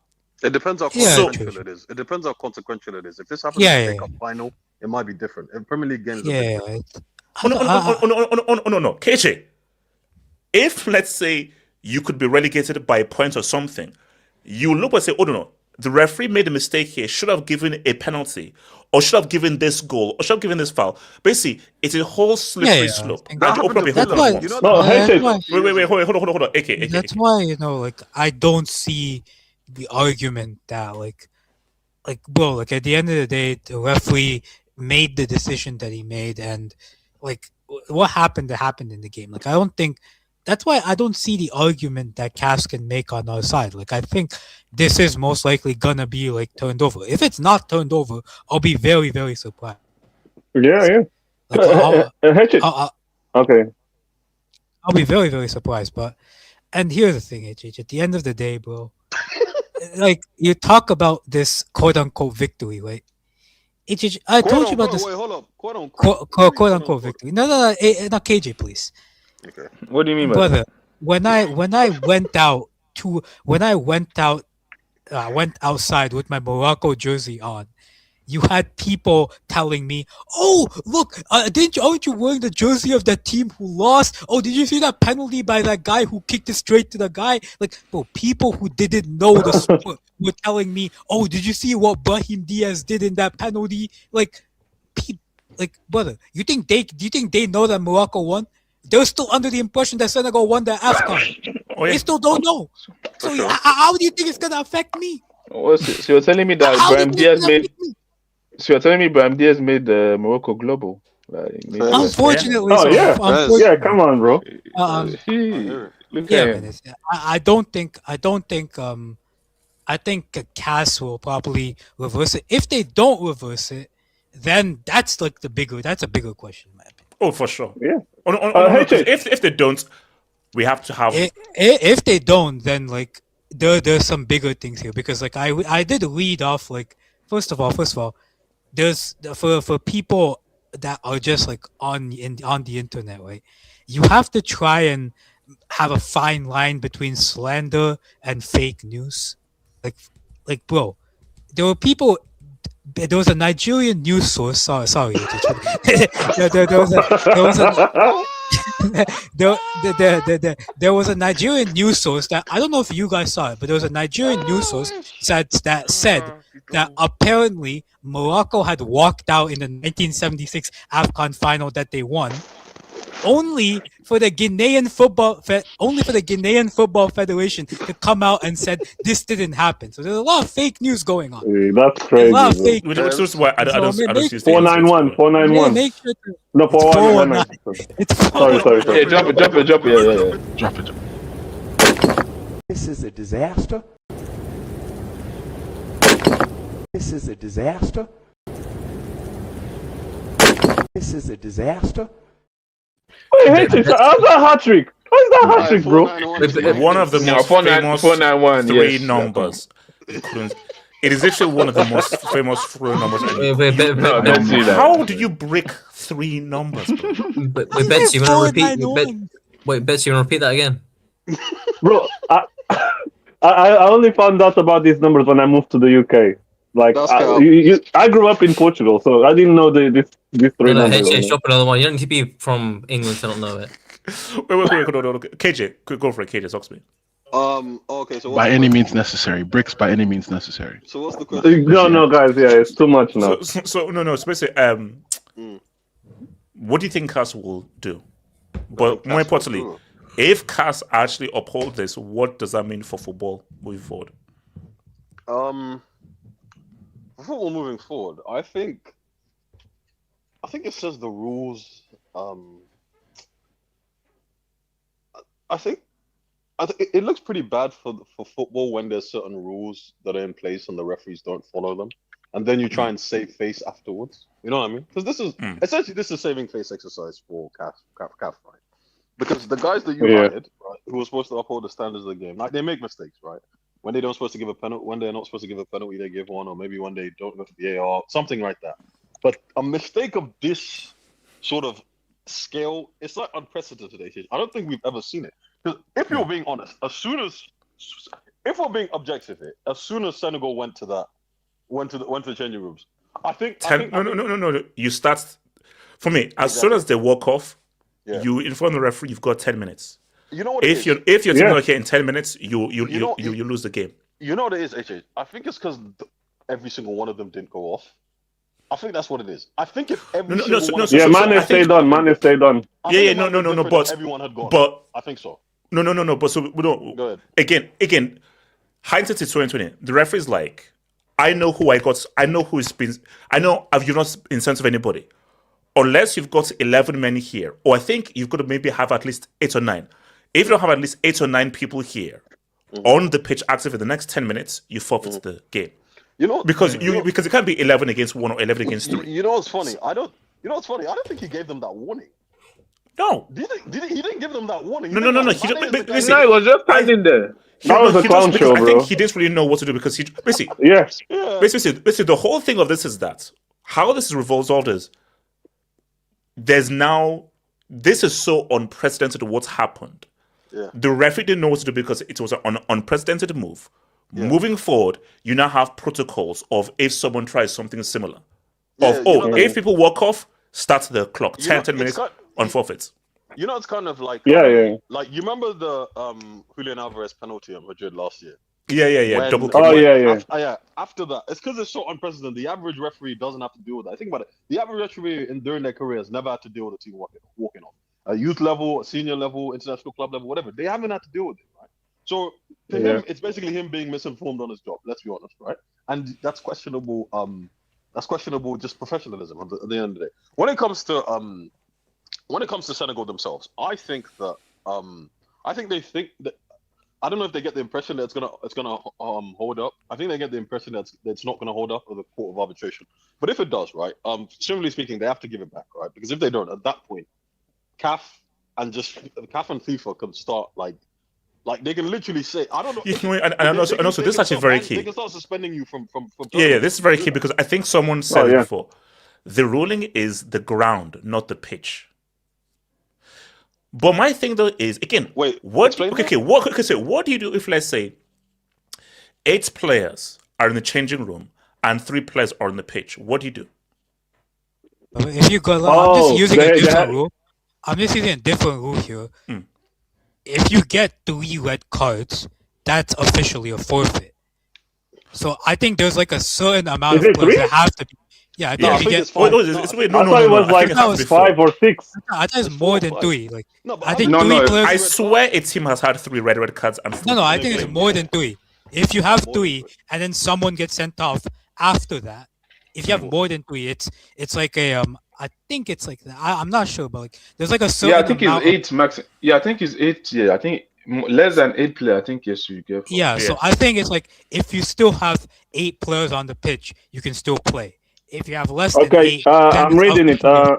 It depends how consequential it is. It depends how consequential it is. If this happens in the Cup final, it might be different. In Premier League games, no. KJ, if let's say you could be relegated by a point or something, you look and say, oh no, the referee made a mistake here, should have given a penalty, or should have given this goal, or should have given this foul. Basically, it's a whole slippery slope. Wait, hold on. AK. That's why, I don't see the argument that bro, at the end of the day, the referee made the decision that he made, and what happened in the game. I don't think. That's why I don't see the argument that CAS can make on our side. I think this is most likely gonna be turned over. If it's not turned over, I'll be very, very surprised. Yeah. Okay. I'll be very, very surprised. And here's the thing, HH. At the end of the day, bro, you talk about this quote unquote victory, right? HH, I told you about this. Wait, hold up. Quote unquote victory. No, KJ, please. Okay. What do you mean by brother? that? When I went outside with my Morocco jersey on, you had people telling me, "Oh, look, aren't you wearing the jersey of that team who lost? Oh, did you see that penalty by that guy who kicked it straight to the guy?" Like, bro, people who didn't know the sport were telling me, "Oh, did you see what Brahim Diaz did in that penalty?" Like, brother, do you think they know that Morocco won? They're still under the impression that Senegal won the Afcon. Oh, yeah. They still don't know. So how do you think it's gonna affect me? Oh, so you're telling me that Brahim Diaz made? So you're telling me Brahim Diaz made Morocco global? Unfortunately, yeah. Come on, bro. I don't think. I think CAS will probably reverse it. If they don't reverse it, then that's like that's a bigger question, man. Oh, for sure. Yeah. If they don't, we have to have. If they don't, then like there's some bigger things here, because like I did read off, like first of all, there's for people that are just like on the internet, right? You have to try and have a fine line between slander and fake news. Like bro, there were people. There was a Nigerian news source. Sorry. There was a Nigerian news source that I don't know if you guys saw it, but there was a Nigerian news source that said that apparently Morocco had walked out in the 1976 Afcon final that they won, only for the Guinean Football Federation to come out and said this didn't happen. So there's a lot of fake news going on. Hey, that's crazy. A lot of fake news. I don't see 491. Make sure to, No, 419. It's Sorry. Yeah, drop it. Yeah. Drop it. This is a disaster. This is a disaster. This is a disaster. Wait, how's that hat trick? How's that hat trick, bro? One of the most famous 3 numbers. It is actually one of the most famous 3 numbers. Don't see that. How do you break 3 numbers? Wait, Betsy, you want to repeat? Wait, Betsy, you want to repeat that again? Bro, I only found out about these numbers when I moved to the UK. Like, I grew up in Portugal, so I didn't know these 3 numbers. Hey, drop another one. You don't need to be from England to not know it. Wait. KJ, go for it. KJ, talk to me. Okay, so by any means necessary. Bricks by any means necessary. So what's the question? No, guys. Yeah, it's too much now. So basically, what do you think CAS will do? But more importantly, if CAS actually uphold this, what does that mean for football moving forward? Football moving forward, I think it says the rules. I think it looks pretty bad for football when there's certain rules that are in place and the referees don't follow them, and then you try and save face afterwards. You know what I mean? Because this is essentially a saving face exercise for CAF, right? Because the guys that you hired, right, who are supposed to uphold the standards of the game, like they make mistakes, right? When they don't supposed to give a penalty, when they're not supposed to give a penalty, they give one, or maybe when they don't go to the VAR, something like that. But a mistake of this sort of scale, it's like unprecedented. I don't think we've ever seen it. Because if you're being honest, if we're being objective here, as soon as Senegal went to the changing rooms, No. You start for me as soon as they walk off. You inform the referee. You've got 10 minutes. You know what? If your team not here in 10 minutes, you lose the game. You know what it is, HH? I think it's because every single one of them didn't go off. I think that's what it is. I think if every single one Mane stayed on. No, but everyone had gone. But I think so. No. But so we don't. Go ahead. Again, hindsight is 2020. The referee's like, I know who I got. I know who has been. I know you've not in sense of anybody, unless you've got 11 men here, or I think you've got to maybe have at least 8 or 9. If you don't have at least 8 or 9 people here on the pitch active in the next 10 minutes, you forfeit the game. Because it can't be 11 against 1 or 11 against 3. You know what's funny? I don't think he gave them that warning. No. He didn't give them that warning. No. He was just standing there. That was a clown show, bro. I think he didn't really know what to do because basically the whole thing of this is that how this resolved is this is so unprecedented what's happened. Yeah. The referee didn't know what to do because it was an unprecedented move. Moving forward, you now have protocols of if someone tries something similar. If people walk off, start the clock. 10 minutes on forfeits. You know, it's kind of like like you remember the Julian Alvarez penalty at Madrid last year. Yeah. Double kick. After that, it's because it's so unprecedented. The average referee doesn't have to deal with that. I think about it. The average referee during their careers never had to deal with a team walking off. A youth level, a senior level, international club level, whatever. They haven't had to deal with it, right? So to him, it's basically him being misinformed on his job. Let's be honest, right? And that's questionable. That's questionable, just professionalism at the end of the day. When it comes to Senegal themselves, I think they think that. I don't know if they get the impression that it's gonna hold up. I think they get the impression that it's not gonna hold up with the court of arbitration. But if it does, right? Generally speaking, they have to give it back, right? Because if they don't, at that point, CAF and FIFA can start like they can literally say, I don't know. And also this is actually very key. They can start suspending you from. Yeah, this is very key because I think someone said it before. The ruling is the ground, not the pitch. But my thing though is again, what do you do if, let's say, 8 players are in the changing room and 3 players are on the pitch? What do you do? If you go, I'm just using a different rule. I'm just using a different rule here. If you get 3 red cards, that's officially a forfeit. So I think there's like a certain amount of players that have to be. Yeah, I think if you get. I thought it was like 5 or 6. I thought it's more than 3. Like I think 3 players. I swear a team has had 3 red cards and 4. No, I think it's more than 3. If you have 3 and then someone gets sent off after that, if you have more than 3, it's like a I think it's like that. I'm not sure, but like there's like a certain. Yeah, I think it's 8 max. Yeah, I think it's 8. Yeah, I think less than 8 players. I think yes, you get. Yeah, so I think it's like if you still have 8 players on the pitch, you can still play. If you have less than 8, I'm reading it. A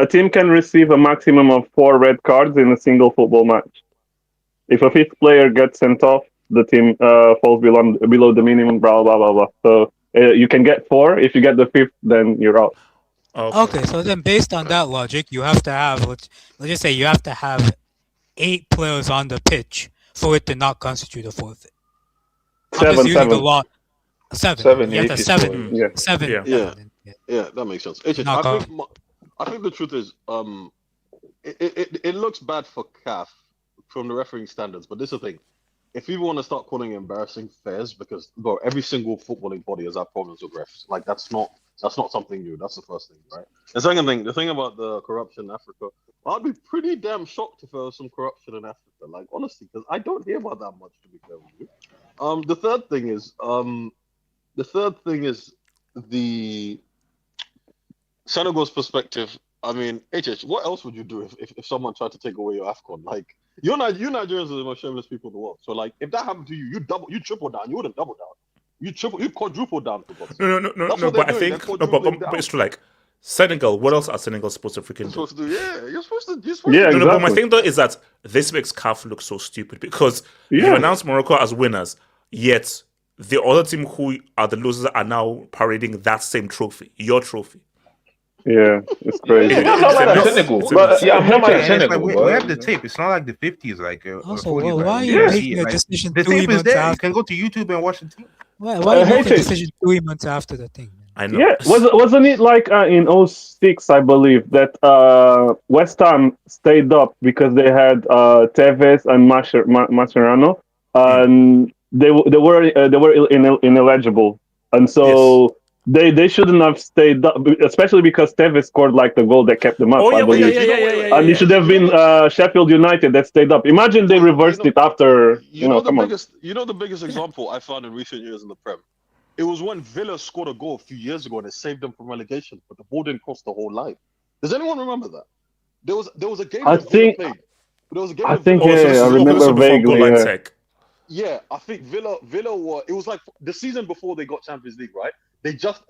team can receive a maximum of 4 red cards in a single football match. If a 5th player gets sent off, the team falls below the minimum. Blah blah blah blah. So you can get 4. If you get the 5th, then you're out. Okay, so then based on that logic, you have to have let's just say you have to have 8 players on the pitch for it to not constitute a forfeit. I'm just using the law. 7. You have to 7. Yeah. 7. Yeah, that makes sense. I think the truth is, it looks bad for CAF from the refereeing standards, but this is the thing. If people want to start calling it embarrassing fairs, because every single footballing body has had problems with refs. Like that's not something new. That's the first thing, right? The second thing, the thing about the corruption in Africa, I'd be pretty damn shocked if there was some corruption in Africa. Like honestly, because I don't hear about that much, to be fair with you. The third thing is the Senegal's perspective. I mean, HH, what else would you do if someone tried to take away your Afcon? Like, you Nigerians are the most shameless people in the world. So, like, if that happened to you, you triple down. You wouldn't double down. You quadruple down. No. But I think, but it's true. Like, Senegal, what else are Senegal supposed to freaking do? You're supposed to. Exactly. But my thing though is that this makes CAF look so stupid because you announced Morocco as winners, yet the other team who are the losers are now parading that same trophy, your trophy. Yeah, it's crazy. Senegal. But yeah, I'm not like Senegal. We have the tape. It's not like the 50s, like also, 40s. why are you making a decision? The tape is there. You can go to YouTube and watch the tape. Why are you making a decision 3 months after the thing? I know. Yeah, wasn't it like in 2006, I believe, that West Ham stayed up because they had Tevez and Mascherano, and they were ineligible, and so they shouldn't have stayed up, especially because Tevez scored like the goal that kept them up. I believe. And it should have been Sheffield United that stayed up. Imagine they reversed it after. The biggest example I found in recent years in the Prem. It was when Villa scored a goal a few years ago and it saved them from relegation, but the ball didn't cross the whole line. Does anyone remember that? There was a game that Villa played. There was a game. I remember vaguely. Yeah, I think Villa were. It was like the season before they got Champions League, right? They just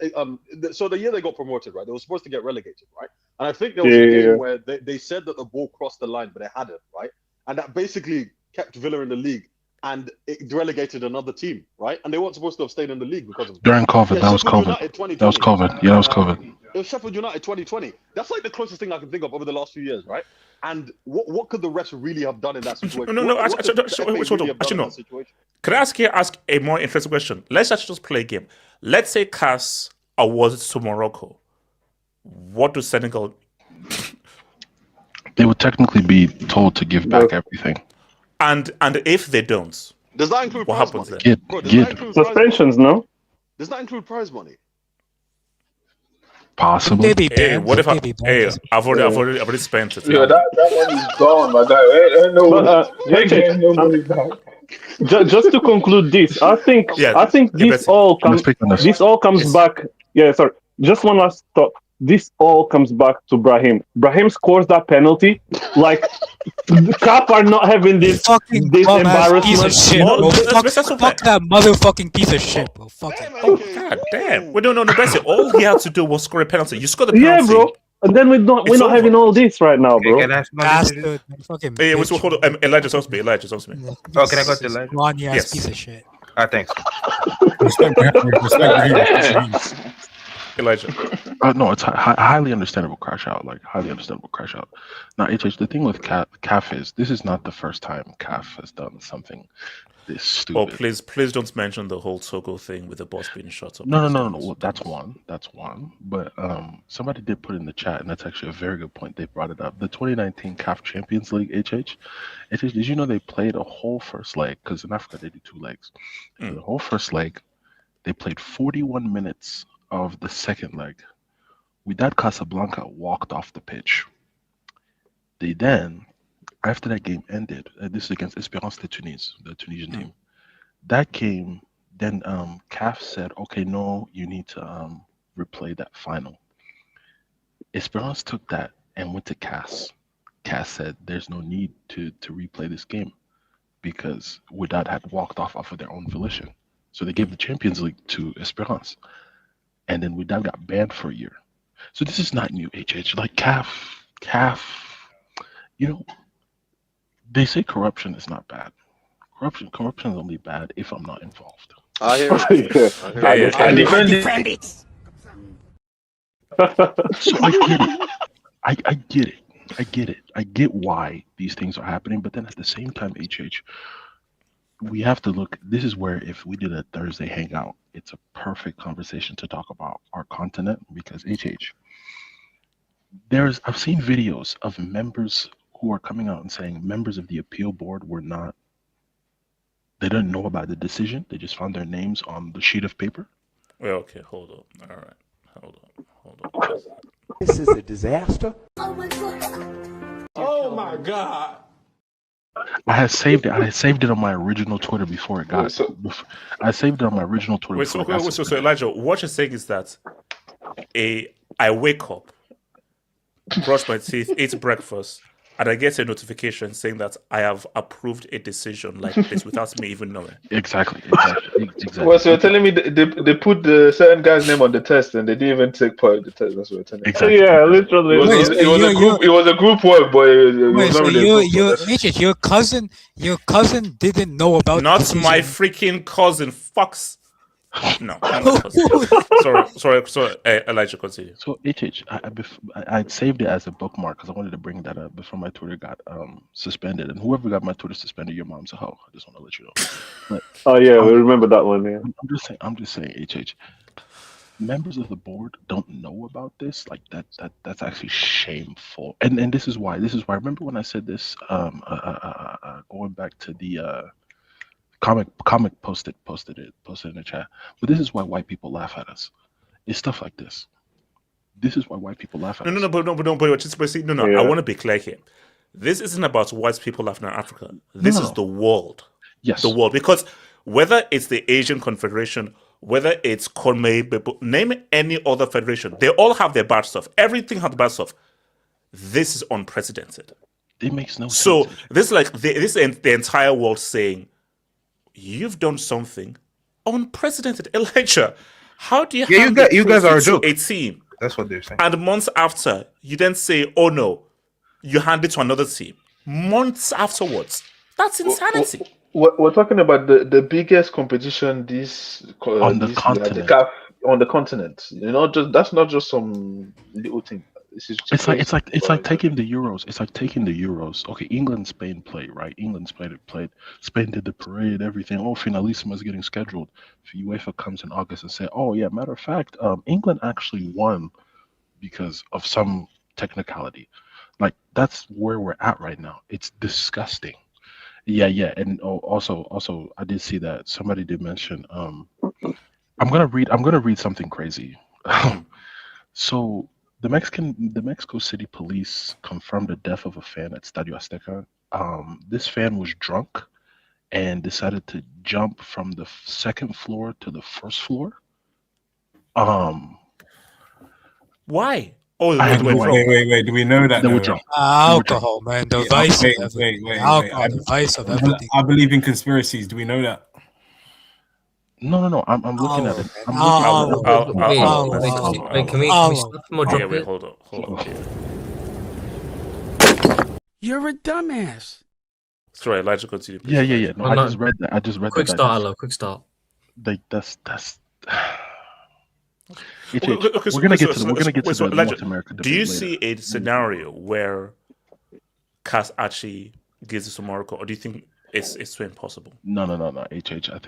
so the year they got promoted, right? They were supposed to get relegated, right? And I think there was a game where they said that the ball crossed the line, but it hadn't, right? And that basically kept Villa in the league. And it relegated another team, right? And they weren't supposed to have stayed in the league because of during COVID. That was COVID. That was COVID. Yeah, that was COVID. It was Sheffield United 2020. That's like the closest thing I can think of over the last few years, right? And what could the refs really have done in that situation? No. Actually, Can I ask a more interesting question? Let's actually just play a game. Let's say CAS awards to Morocco. What do Senegal? They would technically be told to give back everything. And if they don't, does that include what prize happens money? then? Bro, does that include suspensions? No. Does that include prize money? Possible. Hey, what if I've already spent it? Yeah, that money is gone, my guy. Ain't no money back. Just to conclude this, I think this all comes back. Yeah, sorry. Just one last thought. This all comes back to Brahim. Brahim scores that penalty. Like the CAF are not having this embarrassment. Piece of shit, bro. Fuck that motherfucking piece of shit, bro. Fuck it. Oh god damn! Wait, no. Basically, all he had to do was score a penalty. You scored the penalty. Yeah, bro. And then we're not having all this right now, bro. Bastard, fucking. Hey, what's hold on? Elijah talks me. Oh, can I go to Elijah? Yes. Piece of shit. Thanks. Elijah. No, it's highly understandable crash out. Like highly understandable crash out. Now, HH, the thing with CAF is this is not the first time CAF has done something this stupid. Oh, please don't mention the whole Togo thing with the boss being shot up. No. Well, that's one. But somebody did put in the chat, and that's actually a very good point. They brought it up. The 2019 CAF Champions League, HH, did you know they played a whole first leg? Because in Africa they do 2 legs. The whole first leg, they played 41 minutes of the second leg. Wydad Casablanca walked off the pitch. They then, after that game ended, this is against Espérance de Tunis, the Tunisian team. That game, then CAF said, okay, no, you need to replay that final. Espérance took that and went to CAS. CAS said there's no need to replay this game because Wydad had walked off of their own volition. So they gave the Champions League to Espérance. And then Wydad got banned for a year. So this is not new, HH. Like CAF, you know, they say corruption is not bad. Corruption is only bad if I'm not involved. I hear it. I defend it. So I get it. I get why these things are happening, but then at the same time, HH, we have to look. This is where if we did a Thursday hangout, it's a perfect conversation to talk about our continent because HH. I've seen videos of members who are coming out and saying members of the appeal board they didn't know about the decision. They just found their names on the sheet of paper. Well, okay, hold on. All right, hold on. This is a disaster. Oh my god. I had saved it on my original Twitter before it got. I saved it on my original Twitter. So Elijah, what you're saying is that I wake up, brush my teeth, eat breakfast, and I get a notification saying that I have approved a decision like this without me even knowing. Exactly. Well, so you're telling me they put the certain guy's name on the test and they didn't even take part of the test. That's what you're telling me. Exactly. Yeah, literally. It was a group work, but it was not really your cousin didn't know about. Not my freaking cousin. Fucks. No, sorry, Elijah, continue. So HH, I saved it as a bookmark because I wanted to bring that up before my Twitter got suspended. And whoever got my Twitter suspended, your mom's a hoe. I just want to let you know. But, we remember that one. Yeah, I'm just saying, HH. Members of the board don't know about this. Like that's actually shameful. And this is why. Remember when I said this? Going back to the. Comic posted in the chat. But this is why white people laugh at us. It's stuff like this. This is why white people laugh at us. No. I want to be clear here. This isn't about white people laughing at Africa. This is the world. Yes. The world. Because whether it's the Asian Confederation, whether it's CONME, name any other federation, they all have their bad stuff. Everything has bad stuff. This is unprecedented. It makes no sense. So this is the entire world saying, you've done something unprecedented. Elijah, how do you you guys are a joke. A team? That's what they're saying. And months after, you then say, oh no, you hand it to another team. Months afterwards. That's insanity. We're talking about the biggest competition on the continent. On the continent. You know, that's not just some little thing. This is It's like crazy. it's like taking the Euros. It's like taking the Euros. Okay, England, Spain played, right? England, played. Spain did the parade, everything. Oh, Finalissima is getting scheduled. UEFA comes in August and say, oh yeah, matter of fact, England actually won because of some technicality. Like that's where we're at right now. It's disgusting. Yeah, and also, I did see that somebody did mention. I'm gonna read something crazy. So the Mexico City police confirmed the death of a fan at Stadio Azteca. This fan was drunk and decided to jump from the second floor to the first floor. Why? Oh, wait. Do we know that? They were drunk. Alcohol, man. The vice of everything. Alcohol, the vice of everything. I believe in conspiracies. Do we know that? No. I'm looking at it. Wait, can we stop more drop wait, hold on. You're a dumbass. Sorry, Elijah, continue. Yeah. No, I just read that. Quick start. Like that's. Okay, we're gonna get to the North America debate do you later. see a scenario where CAS actually gives it to Morocco, or do you think it's so impossible? No. HH, I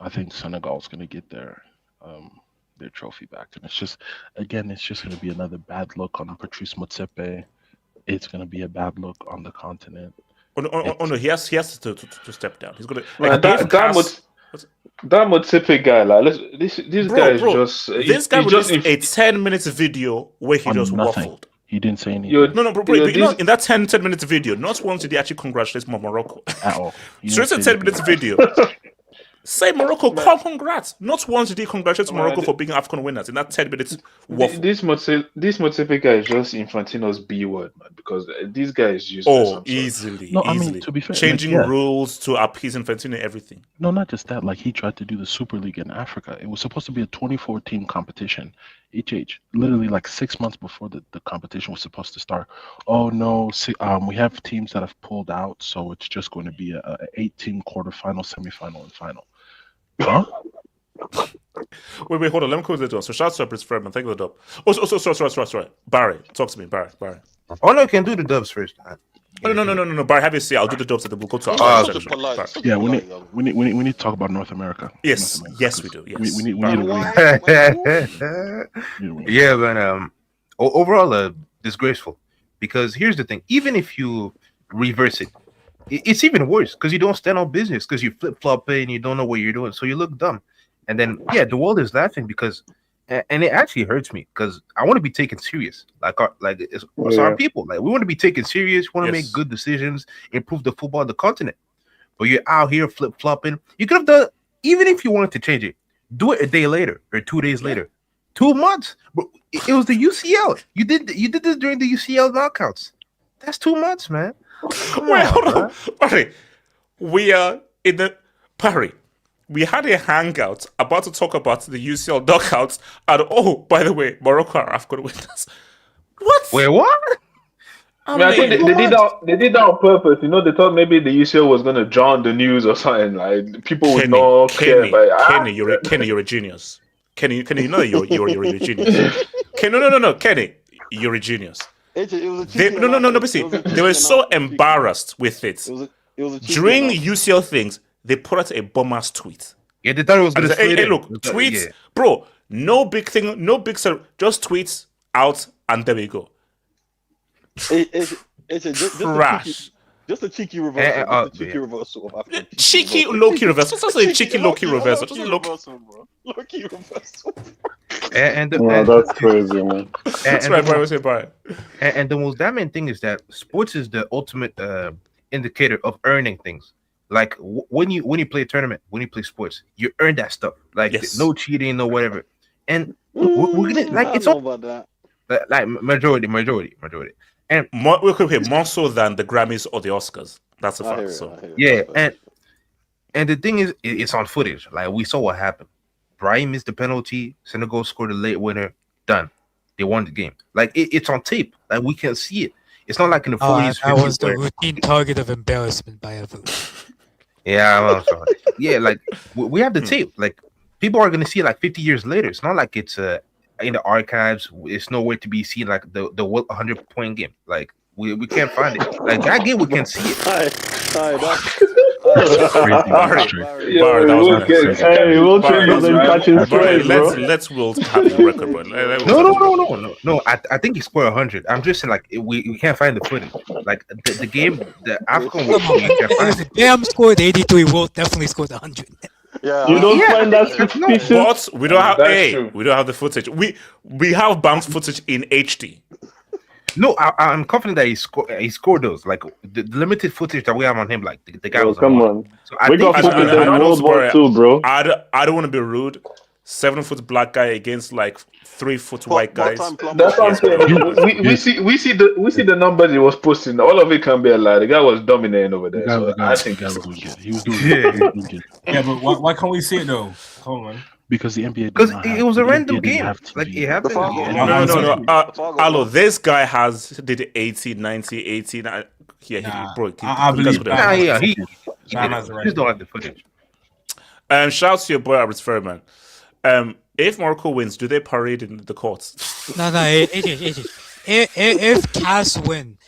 think Senegal's gonna get their trophy back, and it's just gonna be another bad look on Patrice Motsepe. It's gonna be a bad look on the continent. Oh no, he has to step down. He's gonna that Motsepe guy, like this guy is just this guy released a 10-minute video where he just nothing. waffled. He didn't say anything. No, bro, in that 10-minute video, not once did he actually congratulate Morocco. At all. So it's a 10-minute video. Say Morocco, congrats. Not once did he congratulate Morocco for being Afcon winners in that 10 minutes waffle. This Motsepe guy is just Infantino's B word, man, because this guy is used. Easily. No, I mean, to be fair, changing rules to appease Infantino, everything. No, not just that. Like he tried to do the Super League in Africa. It was supposed to be a 24-team competition. Literally like 6 months before the competition was supposed to start. Oh no, we have teams that have pulled out, so it's just going to be a 8-team quarterfinal, semifinal, and final. Huh? Wait, hold on. Let me close the door. So shout out to Brice Fredman. Thank you for the dub. Oh, sorry. Barry, talk to me, Barry. Oh no, I can do the dubs first. No. Barry, have you see? I'll do the dubs and then we'll go to our section. Yeah, we need to talk about North America. Yes, we do. Yes, we need to yeah, but overall, disgraceful. Because here's the thing: even if you reverse it, it's even worse because you don't stand on business because you flip flop and you don't know what you're doing, so you look dumb. And then the world is laughing because, and it actually hurts me because I want to be taken serious. It's our people. Like we want to be taken serious. We want to make good decisions, improve the football of the continent. But you're out here flip flopping. You could have done even if you wanted to change it. Do it a day later or 2 days later. 2 months. But it was the UCL. You did this during the UCL knockouts. That's 2 months, man. Hold on. Barry, we are in the Barry. We had a hangout about to talk about the UCL knockouts, and by the way, Morocco are Afcon winners. What? Wait, what? I think they did that on purpose. You know, they thought maybe the UCL was gonna drown the news or something. Like people would not care. Kenny, you're a genius. Kenny, you know you're a genius. No, Kenny, you're a genius. They were so embarrassed with it. During UCL things, they put out a bomb-ass tweet. Yeah, they thought it was going to say, hey, look, tweets, bro, no big thing, no big, just tweets out, and there we go. Trash. Just a cheeky reversal. Cheeky low-key reversal. Just a cheeky low-key reversal. Just a low-key reversal. That's crazy, man. That's right, Brian. Say Brian. And the most damning thing is that sports is the ultimate indicator of earning things. Like when you play a tournament, when you play sports, you earn that stuff. Like no cheating, no whatever. And we're gonna like it's all about that. Like majority. And more so than the Grammys or the Oscars. That's a fact. And the thing is, it's on footage. Like we saw what happened. Brahim missed the penalty. Senegal scored a late winner. Done. They won the game. Like it's on tape. Like we can see it. It's not like in the 40s. That was the routine target of embarrassment by everyone. Yeah, I'm sorry. Yeah, like we have the tape. Like people are gonna see it like 50 years later. It's not like it's in the archives. It's nowhere to be seen. Like the 100-point game. Like we can't find it. Like that game, we can see it. Let's Will have the record, bro. No. I think he scored 100. I'm just saying, like we can't find the footage. Like the game, the Afcon. If Bam scored 83, Will definitely scored 100. Yeah, you don't find that suspicious. But we don't have we don't have the footage. We have Bam's footage in HD. No, I'm confident that he scored those. Like the limited footage that we have on him, like the guy was come on. So we got footage in World War II, bro. I don't want to be rude. 7-foot black guy against like 3-foot white guys. That's what I'm saying. We see the numbers he was posting. All of it can be a lie. The guy was dominating over there. I think he was doing good. He was doing good. Yeah, but why can't we see it though? Come on. Because the NBA, because it was a random game, like it happened. No. Alo, this guy did 80, 90, 18. I believe that. He just don't have the footage. Shout out to your boy Abris Fairman. If Morocco wins, do they parade in the courts? No. If Cass win,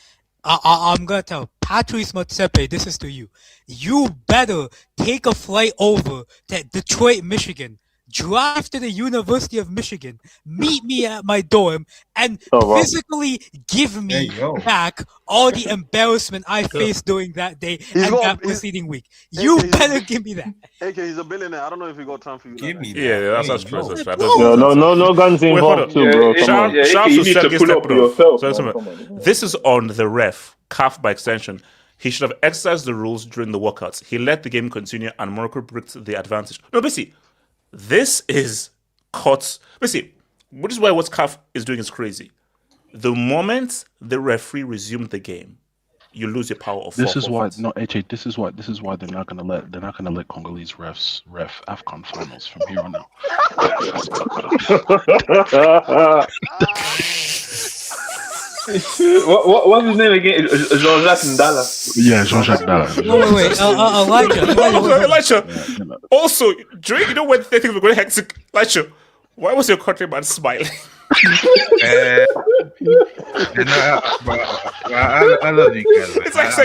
I'm gonna tell Patrice Motsepe, this is to you. You better take a flight over to Detroit, Michigan. Drive to the University of Michigan, meet me at my dorm, and physically give me back all the embarrassment I faced during that day and that preceding week. You better give me that. AK, he's a billionaire. I don't know if he got time for you. Give me that. Yeah, that's true. No guns involved too, bro. You need to pull up yourself. This is on the ref, CAF by extension. He should have exercised the rules during the walkouts. He let the game continue, and Morocco bricked the advantage. No, basically. This is cuts. Basically, which is why what CAF is doing is crazy. The moment the referee resumed the game, you lose your power of. This is why This is why they're not gonna let Congolese refs ref Afcon finals from here on out. What's his name again? Jean-Jacques Ndala. Yeah, Jean-Jacques Ndala. Wait, Elijah. Also, during when things were going hectic, Elijah, why was your countryman smiling? I love you guys. It's like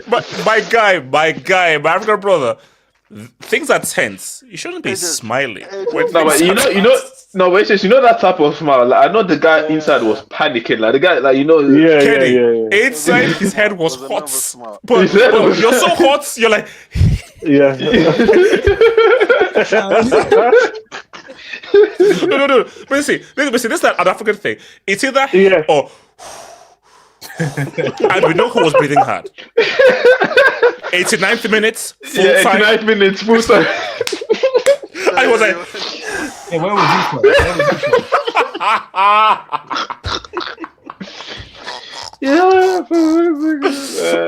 but my African brother. Things are tense. You shouldn't be smiling. But it's just that type of smile. Like, I know the guy inside was panicking. Like the guy, like Kenny, inside his head was hot. But you're so hot. You're like, no. But see, this is an African thing. It's either or. And we know who was breathing hard. 89th minutes, full time. 89th minutes, full time. I was like, hey, where was he from?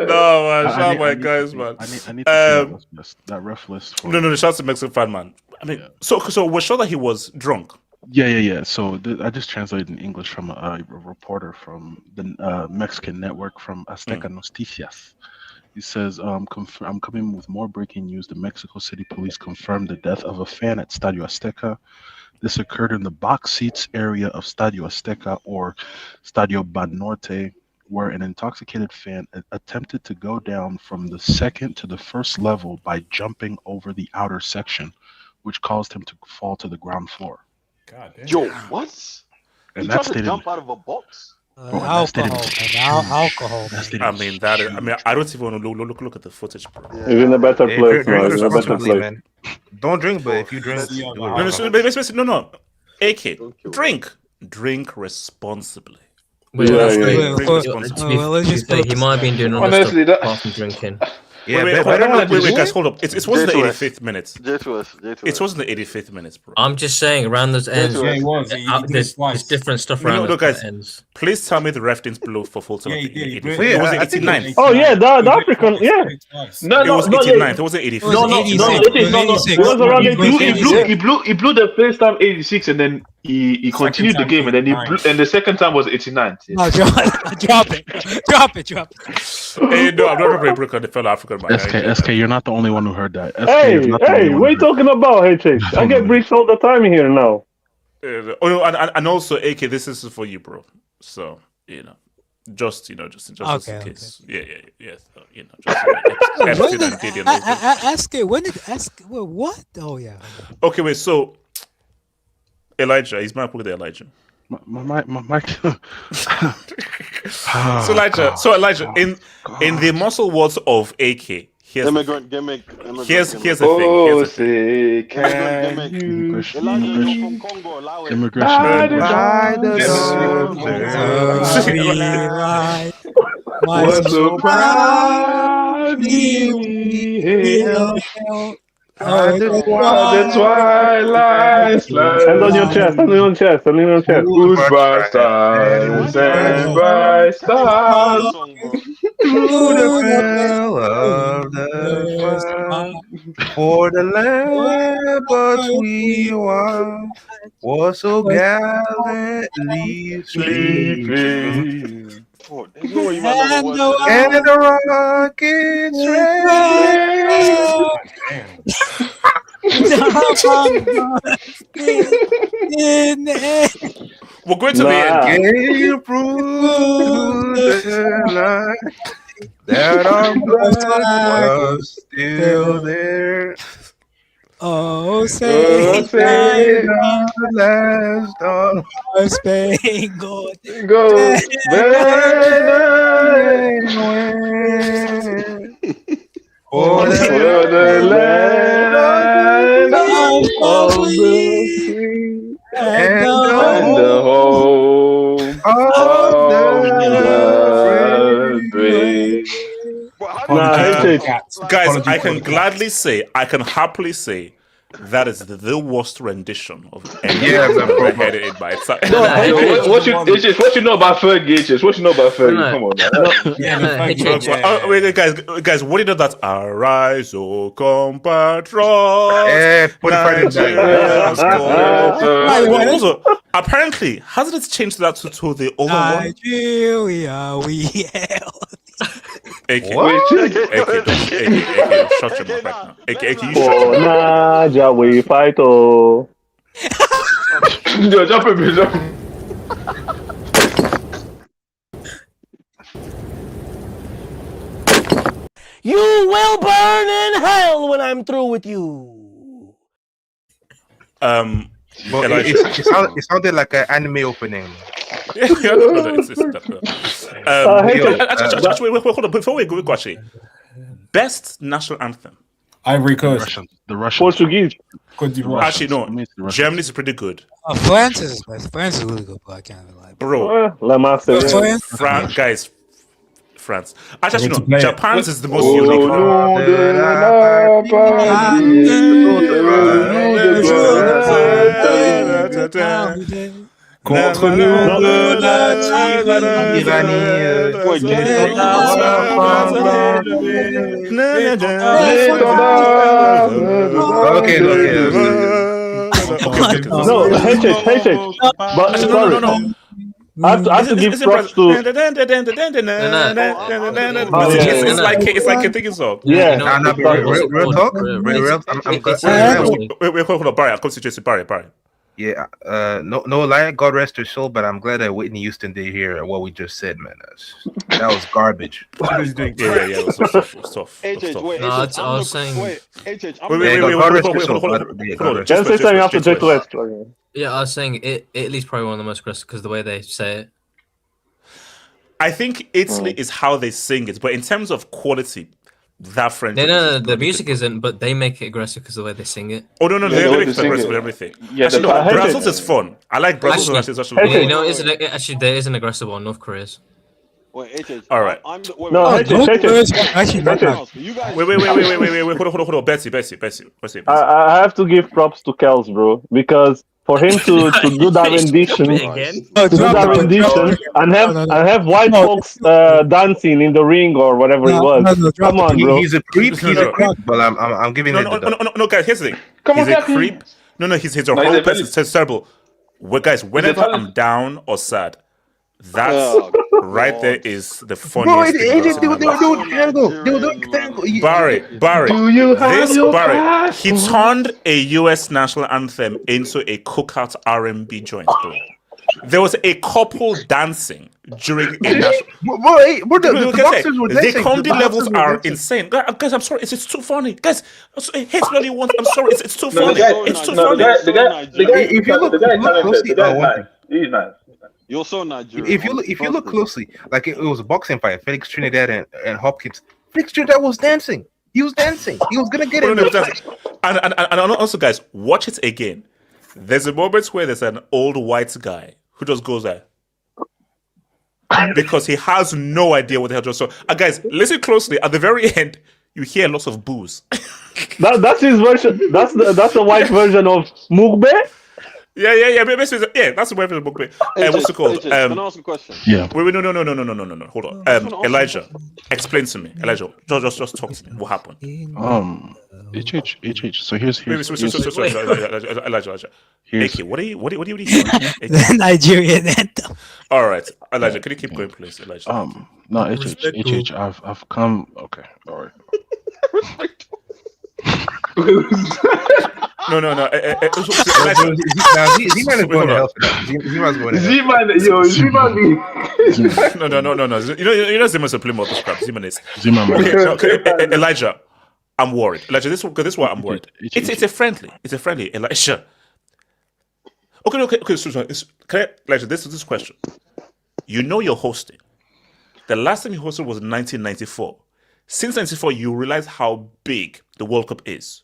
No, man. Shout out my guys, man. I need to see that ref list. No. Shout out to Mexican fan, man. I mean, so we're sure that he was drunk. Yeah. So I just translated in English from a reporter from the Mexican network from Azteca Noticias. He says, I'm coming with more breaking news. The Mexico City police confirmed the death of a fan at Estadio Azteca. This occurred in the box seats area of Estadio Azteca, or Estadio Banorte, where an intoxicated fan attempted to go down from the second to the first level by jumping over the outer section, which caused him to fall to the ground floor. God damn. Yo, what? And he tried to jump out of a box? Alcohol. I mean, I don't even want to look at the footage, bro. He's in a better place, man. Don't drink, but if you drink, no. AK, drink responsibly. He might have been doing other stuff apart from drinking. Wait, guys, hold up. It wasn't the 85th minute. It wasn't the 85th minute, bro. I'm just saying, around those ends, there's different stuff around those ends. Please tell me the ref didn't blow for full time. It was 89th. Oh, yeah, the African, yeah. No, it was 89th. It wasn't 85th. No, it was around 86. He blew the first time 86, and then he continued the game, and then and the second time was 89. No, drop it. Hey, no, I'm not going to break on the fellow African man. SK, you're not the only one who heard that. Hey, what are you talking about, HH? I get breaks all the time here now. and also, AK, this is for you, bro. So just in case. Yeah. So, just when did ask it? When did ask? What? Oh yeah. Okay, wait. So Elijah, he's my with Elijah. My So Elijah, in the muscle words of AK, here's immigrant the gimmick. Here's the thing. Oh, say, can you Elijah, you're from Congo. Allow it. Immigration. By the was so proud we hail the twilight's light. Stand on your chest, stand on your chest, stand on your chest. Goodbye, stars and bright stars. Through the bell of the fire, for the land but we was so gallantly sleeping. There's no way you might know the words. And the rockets we're going to the gave through the line that our blood was still there. Oh, say the last of Spangled Go for the land of the sea and the home of the brave. Guys, I can happily say that is the worst rendition of any headed in by itself. What you know about Fergie? What you know about Fergie? Come on, wait, guys, what do you know that arise, O compatriots? Also, apparently, hasn't it changed that to the older one? Nigeria, we hail. AK, shut your mouth right now. AK, you shut your mouth. Naja, we fight, oh. Jump in. You will burn in hell when I'm through with you. But it sounded like an anime opening. Actually, wait, hold on. Before we go, actually, best national anthem. Ivory Coast. The Russian. Portuguese. Actually, no. Germany's pretty good. France is best. France is really good, but I can't lie. Bro. France. Actually, no. Japan's is the most unique. No, handshake. But sorry. No. I have to give props to. It's like a thinking song. Yeah. Real talk. Wait, hold on, Barry. I'll come to Jason. Barry. Yeah, no lie, God rest her soul, but I'm glad that Whitney Houston did hear what we just said, man. That was garbage. Yeah, it was tough. HH, wait, No, I was saying. wait, HH, Wait, hold on. Just say something after Jake West. Yeah, I was saying Italy's probably one of the most aggressive because the way they say it. I think Italy is how they sing it, but in terms of quality, that French. No, the music isn't, but they make it aggressive because of the way they sing it. Oh no, they make it aggressive with everything. Yeah, actually, Brussels is fun. I like Brussels. Actually, there is an aggressive one. North Korea's. Wait, HH. All right. Wait, Hold on. Bessie. I have to give props to Kels, bro, because for him to do that rendition, and have white folks dancing in the ring or whatever it was. Come on, bro. He's a creep. But I'm giving it. No, guys. Here's the thing. He's a creep. No, he's a whole person. It's terrible. Well, guys, whenever I'm down or sad, That's right there is the funniest thing. They were doing tango. They were doing tango. Barry. Do you have your passport? He turned a U.S. national anthem into a cookout R&B joint, bro. There was a couple dancing during a national. The boxers were dancing. The comedy levels are insane, guys. I'm sorry, it's too funny, guys. Hate bloody one. I'm sorry, it's too funny. It's too funny. The guy, if you look closely, he's nice. You're so Nigerian. If you look closely, like it was a boxing fight, Felix Trinidad and Hopkins. Felix Trinidad was dancing. He was dancing. He was gonna get it. And also, guys, watch it again. There's a moment where there's an old white guy who just goes there because he has no idea what the hell just saw. Guys, listen closely. At the very end, you hear lots of boos. That's his version. That's the white version of Mugbe. Yeah. Basically, that's the version of Mugbe. What's it called? Can I ask a question? Yeah. Wait, no. Hold on. Elijah, explain to me. Elijah, just talk to me. What happened? HH. So here's Elijah. AK, what are you doing? The Nigerian anthem. All right, Elijah, can you keep going, please, Elijah? No, HH. I've come. Okay, all right. No. Z-Man is going to hell for that. Z-Man's going to hell. Z-Man. No. You know Zimmer's a play more crap. Zimmer is. Elijah, I'm worried. Elijah, this is why I'm worried. It's a friendly. Elijah. Okay. Elijah, this is this question. You know you're hosting. The last time you hosted was in 1994. Since 1994, you realize how big the World Cup is.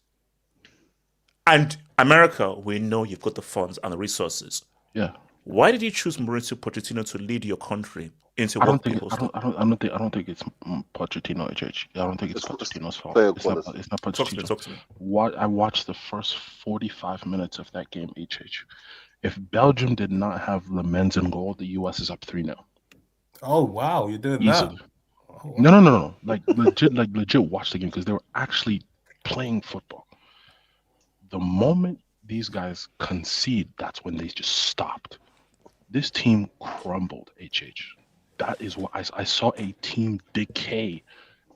And America, we know you've got the funds and the resources. Yeah. Why did you choose Mauricio Pochettino to lead your country into I don't think it's Pochettino. HH. I don't think it's Pochettino's fault. It's not Pochettino. Talk to me. I watched the first 45 minutes of that game. HH. If Belgium did not have Lemens in goal, the US is up 3-0. Oh wow, you did easily. that. Oh, wow. No. Like legit watch the game because they were actually playing football. The moment these guys concede, that's when they just stopped. This team crumbled, HH. That is what I saw, a team decay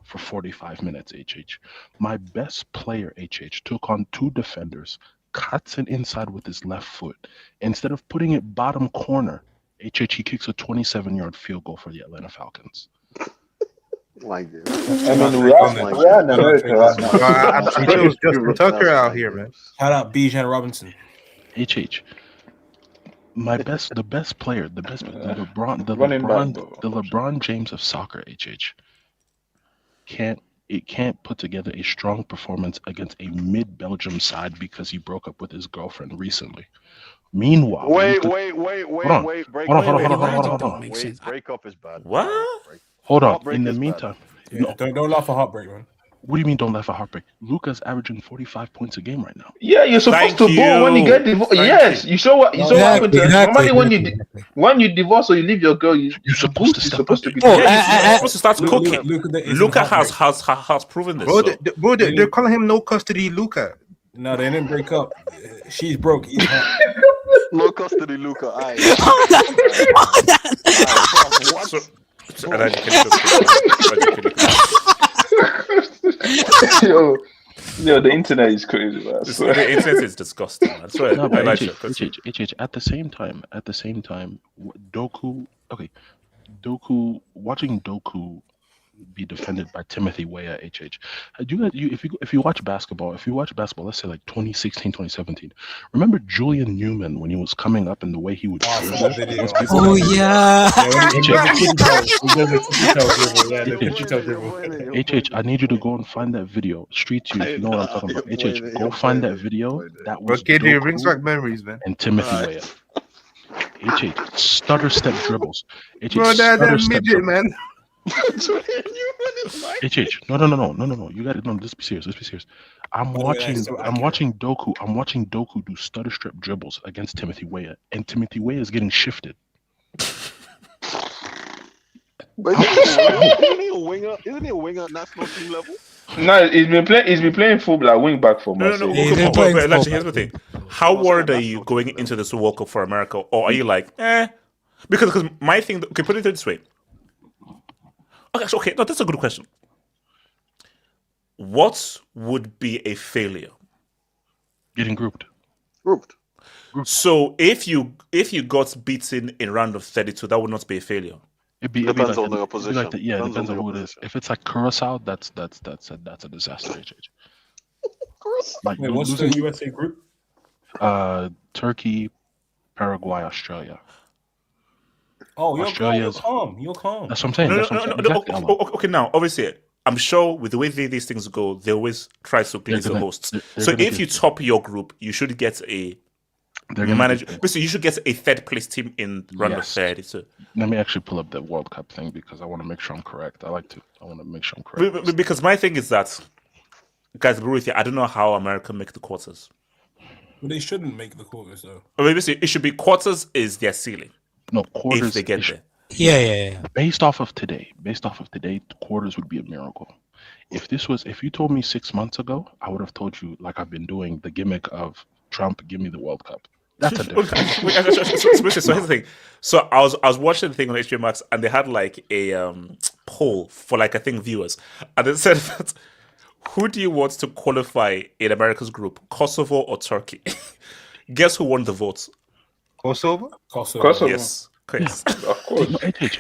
for 45 minutes, HH. My best player, HH, took on two defenders, cuts it inside with his left foot. Instead of putting it bottom corner, HH, he kicks a 27-yard field goal for the Atlanta Falcons. Like this. I mean, we're in America right now. It was Justin Tucker out here, man. Shout out Bijan Robinson. HH. The best player, the LeBron James of soccer, HH, can't put together a strong performance against a mid-Belgium side because he broke up with his girlfriend recently. Meanwhile, wait. Break up is bad. What? Hold on. In the meantime, don't laugh at heartbreak, man. What do you mean don't laugh at heartbreak? Luca's averaging 45 points a game right now. Yeah, you're supposed to ball when you get divorced. Yes, you show what happened to normally when you divorce or you leave your girl, you're supposed to step up. You're supposed to start cooking. Luca has proven this. Bro, they're calling him no custody Luca. No, they didn't break up. She's broke. No custody, Luca. Yo, the internet is crazy, man. The internet is disgusting, man. Sorry, no, at the same time, watching Doku be defended by Timothy Weah, HH. If you watch basketball, let's say like 2016, 2017, remember Julian Newman when he was coming up and the way he would Oh yeah. HH, I need you to go and find that video. Street to you, if you know what I'm talking about. HH, go find that video. That was it brings back memories, man. And Timothy Weah. HH, stutter step dribbles. HH, bro, that midget, man. HH, no. You got it. No, let's be serious. I'm watching Doku do stutter step dribbles against Timothy Weah, and Timothy Weah is getting shifted. But isn't he a winger? Isn't he a winger at national team level? No, he's been playing full like wing back for months. No. Here's the thing. How worried are you going into this World Cup for America, or are you like, Because my thing. Okay, put it this way. Okay, no, that's a good question. What would be a failure? Getting grouped. So if you got beaten in round of 32, that would not be a failure. Depends on the opposition. It depends on who it is. If it's like Curacao, that's a disaster. Like, wait, what's the USA group? Turkey, Paraguay, Australia. Oh, you're calm. You're calm. That's what I'm saying. No. Okay, now, obviously, I'm sure with the way these things go, they always try to please the hosts. So if you top your group, you should get a manager. Basically, you should get a third place team in round of 32. Let me actually pull up the World Cup thing because I want to make sure I'm correct. I want to make sure I'm correct. Because my thing is that, guys, I don't know how America make the quarters. Well, they shouldn't make the quarters though. Basically, it should be quarters is their ceiling. No, quarters. If they get there. Yeah. Based off of today, quarters would be a miracle. If you told me 6 months ago, I would have told you, like I've been doing, the gimmick of Trump, give me the World Cup. That's a difference. So here's the thing. So I was watching the thing on HBO Max, and they had like a poll for like I think viewers, and they said that who do you want to qualify in America's group, Kosovo or Turkey? Guess who won the votes? Kosovo. Yes. Yeah. Of course. No, HH.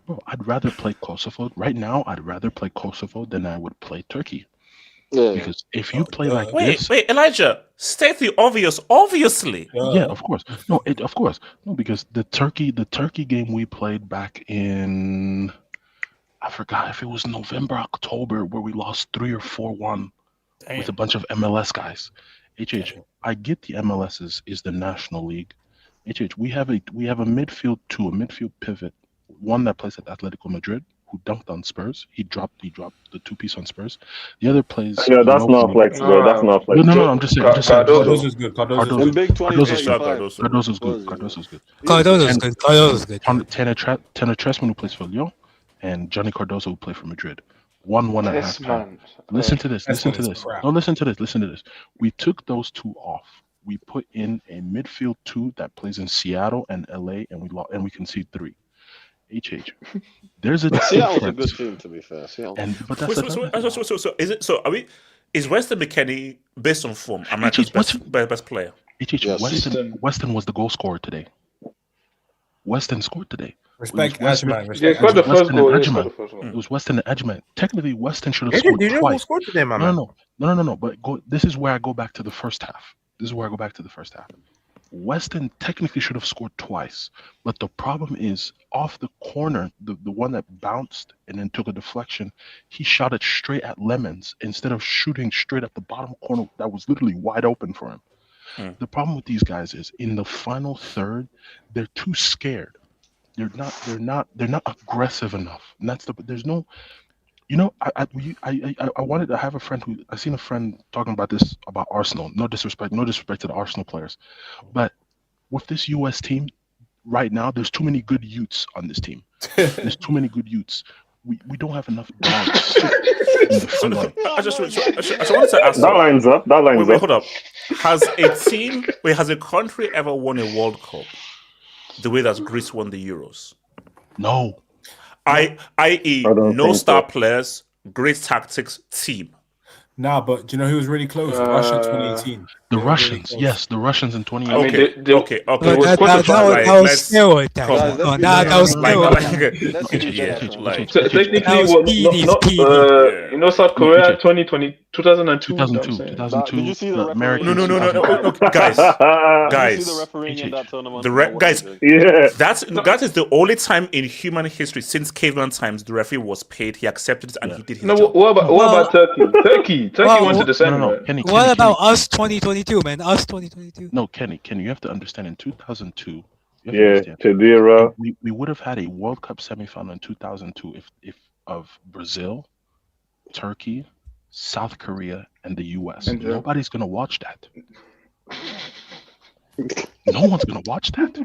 Bro, I'd rather play Kosovo right now. I'd rather play Kosovo than I would play Turkey. Yeah. Because if you play like wait, Elijah, state the obvious. Obviously. Yeah, of course. No, of course. No, because the Turkey game we played back in, I forgot if it was November, October, where we lost 3 or 4-1 with a bunch of MLS guys. I get the MLS is the National League. We have a midfield pivot, one that plays at Atletico Madrid, who dunked on Spurs. He dropped the 2-piece on Spurs. The other plays. Yeah, that's not flexible. That's not flexible. No, I'm just saying. Cardozo's good. Cardozo's good. Cardozo's good. Cardozo's good. Tanner Tressman, who plays for Lyon, and Johnny Cardozo, who play for Madrid. 1.5 time. Listen to this. No, listen to this. We took those two off. We put in a midfield 2 that plays in Seattle and LA, and we concede 3. There's a Seattle's a good team, to be fair. So is it? So are we? Is Weston McKennie based on form America's best player? Weston was the goal scorer today. Weston scored today. Respect Edgeman. Yeah, scored the first goal. It was Weston and Edgeman. Technically, Weston should have scored twice. No. But this is where I go back to the first half. Weston technically should have scored twice, but the problem is off the corner, the one that bounced and then took a deflection, he shot it straight at Lemons instead of shooting straight at the bottom corner that was literally wide open for him. The problem with these guys is in the final third, they're too scared. They're not aggressive enough, and there's no. I wanted to have a friend I seen a friend talking about this about Arsenal. No disrespect to the Arsenal players, but with this US team right now, there's too many good youths on this team. There's too many good youths. We don't have enough dogs in the front line. I just wanted to ask. That lines up. Wait, hold up. Has a country ever won a World Cup the way that Greece won the Euros? No. I.e., no star players, great tactics, team. Nah, but do you know who was really close? Russia 2018. The Russians, yes, the Russians in 2018. Okay. That was steroid tactics. That was steroid. Technically, South Korea 2002. 2002. Did you see the referee? No, guys. Did you see the referee in that tournament? Guys, yeah. That is the only time in human history since caveman times the referee was paid. He accepted it and he did his job. What about Turkey? Turkey went to the semi. No, Kenny, what about us 2022, man? Us 2022. No, Kenny, you have to understand in 2002. We would have had a World Cup semifinal in 2002 if of Brazil, Turkey, South Korea, and the US. Nobody's gonna watch that. No one's gonna watch that.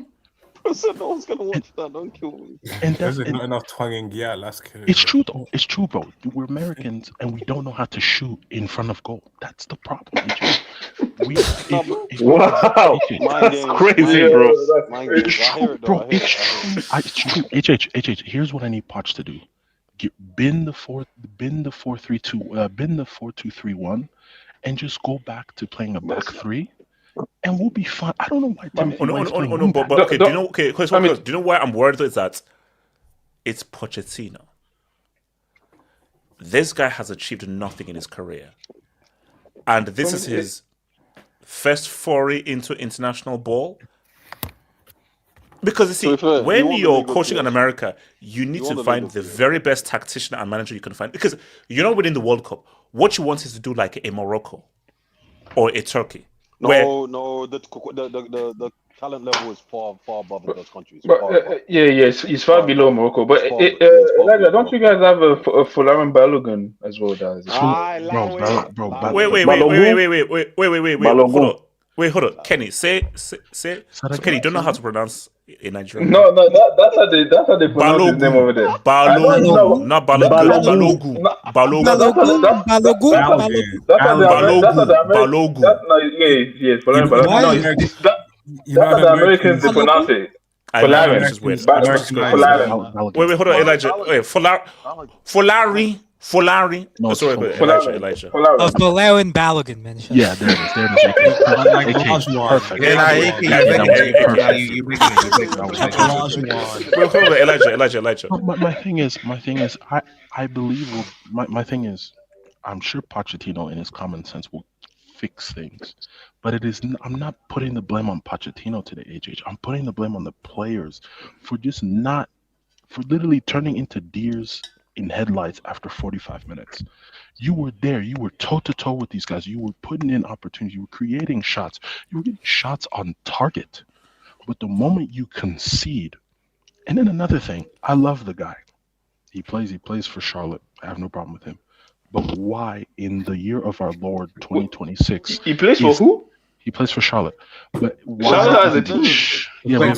I said no one's gonna watch that. Don't kill me. And There's not enough twanging. Yeah, that's cool. It's true though. It's true, bro. We're Americans and we don't know how to shoot in front of goal. That's the problem. Wow, that's crazy, bro. It's true, bro. It's true. It's true. HH. Here's what I need Poch to do: bin the 4-3-2, bin the 4-2-3-1, and just go back to playing a back three, and we'll be fine. I don't know why Timothy White's playing wing back. Okay, do you know? Okay, do you know why I'm worried? Is that it's Pochettino. This guy has achieved nothing in his career, and this is his first foray into international ball. Because you see, when you're coaching in America, you need to find the very best tactician and manager you can find. Because you're not winning the World Cup. What you want is to do like a Morocco or a Turkey. No, the talent level is far above those countries. It's far below Morocco. But Elijah, don't you guys have a Folarin Balogun as well? Wait, hold on. Kenny, say. So Kenny, you don't know how to pronounce in Nigeria. No, that's how they pronounce his name over there. Balogun, not Balogun. Balogun. Yes, Folarin. That's how the Americans they pronounce it. Folarin. Wait, hold on, Elijah. Wait, Folari. No, sorry, Elijah. Folarin Balogun, man. Yeah, there it is. Perfect. Elijah. My thing is, I believe. My thing is, I'm sure Pochettino, in his common sense, will fix things, but it is. I'm not putting the blame on Pochettino today, HH. I'm putting the blame on the players for literally turning into deers in headlights after 45 minutes. You were there. You were toe-to-toe with these guys. You were putting in opportunities. You were creating shots. You were getting shots on target. But the moment you concede, and then another thing, I love the guy. He plays for Charlotte. I have no problem with him. But why in the year of our Lord 2026? He plays for who? He plays for Charlotte. But why? Charlotte has a team. Yeah, not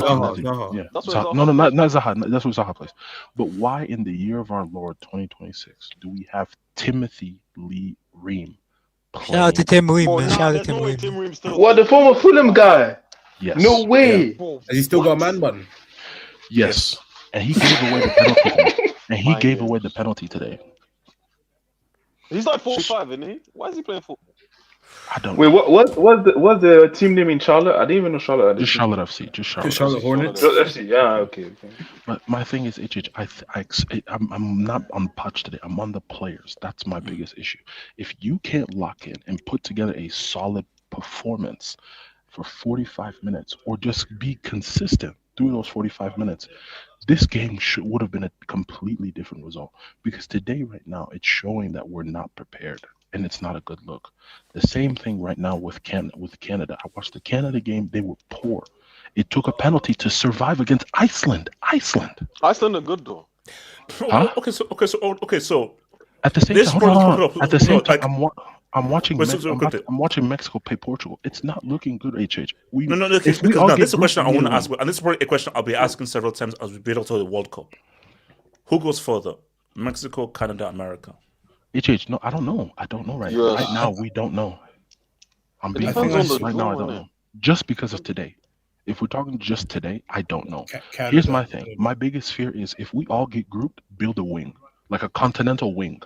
Zaha. That's where Zaha plays. But why in the year of our Lord 2026 do we have Timothy Lee Ream? Shout out to Tim Ream, man. Shout out to Tim Ream. What, the former Fulham guy? Yes. No way. Yeah. Has he still got a man bun? Yes. And he gave away the penalty. And he gave away the penalty today. He's like 4-5, isn't he? Why is he playing football? I don't. Wait, what's the team name in Charlotte? I didn't even know Charlotte. Just Charlotte FC. Just Charlotte Hornets. FC. Yeah, okay. But my thing is, HH, I'm not on Poch today. I'm on the players. That's my biggest issue. If you can't lock in and put together a solid performance for 45 minutes, or just be consistent through those 45 minutes, this game would have been a completely different result. Because today, right now, it's showing that we're not prepared. And it's not a good look. The same thing right now with Canada. I watched the Canada game. They were poor. It took a penalty to survive against Iceland. Iceland are good though. Huh? Okay. So at the same time, at the same time, I'm watching. I'm watching Mexico play Portugal. It's not looking good. HH. No. Because now this is a question I want to ask, and this is probably a question I'll be asking several times as we build up to the World Cup. Who goes further? Mexico, Canada, America. HH, no, I don't know. Right now. We don't know. I'm being honest. Right now, I don't know. Just because of today. If we're talking just today, I don't know. Here's my thing. My biggest fear is if we all get grouped, build a wing, like a continental wing.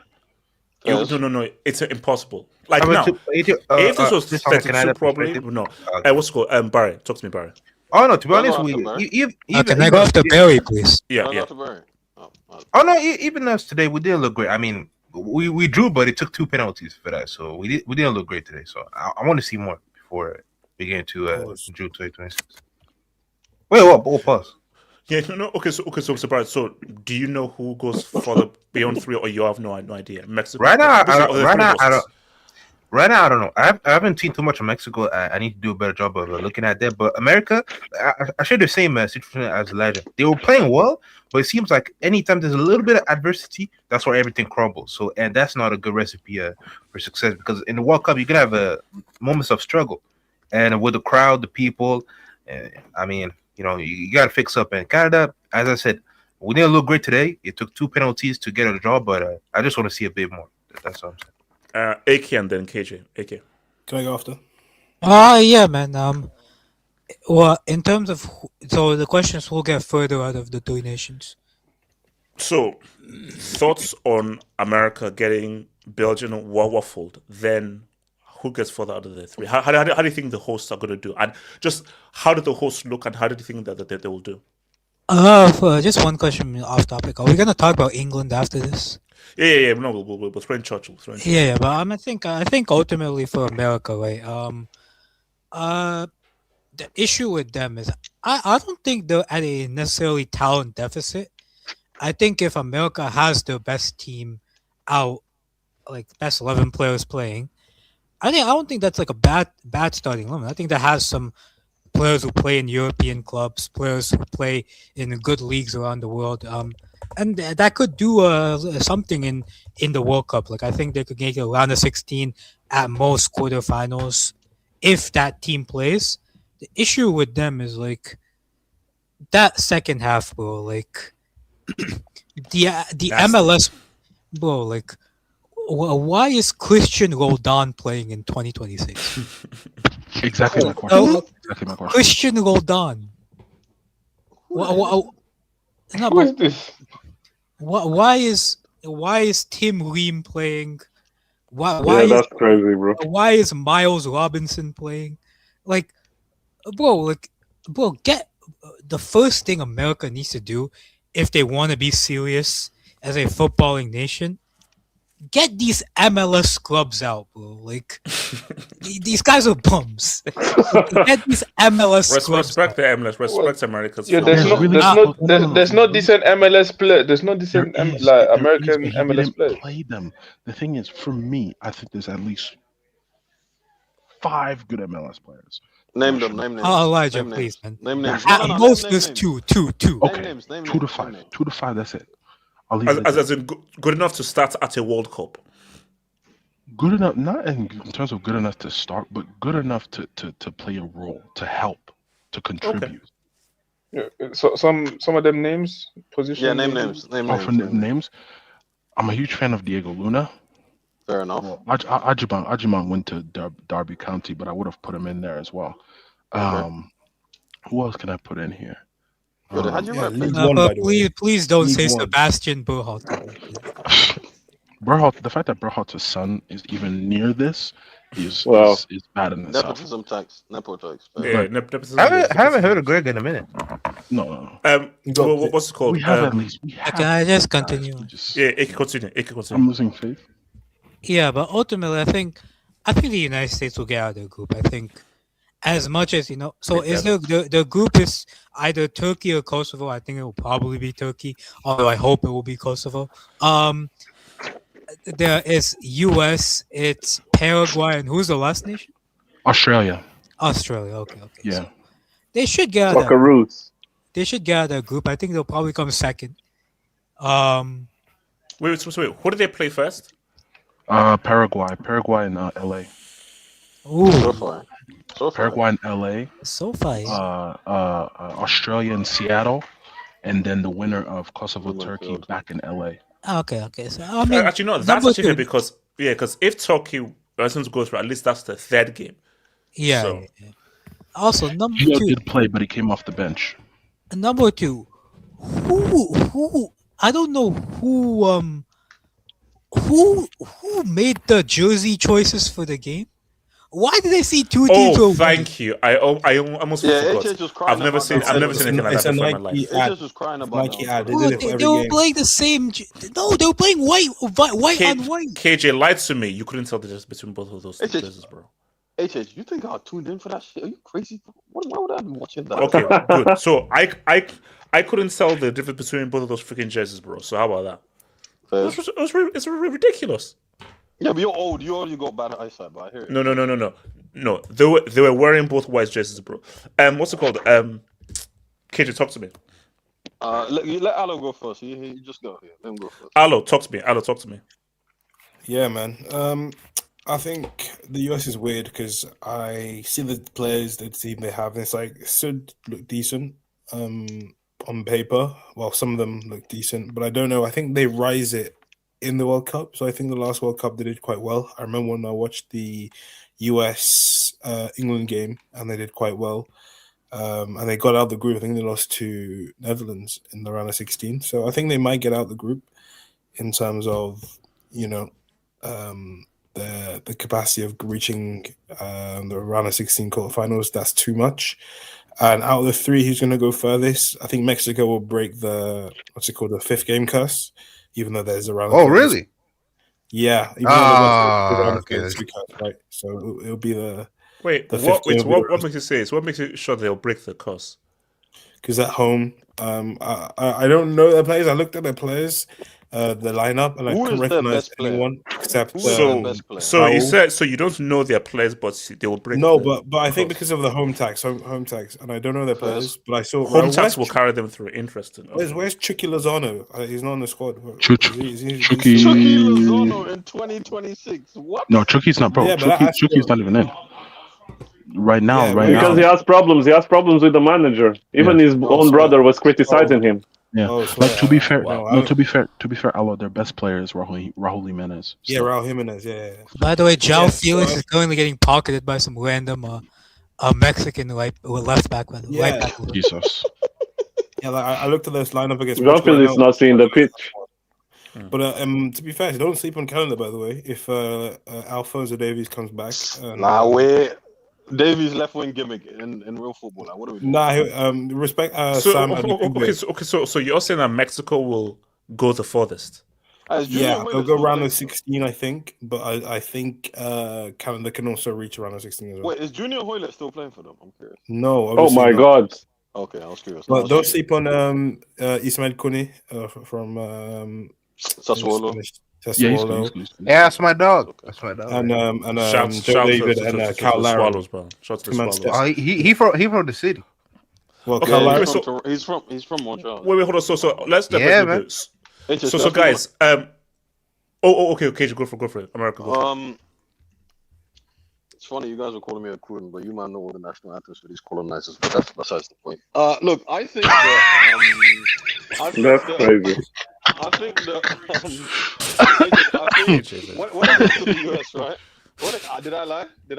No. It's impossible. Like now, if this was 32, probably no. What's it called? Barry, talk to me, Barry. Oh no, to be honest, can I go after Barry, please? Yeah. Oh no, even us today, we didn't look great. I mean, we drew, but it took 2 penalties for that, so we didn't look great today. So I want to see more before we get into June 2026. Wait, what? Pause. Yeah, no. Okay, so Barry, so do you know who goes further beyond 3, or you have no idea? Mexico. Right now, I don't know. I haven't seen too much of Mexico. I need to do a better job of looking at that. But America, I share the same situation as Elijah. They were playing well, but it seems like anytime there's a little bit of adversity, that's where everything crumbles. So, and that's not a good recipe for success, because in the World Cup, you can have moments of struggle, and with the crowd, the people, I mean, you got to fix up. And Canada, as I said, we didn't look great today. It took 2 penalties to get a draw, but I just want to see a bit more. That's what I'm saying. AK and then KJ. AK. Can I go after? Yeah, man. Well, in terms of so the question is who'll get further out of the 3 nations. So, thoughts on America getting Belgium waffled? Then, who gets further out of the 3? How do you think the hosts are going to do? And just how do the hosts look, and how do you think that they will do? Just one question off topic. Are we going to talk about England after this? Yeah. No, we'll throw in Churchill. Yeah, but I think ultimately for America, right? The issue with them is I don't think they're at a necessarily talent deficit. I think if America has their best team out, like best 11 players playing, I don't think that's like a bad starting limit. I think that has some players who play in European clubs, players who play in good leagues around the world, and that could do something in the World Cup. Like I think they could get a round of 16 at most quarterfinals if that team plays. The issue with them is like that second half, bro. Like the MLS, bro. Like why is Christian Roldan playing in 2026? Exactly my question. Christian Roldan. Why is Tim Ream playing? That's crazy, bro. Why is Miles Robinson playing? Like, bro, get the first thing America needs to do if they want to be serious as a footballing nation. Get these MLS clubs out, bro. Like, these guys are bums. Get these MLS clubs. Respect the MLS. Respect America's. Yeah, there's no decent MLS player. There's no decent American MLS players. Play them. The thing is, for me, I think there's at least 5 good MLS players. Name them. Oh, Elijah, please, man. Name names. At most, there's two. Okay, 2 to 5. 2 to 5. That's it. As in good enough to start at a World Cup. Good enough, not in terms of good enough to start, but good enough to play a role, to help, to contribute. Okay. Yeah, so some of them names, positions. Yeah, name names. Names. I'm a huge fan of Diego Luna. Fair enough. Ajiman went to Derby County, but I would have put him in there as well. Who else can I put in here? Please don't say Sebastian Berhalter. The fact that Berhalter's son is even near this is bad in itself. Nepotism tax. Yeah, nepotism. I haven't heard of Greg in a minute. No. What's it called? We have Can I just continue? It can continue. I'm losing faith. Yeah, but ultimately, I think the United States will get out of the group. I think. As much as is the group is either Turkey or Kosovo. I think it will probably be Turkey, although I hope it will be Kosovo. There is US, it's Paraguay, and who's the last nation? Australia. Okay. Yeah. So they should get out of They should get out of the group. I think they'll probably come second. Wait. Who did they play first? Paraguay and LA. Ooh. Paraguay and LA. SoFi. Australia and Seattle, and then the winner of Kosovo Turkey back in LA. Okay. So I mean, actually no, that's actually because if Turkey doesn't go through, at least that's the 3rd game. Yeah. So. Yeah. Also, number Gio 2 did play, but he came off the bench. Number 2, who I don't know who made the jersey choices for the game. Why did I see 2 teams? Oh, thank you. I almost forgot. I've never seen anything like that before in my life. It just crying about Nike ad. They did it for every They were game. playing the same. No, they were playing white on white. KJ lied to me. You couldn't tell the difference between both of those jerseys, bro. HH, you think I tuned in for that shit? Are you crazy? Why would I be watching that? Okay, good. So I couldn't tell the difference between both of those freaking jerseys, bro. So how about that? It's ridiculous. Yeah, but you're old. You already got bad eyesight, but I hear it. No. They were wearing both white jerseys, bro. What's it called? KJ, talk to me. Let Alo go first. You just go here. Let him go first. Alo, talk to me. Yeah, man. I think the US is weird because I see the players, the team they have, and it's like it should look decent, on paper. Well, some of them look decent, but I don't know. I think they rise it in the World Cup. So I think the last World Cup they did quite well. I remember when I watched the US England game, and they did quite well. And they got out of the group. I think they lost to Netherlands in the round of 16. So I think they might get out of the group in terms of, the capacity of reaching the round of 16 quarterfinals. That's too much. And out of the three, who's going to go furthest? I think Mexico will break the fifth game curse, even though there's a round. Oh, really? Yeah. Even though curse, right? So it'll be the. Wait, what makes you say this? What makes you sure they'll break the curse? Because at home, I don't know their players. I looked at their players, the lineup, and I couldn't recognize anyone except. So you said you don't know their players, but they will break. No, but I think because of the home tax, and I don't know their players, but I saw home tax will carry them through. Interesting. Where's Chucky Lozano? He's not on the squad. Chucky Lozano in 2026. What? No, Chucky's not, bro. Yeah, Chucky's not even in. Right now, because he has problems. He has problems with the manager. Even his own brother was criticizing him. Yeah, to be fair, to be fair, Alo, their best player is Raul Jimenez. Yeah, Raul Jimenez. Yeah. By the way, João Felix is currently getting pocketed by some random Mexican left back. Right back. Jesus. Yeah, I looked at this lineup against. João Felix is not seeing the pitch. But to be fair, don't sleep on Canada. By the way, if Alphonso Davies comes back, wait. Davies left wing gimmick in real football. Like, what are we doing? Respect. Sam so you're saying that Mexico will go the furthest? Yeah, they'll go round of 16, I think. But I think Canada can also reach around of 16 as well. Wait, is Junior Hoylett still playing for them? I'm curious. No. Oh my God. Okay, I was curious. But don't sleep on Ismail Kone from Sassuolo. Yeah, that's my dog. That's my dog. And Joe David and Cal Larry. Shout to the Swallows. He from the city. Well, Cal Larry. He's from Montreal. Wait, hold on. So let's step man. So guys, okay, go for it. America. Go It's funny you guys are calling me a coon, but you might know all the national anthems for these colonizers. But that's besides the point. Look, I think that that's crazy. I think that when it comes to the US, right? Did I lie? You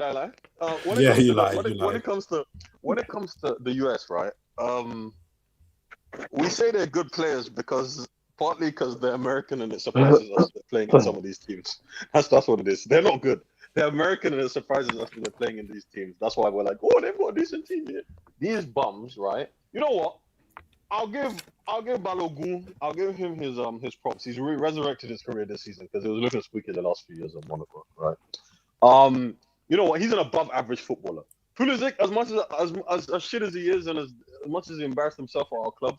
lied. When it comes to the US, right? We say they're good players partly because they're American and it surprises us they're playing in some of these teams. That's what it is. They're not good. They're American and it surprises us when they're playing in these teams. That's why we're like, oh, they've got a decent team here. These bums, right? You know what? I'll give Balogun. I'll give him his props. He's resurrected his career this season because it was looking squeaky the last few years of Monaco, right? You know what? He's an above average footballer. Pulisic, as much as shit as he is, and as much as he embarrassed himself for our club,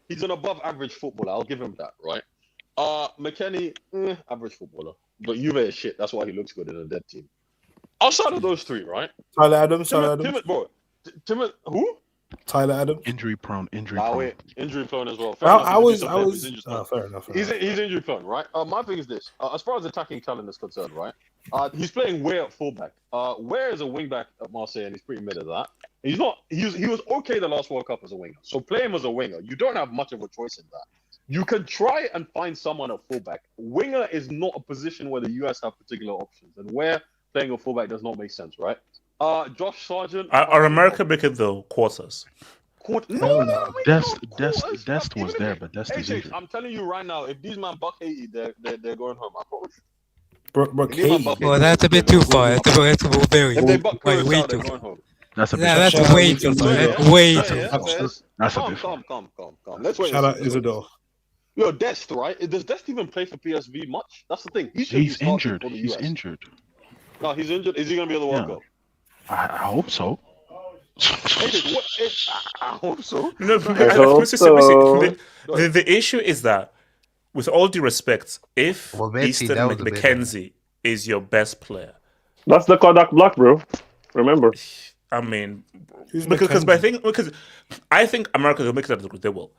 he's an above average footballer. I'll give him that, right? McKennie, average footballer, but Juve is shit. That's why he looks good in a dead team. Outside of those three, right? Tyler Adams. Who? Tyler Adams. Injury prone. Injury prone as well. Fair enough. He's injury prone, right? My thing is this: as far as attacking talent is concerned, right? He's playing Weah at fullback. Weah is a wingback at Marseille, and he's pretty mid at that. He's not. He was okay the last World Cup as a winger. So play him as a winger. You don't have much of a choice in that. You can try and find someone at fullback. Winger is not a position where the US have particular options, and where playing a fullback does not make sense, right? Josh Sargent. Are America making the quarters? No. Dest was there, but Dest is injured. I'm telling you right now, if these man buck Haiti, they're going home. I promise. Buck Haiti. Well, that's a bit too far. That's very if they buck way Curacao, too they're far. going home. That's way too far. That's way too far. That's a bit. Calm. Let's wait. Shout out Isidore. Yo, Dest, right? Does Dest even play for PSV much? That's the thing. He's injured. He's injured. No, he's injured. Is he going to be at the World Cup? I hope so. I hope so. No, the issue is that, with all due respect, if Easton McKenzie is your best player, that's the Kodak Black, bro. Remember? I mean, because I think America will make it out of the group. They will.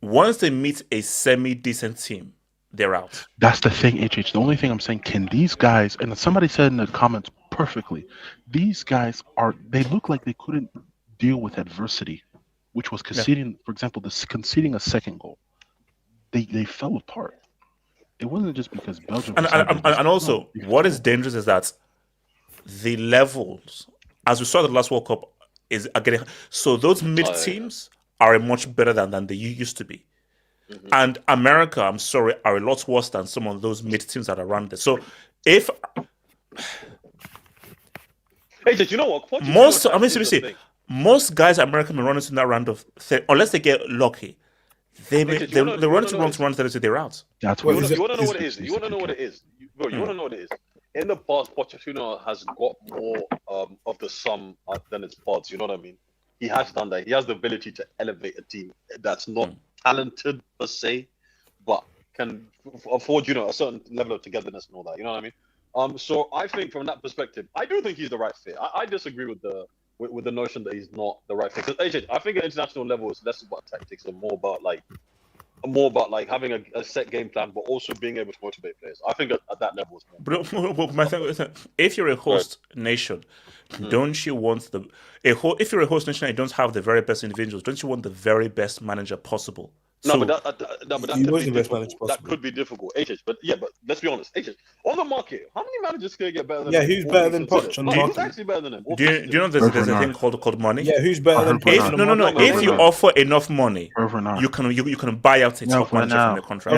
Once they meet a semi-decent team, they're out. That's the thing, HH. The only thing I'm saying, can these guys, and somebody said in the comments perfectly, these guys they look like they couldn't deal with adversity. which was conceding, for example, conceding a second goal, they fell apart. It wasn't just because Belgium. And also, what is dangerous is that the levels, as we saw the last World Cup, are getting so those mid teams are much better than they used to be. And America, I'm sorry, are a lot worse than some of those mid teams that are around there. So if you know what? Most guys America may run into that round of unless they get lucky. They run into runs that they're out. That's what you want to know what it is. You want to know what it is, bro. You want to know what it is. In the past, Pochettino has got more of the sum than its parts. You know what I mean? He has done that. He has the ability to elevate a team that's not talented per se, but can afford a certain level of togetherness and all that. You know what I mean? So I think from that perspective, I do think he's the right fit. I disagree with the notion that he's not the right fit. Because I think at international level it's less about tactics and more about having a set game plan, but also being able to motivate players. I think at that level it's more. But my thing is, if you're a host nation, don't you want if you're a host nation and you don't have the very best individuals, don't you want the very best manager possible? But that could be difficult. But let's be honest. On the market, how many managers can get better than him? Who's better than Poch on the market? Who's actually better than him? Do you know there's a thing called money? Yeah, who's better than Poch? No. If you offer enough money, you can buy out a top manager from the contract.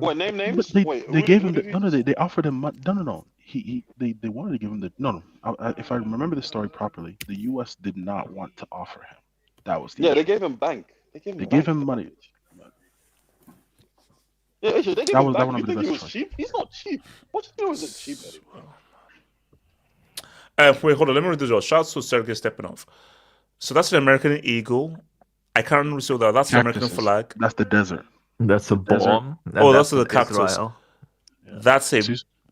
What names? They gave him they offered him no. They wanted to give him if I remember the story properly, the US did not want to offer him. That was they gave him bank. They gave him money. Yeah, they gave him bank. You think he was cheap? He's not cheap. Pochettino isn't cheap anymore. Wait, hold on. Let me read this. Shout out to Sergey Stepanov. So that's an American eagle. I can't remember that. That's the American flag. That's the desert. That's a bomb. That's the cactus. That's a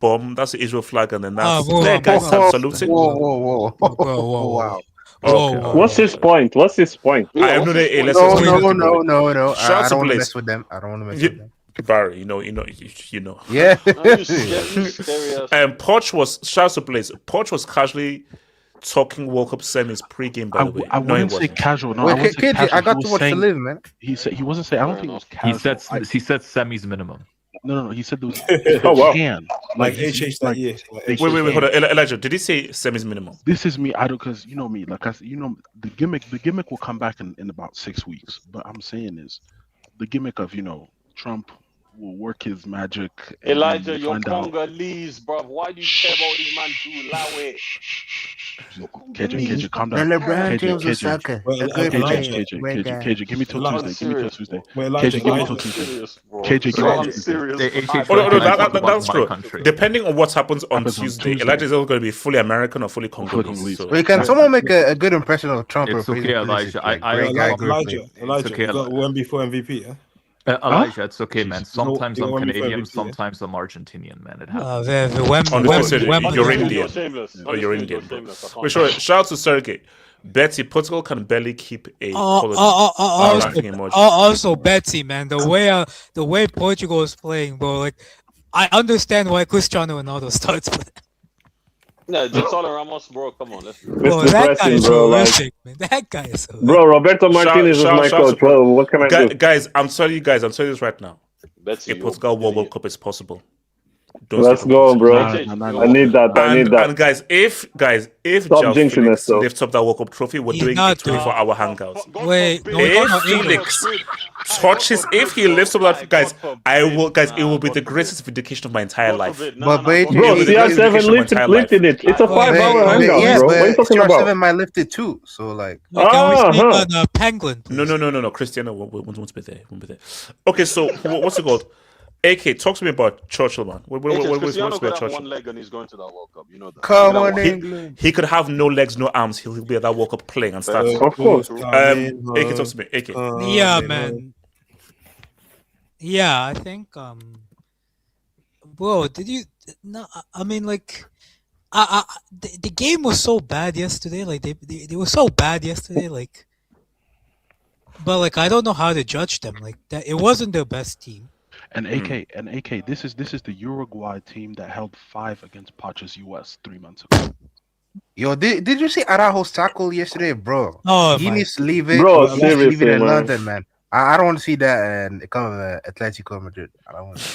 bomb. That's the Israel flag, and then that's guys saluting. Whoa! Wow. Okay. What's his point? I have no idea. No. I don't want to mess with them. Barry, you know. Yeah. Poch was shout to Blaze. Poch was casually talking World Cup semis pre-game. By the way, I wouldn't say casual. No, I got to watch the live, man. He wasn't saying. I don't think it was casual. He said semis minimum. No. He said there was can like HH that year. Wait, hold on, Elijah. Did he say semis minimum? This is me. I don't because me. Like the gimmick will come back in about 6 weeks. But I'm saying is the gimmick of Trump will work his magic. Elijah, you're Congolese, bro. Why do you care about these man too? Allow it. KJ, calm down. LeBron James was soccer. KJ, give me till Tuesday. KJ, give me till Tuesday. KJ, give me till Tuesday. That's true. Depending on what happens on Tuesday, Elijah is either going to be fully American or fully Congolese. Can someone make a good impression of Trump? It's okay, Elijah. Elijah, you got one before MVP, yeah? Elijah, it's okay, man. Sometimes I'm Canadian, sometimes I'm Argentinian, man. It happens. You're Indian. You're Indian. Wait, sure. Shout out to Sergey. Betsy, Portugal can barely keep a also, Betsy, man, the way Portugal is playing, bro. Like, I understand why Cristiano Ronaldo starts with. Yeah, Gonzalo Ramos, bro. Come on, let's. Bro, that guy is horrific, man. That guy is horrific. Bro, Roberto Martinez is my coach. Bro, what can I do? Guys, I'm telling you this right now. A Portugal World Cup is possible. Let's go, bro. I need that. And guys, if João Felix lifts up that World Cup trophy, we're doing a 24-hour hangout. Wait, if Felix touches, if he lifts up that, guys, it will be the greatest vindication of my entire life. Bro, CR7 lifted it. It's a 5-hour hangout, bro. What are you talking about? CR7 might lift it too. So like, can we speak on Penguin? No. Cristiano won't be there. Okay, so what's it called? AK, talk to me about Churchill, man. Cristiano could have one leg and he's going to that World Cup. You know that. Come on, England. He could have no legs, no arms. He'll be at that World Cup playing and starting. Of course. AK, talk to me. AK. Yeah, man. Yeah, I think. Bro, did you? No, I mean, like, the game was so bad yesterday. Like, they were so bad yesterday. Like, but like, I don't know how to judge them. Like, that it wasn't their best team. And AK, this is the Uruguay team that held 5 against Pacha's US 3 months ago. Yo, did you see Araujo's tackle yesterday, bro? Oh, he my. needs to leave it. Bro, He needs to leave it seriously, in man. London, man. I don't want to see that and come Atletico Madrid. I don't want to.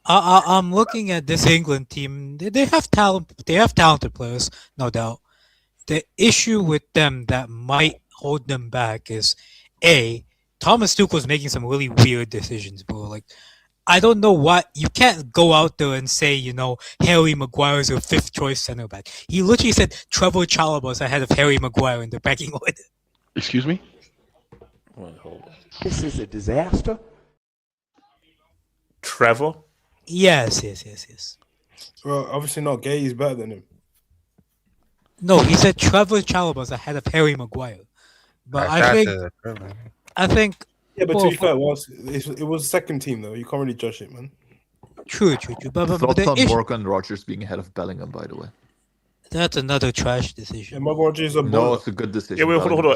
I'm looking at this England team. They have talent. They have talented players, no doubt. The issue with them that might hold them back is Thomas Tuchel's making some really weird decisions, bro. Like, I don't know what you can't go out there and say, Harry Maguire is your 5th choice center back. He literally said Trevor Chalobah is ahead of Harry Maguire in the pecking order. Excuse me? This is a disaster. Trevor? Yes. Well, obviously not. Gay is better than him. No, he said Trevor Chalobah is ahead of Harry Maguire. But I think. Yeah, but to be fair, it was second team though. You can't really judge it, man. True. But Thoughts on Morgan Rogers being ahead of Bellingham, by the way? That's another trash decision. Yeah, Morgan Rogers No, it's a good decision. Yeah, wait, hold on.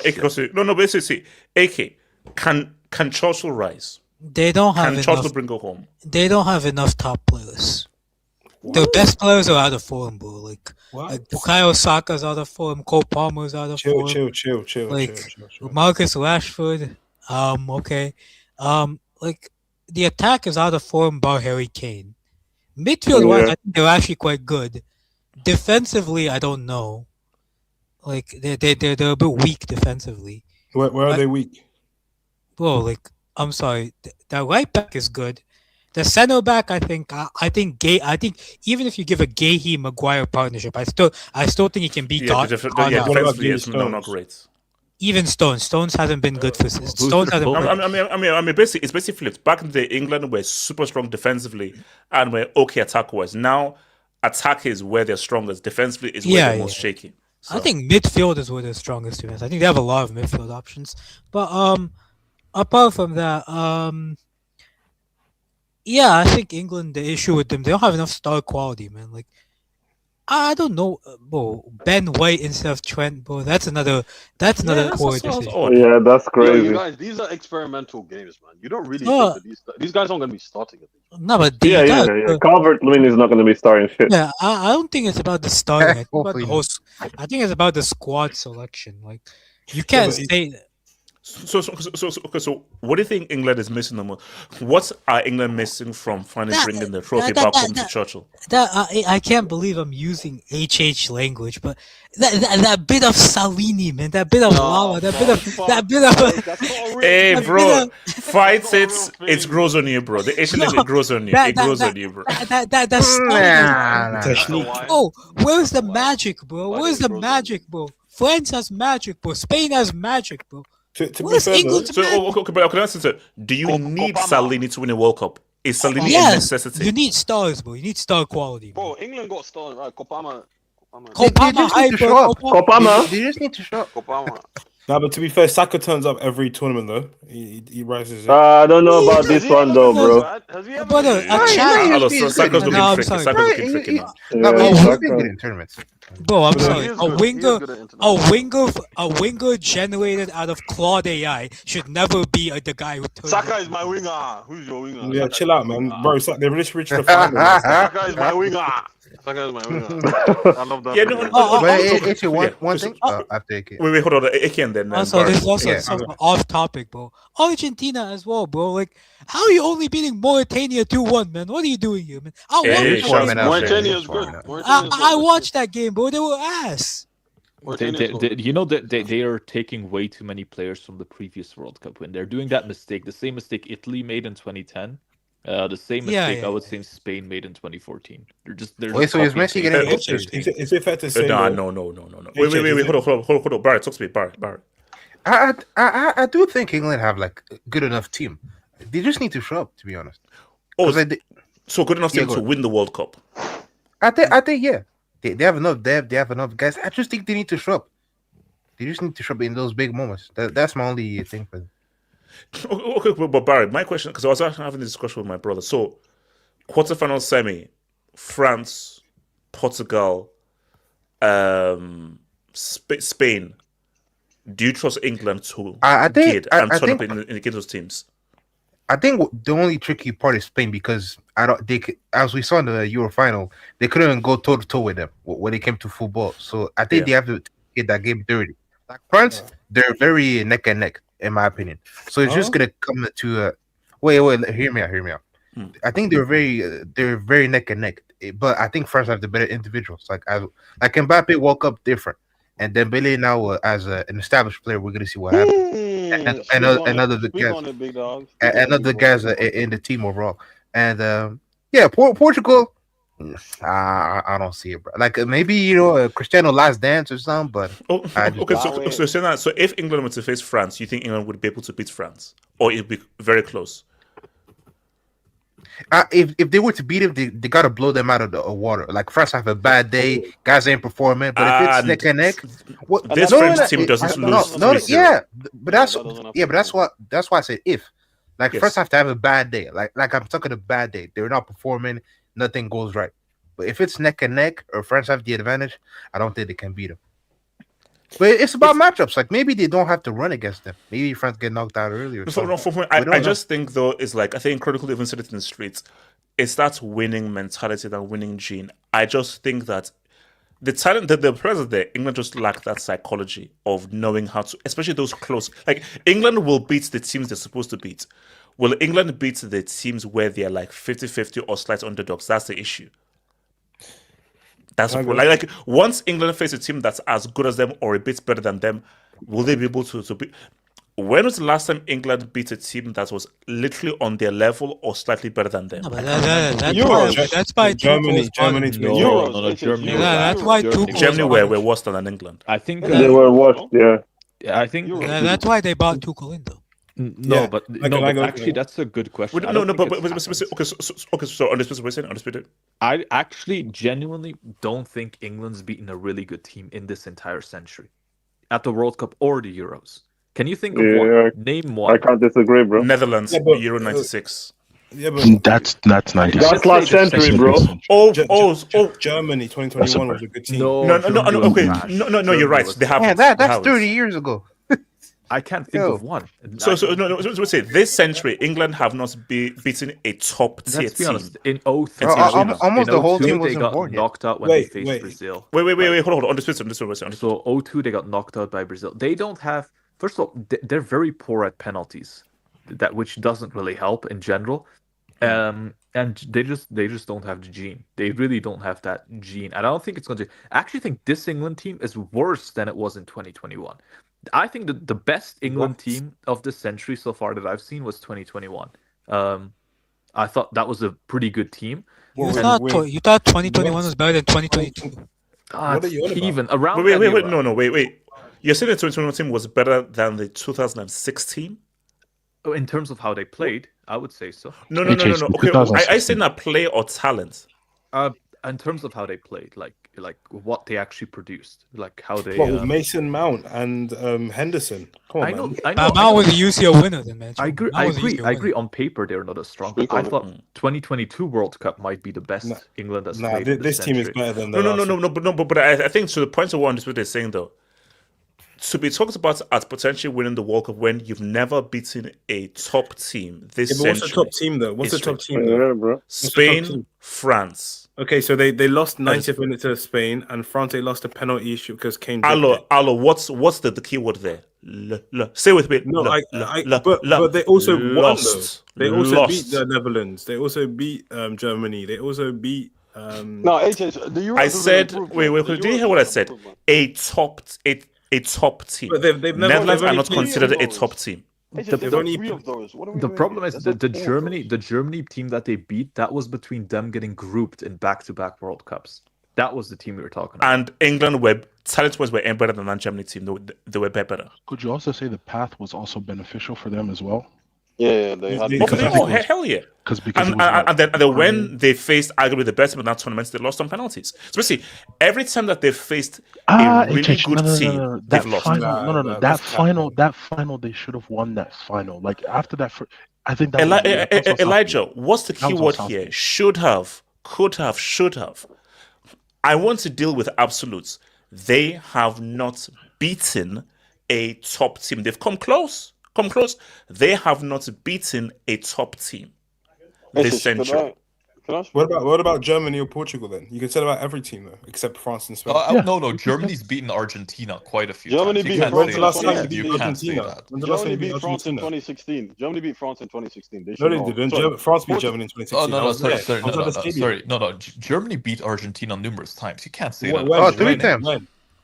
No, basically, AK, can Churchill rise? They don't have enough. Can Churchill bring her home? They don't have enough top players. The best players are out of form, bro. Like Bukayo Saka's out of form. Cole Palmer's out of form. Chill. Marcus Rashford. Okay. Like the attack is out of form bar Harry Kane. Midfield wise, I think they're actually quite good. Defensively, I don't know. Like they're a bit weak defensively. Where are they weak? Bro, like I'm sorry, the right back is good. The center back, I think even if you give a Gahey Maguire partnership, I still think it can be defensively, it's not great. Even Stones hasn't been good for Stones. I mean, basically, it's basically flipped. Back in the day, England were super strong defensively and were okay attack-wise. Now, attack is where they're strongest. Defensively is where they're most shaky. So. I think midfield is where they're strongest defense. I think they have a lot of midfield options. But apart from that, I think England, the issue with them, they don't have enough star quality, man. Like, I don't know, bro. Ben White instead of Trent, bro. That's another poor decision. Yeah, that's crazy. You guys, these are experimental games, man. You don't really think that these guys aren't going to be starting at least. No, but Calvert-Lewin is not going to be starting shit. Yeah, I don't think it's about the starting. I think it's about the squad selection. Like, you can't say that. So, what do you think England is missing the most? What are England missing from finally bringing the trophy back home to Churchill? I can't believe I'm using HH language, but that bit of Salini, man, that bit of Lala, that bit of. Hey, bro, fight it grows on you, bro. The Asian it grows on you. It grows on you, bro. Oh, where's the magic, bro? Where's the magic, bro? France has magic, bro. Spain has magic, bro. Do you need Salini to win a World Cup? Is Salini a necessity? You need stars, bro. You need star quality. Bro, England got stars, right? Kopama. They just need to show up. Kopama. No, but to be fair, Saka turns up every tournament though. He rises. I don't know about this one though, bro. Has he ever Saka's looking freaky now. In tournaments. Bro, I'm sorry. A winger generated out of Claude AI should never be the guy who turns. Saka is my winger. Who's your winger? Yeah, chill out, man. Bro, they really reached the final. Saka is my winger. I love that. One thing. I take it. Wait, hold on. Ake then. Also, this is also something off topic, bro. Argentina as well, bro. Like, how are you only beating Mauritania 2-1, man? What are you doing here, man? Mauritania's good. I watched that game, bro. They were ass. They are taking way too many players from the previous World Cup win. They're doing that mistake, the same mistake Italy made in 2010. The same mistake I would say Spain made in 2014. Wait, so is Messi getting injured? Is it fair to say? No. Wait. Hold on. Barrett, talk to me. Barrett. I do think England have like a good enough team. They just need to show up, to be honest. So good enough team to win the World Cup. I think yeah. They have enough depth. They have enough guys. I just think they need to show up. They just need to show up in those big moments. That's my only thing for them. Okay, but Barry, my question, because I was actually having this discussion with my brother. So, quarterfinal semi, France, Portugal, Spain. Do you trust England to turn up in those teams? I think the only tricky part is Spain because as we saw in the Euro final, they couldn't go toe to toe with them when it came to football. So I think they have to get that game dirty. Like France, they're very neck and neck, in my opinion. So it's just gonna come to wait, hear me out. I think they're very neck and neck, but I think France have the better individuals. Like Mbappe woke up different, and Dembele now as an established player, we're gonna see what happens. And other guys in the team overall, and Portugal. I don't see it, bro. Like maybe Cristiano last dance or something, but so if England were to face France, you think England would be able to beat France, or it'd be very close? If they were to beat him, they gotta blow them out of the water. Like France have a bad day, guys ain't performing. But if it's neck and neck, this French team doesn't lose. But that's why I said if. Like France have to have a bad day. Like I'm talking a bad day. They're not performing. Nothing goes right. But if it's neck and neck or France have the advantage, I don't think they can beat them. But it's about matchups. Like maybe they don't have to run against them. Maybe France get knocked out earlier. I just think though is like I think Critical even said it in the streets. It's that winning mentality, that winning gene. I just think that the talent that the players there, England just lack that psychology of knowing how to, especially those close. Like England will beat the teams they're supposed to beat. Will England beat the teams where they're like 50-50 or slight underdogs? That's the issue. That's like once England face a team that's as good as them or a bit better than them, will they be able to beat? When was the last time England beat a team that was literally on their level or slightly better than them? No, but that's by Germany. No, Germany. That's why Germany were worse than England. I think they were worse. Yeah. I think that's why they bought Tuchel in though. But actually, that's a good question. Okay. So on this I actually genuinely don't think England's beaten a really good team in this entire century, at the World Cup or the Euros. Can you think of one? Name one. I can't disagree, bro. Netherlands, Euro '96. Yeah, but that's 96. That's last century, bro. Germany 2021 was a good team. No. Okay, you're right. They have. Yeah, that's 30 years ago. I can't think of one. So say this century, England have not beaten a top tier Let's be team. honest. In 03, almost the whole team they wasn't got born yet. knocked out when they faced Brazil. Wait, hold on. On this. So 02, they got knocked out by Brazil. They don't have. First of all, they're very poor at penalties, which doesn't really help in general. And they just don't have the gene. They really don't have that gene. And I don't think it's going to. I actually think this England team is worse than it was in 2021. I think the best England team of this century so far that I've seen was 2021. I thought that was a pretty good team. You thought 2021 was better than 2022. What are you on about? Even around. Wait. You're saying the 2021 team was better than the 2006 team? In terms of how they played, I would say so. No. Okay, I say not play or talent. In terms of how they played, like what they actually produced, like how they. With Mason Mount and Henderson. Come on, man. I know. Mount was a UCL winner, then, man. I agree. On paper, they're not as strong. But I thought 2022 World Cup might be the best England has played. This team is better than No. But I think to the point of what they're saying though. To be talked about as potentially winning the World Cup when you've never beaten a top team this century. What's the top team though? What's the top team? Bro? Spain, France. Okay, so they lost 90th minute to Spain, and France they lost a penalty issue because Kane. Allo, what's the key word there? Say with me. No, but they also lost. They also beat the Netherlands. They also beat Germany. They also beat. No, I said. Wait. Did you hear what I said? A top team. But they've never, Netherlands are not considered a top team. The problem is the Germany team that they beat, that was between them getting grouped in back-to-back World Cups. That was the team we were talking about. And England were talent-wise were better than that Germany team. They were better. Could you also say the path was also beneficial for them as well? Yeah, they had. Hell yeah! Because and then when they faced arguably the best, but not tournaments, they lost on penalties. So basically, every time that they faced a really good team, they've lost. That final, they should have won that final. Like after that, I think that Elijah, what's the key word here? Should have, could have, should have. I want to deal with absolutes. They have not beaten a top team. They've come close. They have not beaten a top team this century. What about Germany or Portugal then? You can say about every team though, except France and Spain. No. Germany's beaten Argentina quite a few Germany times. beat You France can't in say that. 2016. You can't say that. Germany beat France in 2016. Germany beat France in 2016. No, they didn't. France beat Germany in 2016. Oh no, sorry. Germany beat Argentina numerous times. You can't say that. Oh, 3 times.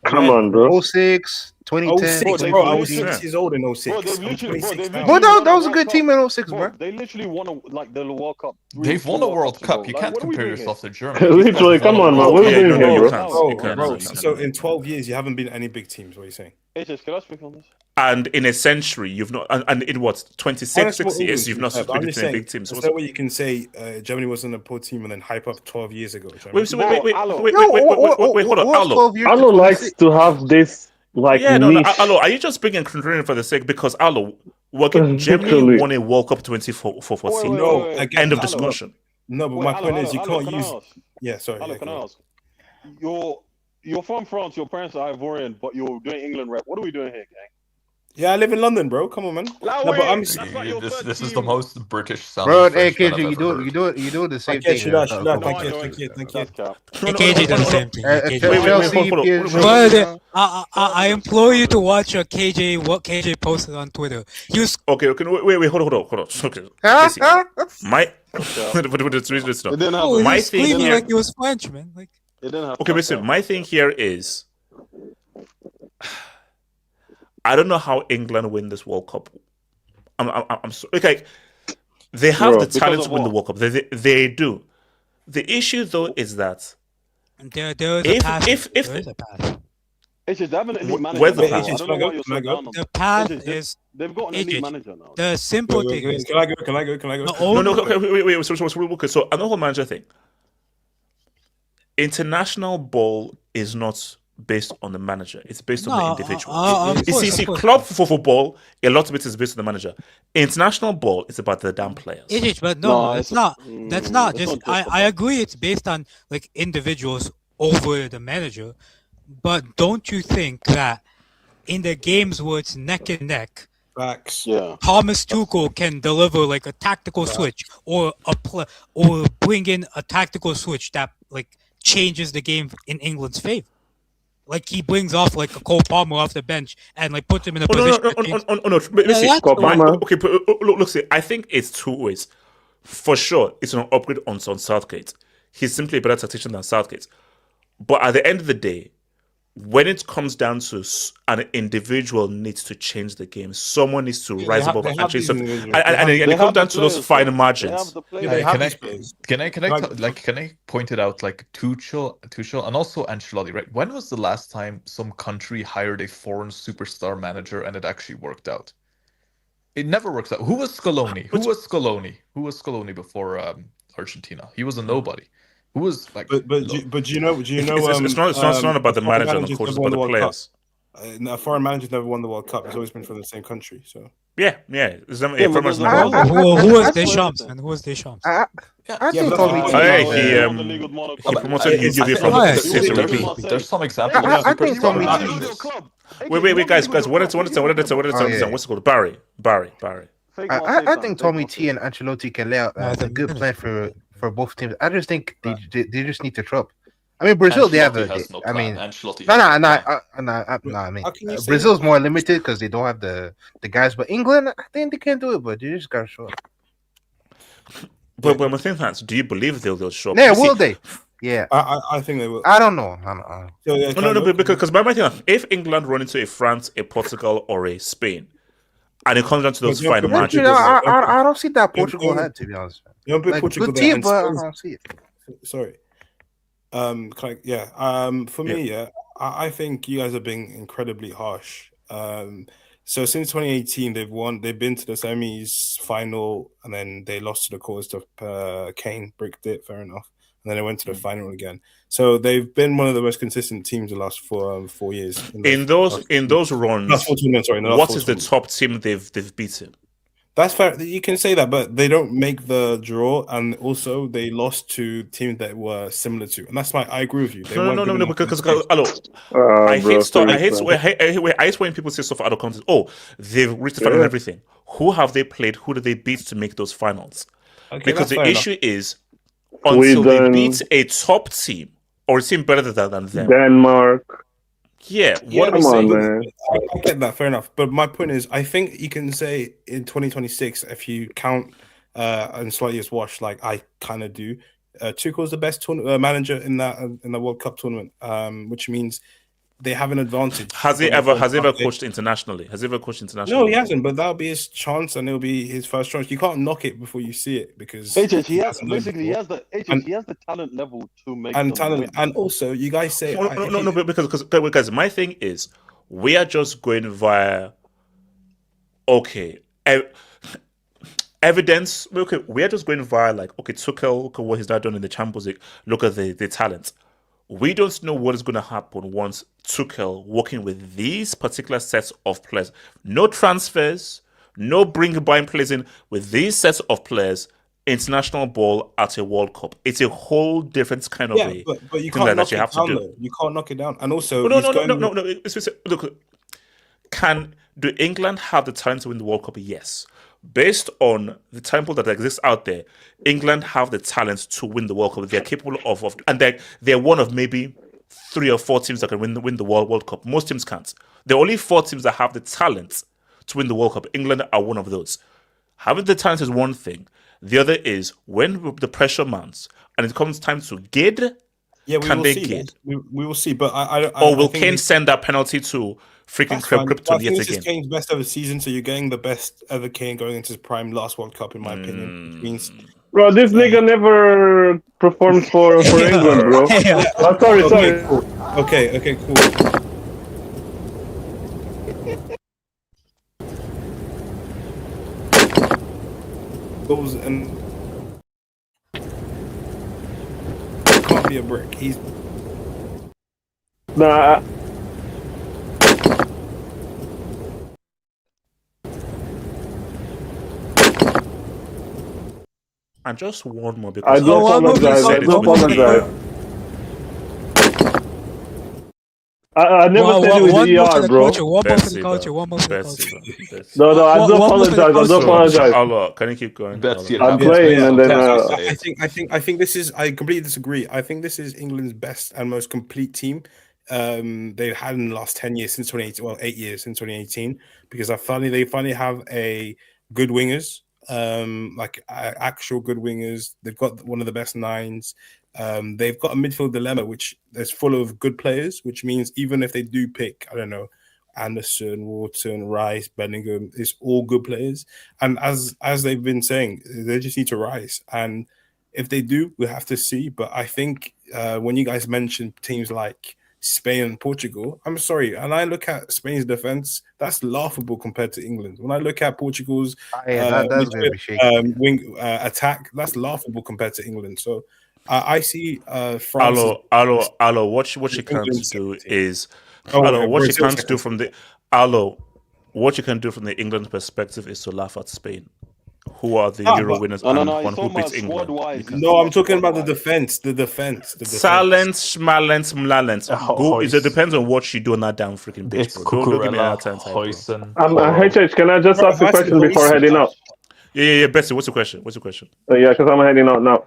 Come on, bro. 06, 2010. 06, bro. I was 6 years old in 06. Bro, that was a good team in 06, bro. They literally won the World Cup. They've won a World Cup. You can't compare yourself to Germany. Literally, come on, man. What are we doing here, bro? Bro, so in 12 years, you haven't been any big teams. What are you saying? Can I speak on this? And in a century, you've not, and in what 26 years, you've not been any big teams. Is that what you can say? Germany wasn't a poor team and then hype up 12 years ago. Wait, hold on, Alo likes to have this niche. Alo, are you just bringing contrarian for the sake? Because Alo, Germany won a World Cup 2014. No, end of discussion. No, but my point is you can't use. Yeah, sorry. Can I ask? You're from France. Your parents are Ivorian, but you're doing England rep. What are we doing here, gang? Yeah, I live in London, bro. Come on, man. This is the most British sound. Bro, hey, KJ, you do the same thing. Thank you. KJ does the same thing. I implore you to watch what KJ posted on Twitter. Okay, wait, hold on. Okay, my thing here, like it was French, man. Like, okay, listen. My thing here is, I don't know how England win this World Cup. I'm sorry. Okay, they have the talent to win the World Cup. They do. The issue though is that there is a path. It's just they have an elite manager. Where's the now. path? I don't know why you're so down on The path is they've got an elite manager now. the simple thing is. Can I go? No. Okay, wait. So another manager thing. International ball is not based on the manager. It's based on the individual. You see, club for football, a lot of it is based on the manager. International ball is about the damn players. It is, but no, it's not. That's not just. I agree. It's based on like individuals over the manager, but don't you think that in the games where it's neck and neck, Facts. Yeah. Thomas Tuchel can deliver like a tactical switch or or bring in a tactical switch that like changes the game in England's favor. Like he brings off like a Cole Palmer off the bench and like puts him in a position. Okay, look, see, I think it's two ways. For sure, it's an upgrade on Southgate. He's simply a better tactician than Southgate. But at the end of the day, when it comes down to an individual needs to change the game, someone needs to rise above and change something. And it comes down to those fine margins. Can I point it out, like Tuchel and also Ancelotti, right? When was the last time some country hired a foreign superstar manager and it actually worked out? It never works out. Who was Scaloni? Who was Scaloni before Argentina? He was a nobody. Who was like? But do you know? It's not about the manager and the coach, it's about the players. A foreign manager's never won the World Cup. It's always been from the same country. So yeah. Who was Deschamps? And who was Deschamps? I think he promoted Juve from Serie. There's some examples. I think Tommy. Wait, guys. What is what's it called? Barry. I think Tommy T and Ancelotti can lay out a good plan for both teams. I just think they just need to drop. I mean, Brazil, they have Brazil's more limited because they don't have the guys. But England, I think they can do it, but they just got to show up. But my thing is, do you believe they'll show up? Yeah, will they? Yeah, I think they will. I don't know. No, because my thing, if England run into a France, a Portugal, or a Spain, and it comes down to those final matches, I don't see that Portugal had, to be honest. Good team, but I don't see it. Sorry. For me, I think you guys are being incredibly harsh. So since 2018, they've been to the semis, final, and then they lost to the quarters to Kane, bricked it, fair enough. And then they went to the final again. So they've been one of the most consistent teams the last 4 years. In those runs, what is the top team they've beaten? That's fair. You can say that, but they don't make the draw, and also they lost to teams that were similar to. And that's why I agree with you. No, because I hate when people say stuff for other countries. Oh, they've reached the final and everything. Who have they played? Who did they beat to make those finals? Because the issue is, until they Sweden, beat a top team or a team better than them. Denmark. Yeah, what are Come we on, saying? man. I get that, fair enough. But my point is, I think you can say in 2026, if you count and slightly as watch, like I kind of do, Tuchel's the best manager in the World Cup tournament, which means they have an advantage. Has he ever coached internationally? Has he ever coached internationally? No, he hasn't. But that'll be his chance, and it'll be his first chance. You can't knock it before you see it because he has the talent level to make and talent, win. And also you guys say no, because my thing is we are just going via evidence. Okay, we are just going via like Tuchel, look at what he's now done in the Champions League. Look at the talent. We don't know what is going to happen once Tuchel working with these particular sets of players. No transfers, no buying players in with these sets of players. International ball at a World Cup. It's a whole different kind of but you can't knock it down. Though. You can't knock it down. And also, no. Look, do England have the talent to win the World Cup? Yes. Based on the tempo that exists out there, England have the talent to win the World Cup. They're capable of and they're one of maybe 3 or 4 teams that can win the World Cup. Most teams can't. There are only 4 teams that have the talent to win the World Cup. England are one of those. Having the talent is one thing. The other is when the pressure mounts and it comes time to gid. Yeah, can they gid? We will see. But or will Kane send that penalty to freaking Krypton yet again? This is Kane's best ever season, so you're getting the best ever Kane going into his prime last World Cup, in my opinion. Which means, bro, this nigga never performed for England, bro. Oh, sorry. Cool. Okay, cool. Goes and can't be a brick. He's and just one more because I do apologize. I never said it with ER, bro. One more for the culture. No, I do apologize. Allah, can you keep going? I'm playing, and then I think this is. I completely disagree. I think this is England's best and most complete team they've had in the last 10 years since 2018. Well, 8 years since 2018, because they finally have a good wingers, actual good wingers. They've got one of the best 9s. They've got a midfield dilemma which is full of good players, which means even if they do pick, I don't know, Anderson, Wharton, Rice, Bellingham, it's all good players. And as they've been saying, they just need to rise. And if they do, we'll have to see. But I think when you guys mention teams like Spain and Portugal, I'm sorry, and I look at Spain's defense, that's laughable compared to England. When I look at Portugal's wing attack, that's laughable compared to England. So I see France. Allo, what you can do is what you can do from the England perspective is to laugh at Spain, who are the Euro winners and one who beats England. No, I'm talking about the defense. Silence, schmalence, mlalence. It depends on what you do on that damn freaking bitch, bro. Don't give me that time. HH, can I just ask a question before heading out? Yeah, Bessie, what's the question? Yeah, because I'm heading out now.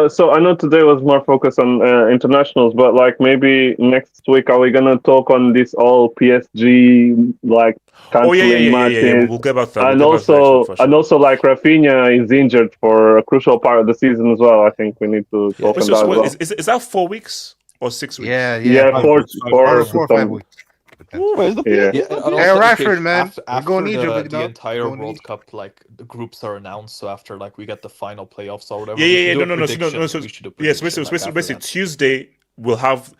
So I know today was more focused on internationals, but like maybe next week, are we gonna talk on this all PSG canceling matches? Yeah. We'll get back to that. And also, like Rafinha is injured for a crucial part of the season as well. I think we need to talk on that as well. Is that 4 weeks or 6 weeks? Yeah, 4 or 5 weeks. Where's the Rashford, man. After the entire World Cup, the groups are announced. So after we get the final playoffs or whatever. Basically Tuesday we'll have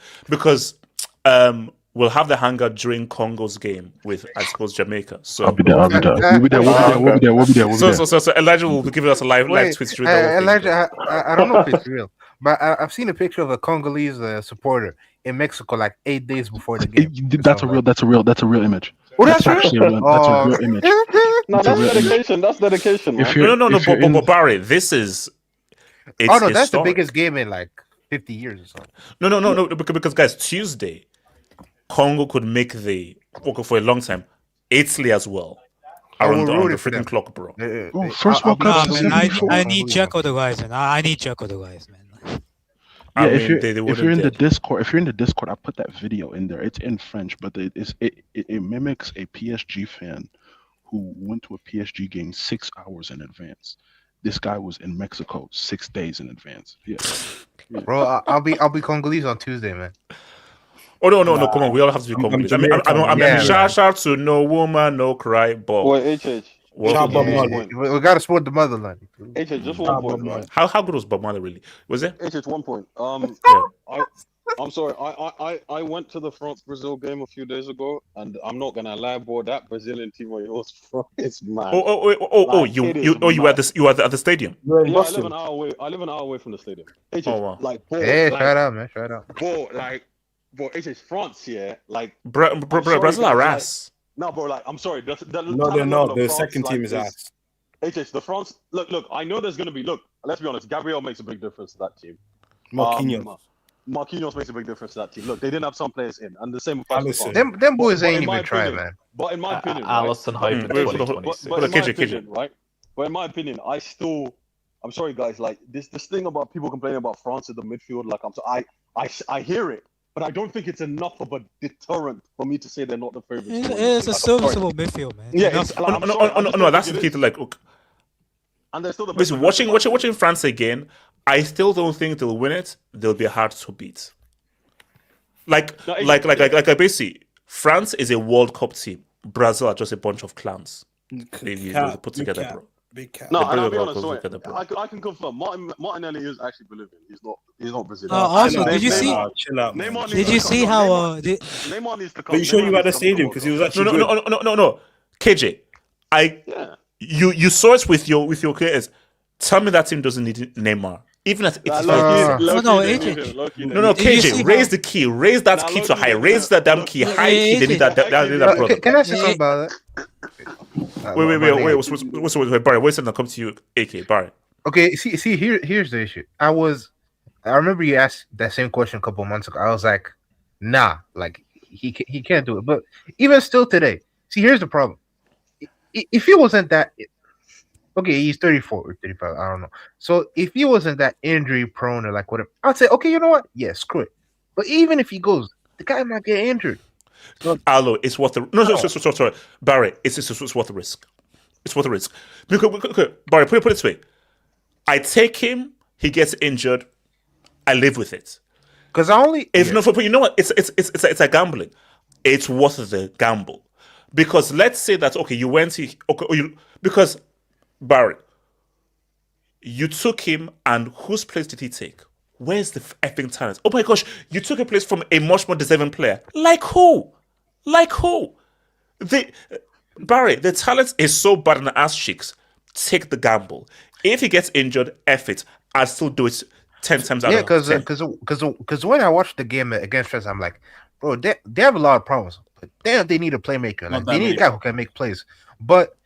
we'll have the hangout during Congo's game with, I suppose, Jamaica. So I'll be there. We'll be there. So Elijah will be giving us a live tweet through Elijah, I don't know if it's real, but I've seen a picture of a Congolese supporter in Mexico 8 days before the game. That's a real image. Oh, that's actually real? That's a real image. No, that's dedication. That's dedication, man. But Barry, this is. That's historic. The biggest game in 50 years or something. No, because guys, Tuesday, Congo could make for a long time. Italy as well. On the freaking clock, bro. First World Cup. I need Czech otherwise, man. I need Czech otherwise, man. Yeah, they if you're in the Discord, I put that video in there. It's in French, but it mimics a PSG fan who went to a PSG game 6 hours in advance. This guy was in Mexico 6 days in advance. Yeah. Bro, I'll be Congolese on Tuesday, man. Oh no, come on, we all have to be Congolese. Shout out to No Woman, No Cry, Bob. Wait, HH. We gotta support the motherland. HH, just 1 point, right? How good was Bob Marley really? Was it? HH, 1 point. I'm sorry. I went to the France-Brazil game a few days ago, and I'm not gonna lie, bro. That Brazilian team of yours, it's mad. You were at the stadium. Yeah, I live an hour away from the stadium. HH, wow. Shout out, man. Shout out. Bro, HH, France, yeah, Brazil are ass. No, bro, I'm sorry. No, they're not. The second team is ass. HH, the France. Look. I know there's gonna be. Look, let's be honest. Gabriel makes a big difference to that team. Marquinhos makes a big difference to that team. Look, they didn't have some players in, and the same with Alisson. Them boys ain't even trying, man. But in my opinion, Alisson hype in 2026. But in my opinion, I'm sorry, guys. Like this thing about people complaining about France in the midfield. I hear it, but I don't think it's enough of a deterrent for me to say they're not the favorites. It's a serviceable midfield, man. Yeah, no. That's the key to and they're still the best. Listen, watching France again, I still don't think they'll win it. They'll be hard to beat. Basically, France is a World Cup team. Brazil are just a bunch of clowns. They put together, bro. Big cat. No, I'll be honest. Sorry, I can confirm. Martinelli is actually Brazilian. He's not Brazilian. Also, did you see? Chill out. Did you see how? Neymar needs to come. Are you sure you were at the stadium? Because he was actually no. KJ, you saw it with your players. Tell me that team doesn't need Neymar. Even at 85%. No, KJ, raise the key. Raise that key to high. Raise that damn key high. Key. They need that brother. Can I say something about that? Wait. What's Barry? Wait a second. I'll come to you, AK Barry. Okay, see, here's the issue. I remember you asked that same question a couple of months ago. I was like, nah, like he can't do it. But even still today, see, here's the problem. If he wasn't that, okay, he's 34 or 35, I don't know. So if he wasn't that injury prone or like whatever, I'd say, okay, you know what? Yeah, screw it. But even if he goes, the guy might get injured. Alo, it's worth the sorry, Barry. It's worth the risk. It's worth the risk. Barry, put it this way: I take him, he gets injured, I live with it. Because you know what? It's a gambling. It's worth the gamble because let's say that you went because Barry, you took him, and whose place did he take? Where's the effing talent? Oh my gosh, you took a place from a much more deserving player. Like who? Barry, the talent is so bad in the ass cheeks. Take the gamble. If he gets injured, F it. I'll still do it 10 times out of 10. Because when I watched the game against France, I'm like, bro, they have a lot of problems. But they need a playmaker. Like, they need a guy who can make plays. But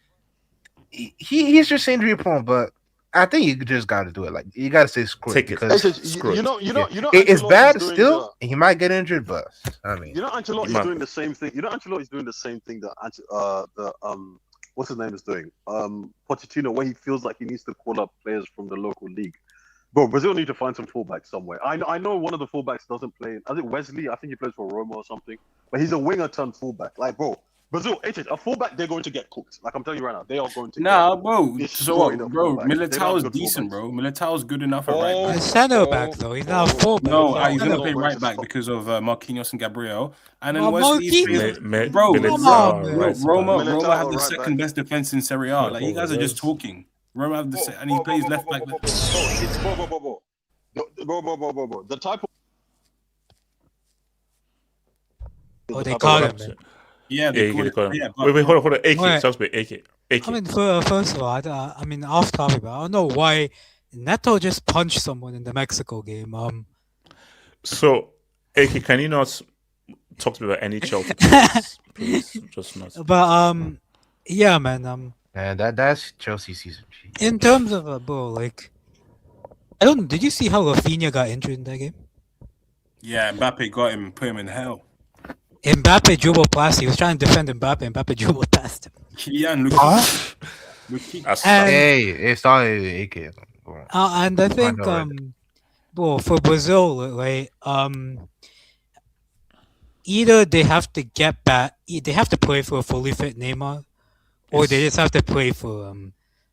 he's just injury prone. But I think you just got to do it. Like, you got to say screw it. Because it's bad still. He might get injured, but I mean, Ancelotti's doing the same thing. Ancelotti's doing the same thing that what's his name is doing. Pochettino, where he feels like he needs to call up players from the local league. Bro, Brazil need to find some fullbacks somewhere. I know one of the fullbacks doesn't play. I think Wesley. I think he plays for Roma or something. But he's a winger turned fullback. Like, bro, Brazil, a fullback, they're going to get cooked. Like, I'm telling you right now, they are going to. Nah, bro. So, bro, Militao's decent, bro. Militao's good enough at right back. He's center back though. He's not a fullback. No, he's gonna play right back because of Marquinhos and Gabriel. And then Wesley's bro, Roma have the second best defense in Serie A. Like, you guys are just talking. Roma have the and he plays left back. Bro. The type of. Oh, they call him, man. Yeah, they call him. Yeah, wait, hold on. AK, sounds good. AK. I mean, first of all, I mean, off topic, but I don't know why Neto just punched someone in the Mexico game. So, AK, can you not talk to me about any Chelsea? Please, just not. But yeah, man. Man, that's Chelsea season. In terms of bro, like, I don't. Did you see how Rafinha got injured in that game? Yeah, Mbappe got him, put him in hell. Mbappe dribbled past. He was trying to defend Mbappe. Mbappe dribbled past him. Kylian, look. Hey, it's not AK. And I think Well, for Brazil, right? Either they have to get back, they have to play for a fully fit Neymar, or they just have to play for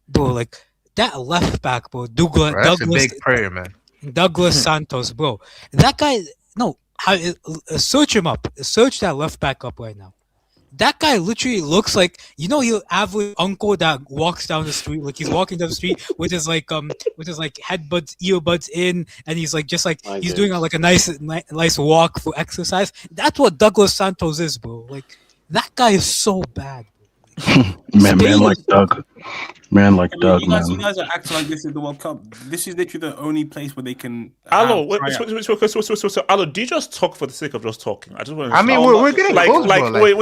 bro, like that left back, bro. Bro, that's a big prayer, man. Douglas Santos, bro. That guy, no, search him up. Search that left back up right now. That guy literally looks like, you know, your average uncle that walks down the street, like he's walking down the street with his headbuds, earbuds in, and he's like just like he's doing like a nice walk for exercise. That's what Douglas Santos is, bro. Like that guy is so bad. Man like Doug. Man like Doug, you man. You guys are acting like this is the World Cup. This is literally the only place where they can. Allo, so Allo, do you just talk for the sake of just talking? I just want to. I mean, we're getting close, bro. Wait.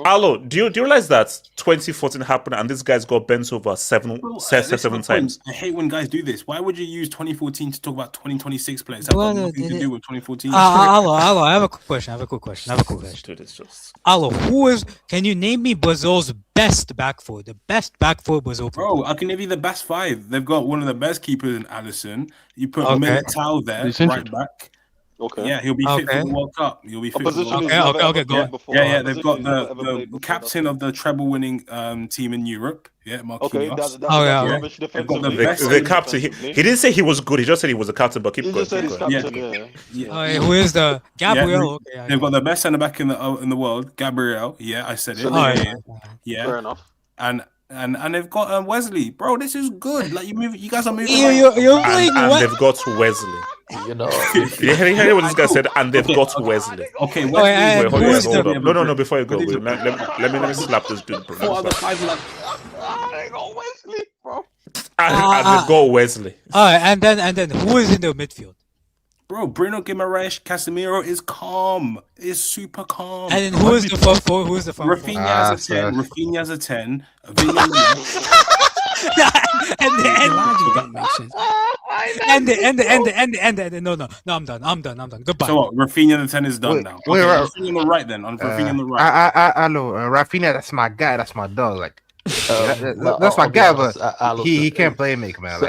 Allo, do you realize that 2014 happened and this guy's got bent over seven times? I hate when guys do this. Why would you use 2014 to talk about 2026 players? That got nothing to do with 2014. Allo, I have a quick question. Allo, can you name me Brazil's best back four? The best back four Brazil. Bro, I can give you the best five. They've got one of the best keepers in Allison. You put Militao there, right back. Okay. Yeah, he'll be fit for the World Cup. He'll be fit for the World Cup. Okay, go on. Yeah, they've got the captain of the treble-winning team in Europe. Yeah, Marquinhos. They've got the captain. He didn't say he was good. He just said he was a captain. But keep going. Who is the Gabriel? They've got the best centre back in the world, Gabriel. Yeah, I said it. Yeah, fair enough. And they've got Wesley, bro. This is good. Like you guys are moving. And they've got Wesley. You know, you hear what this guy said? And they've got Wesley. Okay, Wesley. Hold up. No. Before you go, let me slap this dude, bro. Four other five, like, they got Wesley, bro. And they've got Wesley. All right, and then who is in the midfield? Bro, Bruno Guimaraes, Casemiro is calm. Is super calm. And then who is the front four? Who is the front four? Rafinha has a 10. Rafinha has a 10. No, I'm done. Goodbye. So what? Rafinha the 10 is done now. Okay, Rafinha on the right then. Rafinha on the right. I know Rafinha. That's my guy. That's my dog. Like. That's my guy, but he can't play make, man. So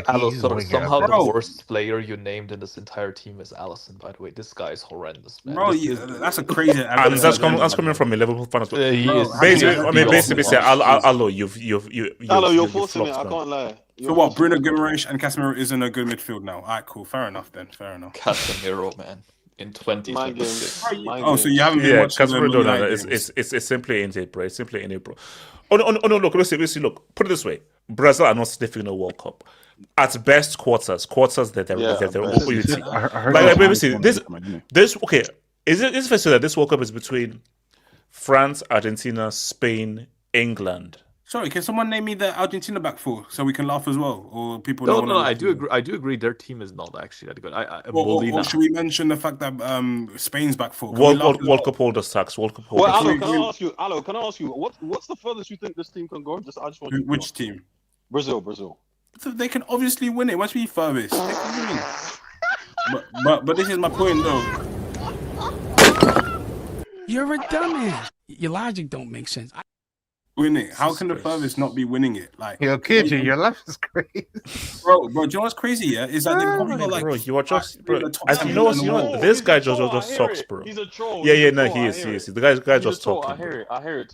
like, somehow the worst player you named in this entire team is Allison. By the way, this guy is horrendous, man. Bro, that's a crazy. And that's coming from a Liverpool fan. Basically, say, Allo, you're forcing it. I can't lie. So what? Bruno Guimaraes and Casemiro isn't a good midfield now. Alright, cool. Fair enough. Casemiro, man. In 2026. So you haven't been watching Casemiro? It's simply in it, bro. It's simply in it, bro. Oh no! Look, look. Put it this way: Brazil are not sniffing a World Cup. At best, quarters that they're opportunity. This okay. Is it fair to say that this World Cup is between France, Argentina, Spain, England? Sorry, can someone name me the Argentina back four so we can laugh as well? Or people? No, I do agree. I do agree. Their team is not actually that good. Or should we mention the fact that Spain's back four? World Cup holders tax. World Cup holders. Well, Allo, can I ask you? What's the furthest you think this team can go? I just want which team? Brazil. So they can obviously win it. Why should be furthest? They can win. But this is my point, though. You're a dumbass. Your logic don't make sense. Win it. How can the furthest not be winning it? Like, yo, kid, your life is crazy, bro. Do you know what's crazy? Yeah, is that they've probably got like, bro, you are just, bro. You know what? This guy just talks, bro. He's a troll. Yeah, no, he is. The guy just talking. I hear it.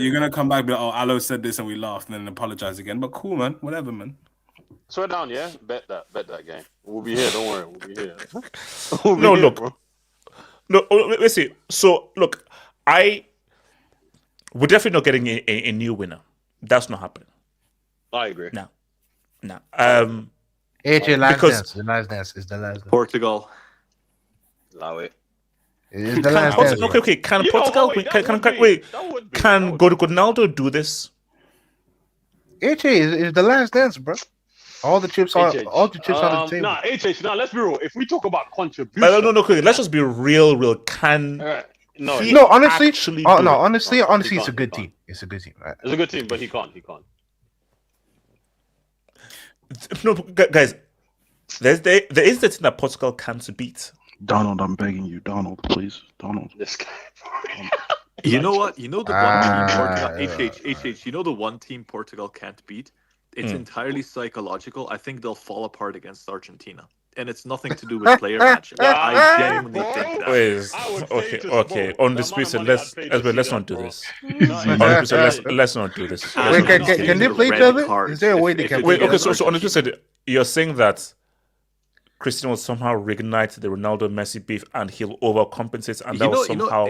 You're gonna come back, but Allo said this and we laughed and then apologize again. But cool, man. Whatever, man. Swear down, yeah. Bet that game. We'll be here. Don't worry. We'll be here. No, let's see. So look, we're definitely not getting a new winner. That's not happening. I agree. No. AJ, the last dance is the last dance. Portugal. Allow it. It's the last dance. Okay. Can Portugal? Can Ronaldo do this? AJ is the last dance, bro. All the chips on the table. Nah, HH. Now let's be real. If we talk about contribution, no. Let's just be real. Can honestly, it's a good team. It's a good team. Right? It's a good team, but he can't. No, guys, there is the team that Portugal can't beat. Donald, I'm begging you, Donald, please, Donald. This guy. You know what? You know the one team Portugal. You know the one team Portugal can't beat. It's entirely psychological. I think they'll fall apart against Argentina. and it's nothing to do with player matchup. I genuinely think that. Okay. Undisputed. Let's not do this. Undisputed. Let's not do this. Wait, can they play each other? Is there a way they can? Wait. Okay. So Undisputed, you're saying that Cristiano will somehow reignite the Ronaldo-Messi beef and he'll overcompensate, and that will somehow...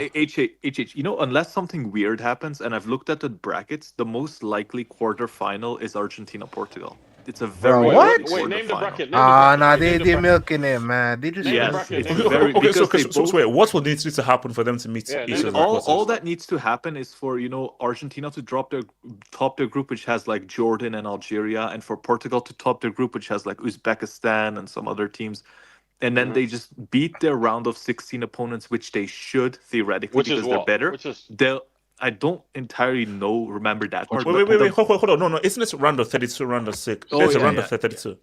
Unless something weird happens, and I've looked at the brackets, the most likely quarterfinal is Argentina-Portugal. It's a very what? Wait, name the bracket. They're milking it, man. They just So wait, what will need to happen for them to meet each other? All that needs to happen is for Argentina to top their group, which has like Jordan and Algeria, and for Portugal to top their group, which has like Uzbekistan and some other teams, and then they just beat their round of 16 opponents, which they should theoretically because they're better. I don't entirely remember that part. Wait, hold on. No, isn't it round of 32, round of 6? It's a round of 32.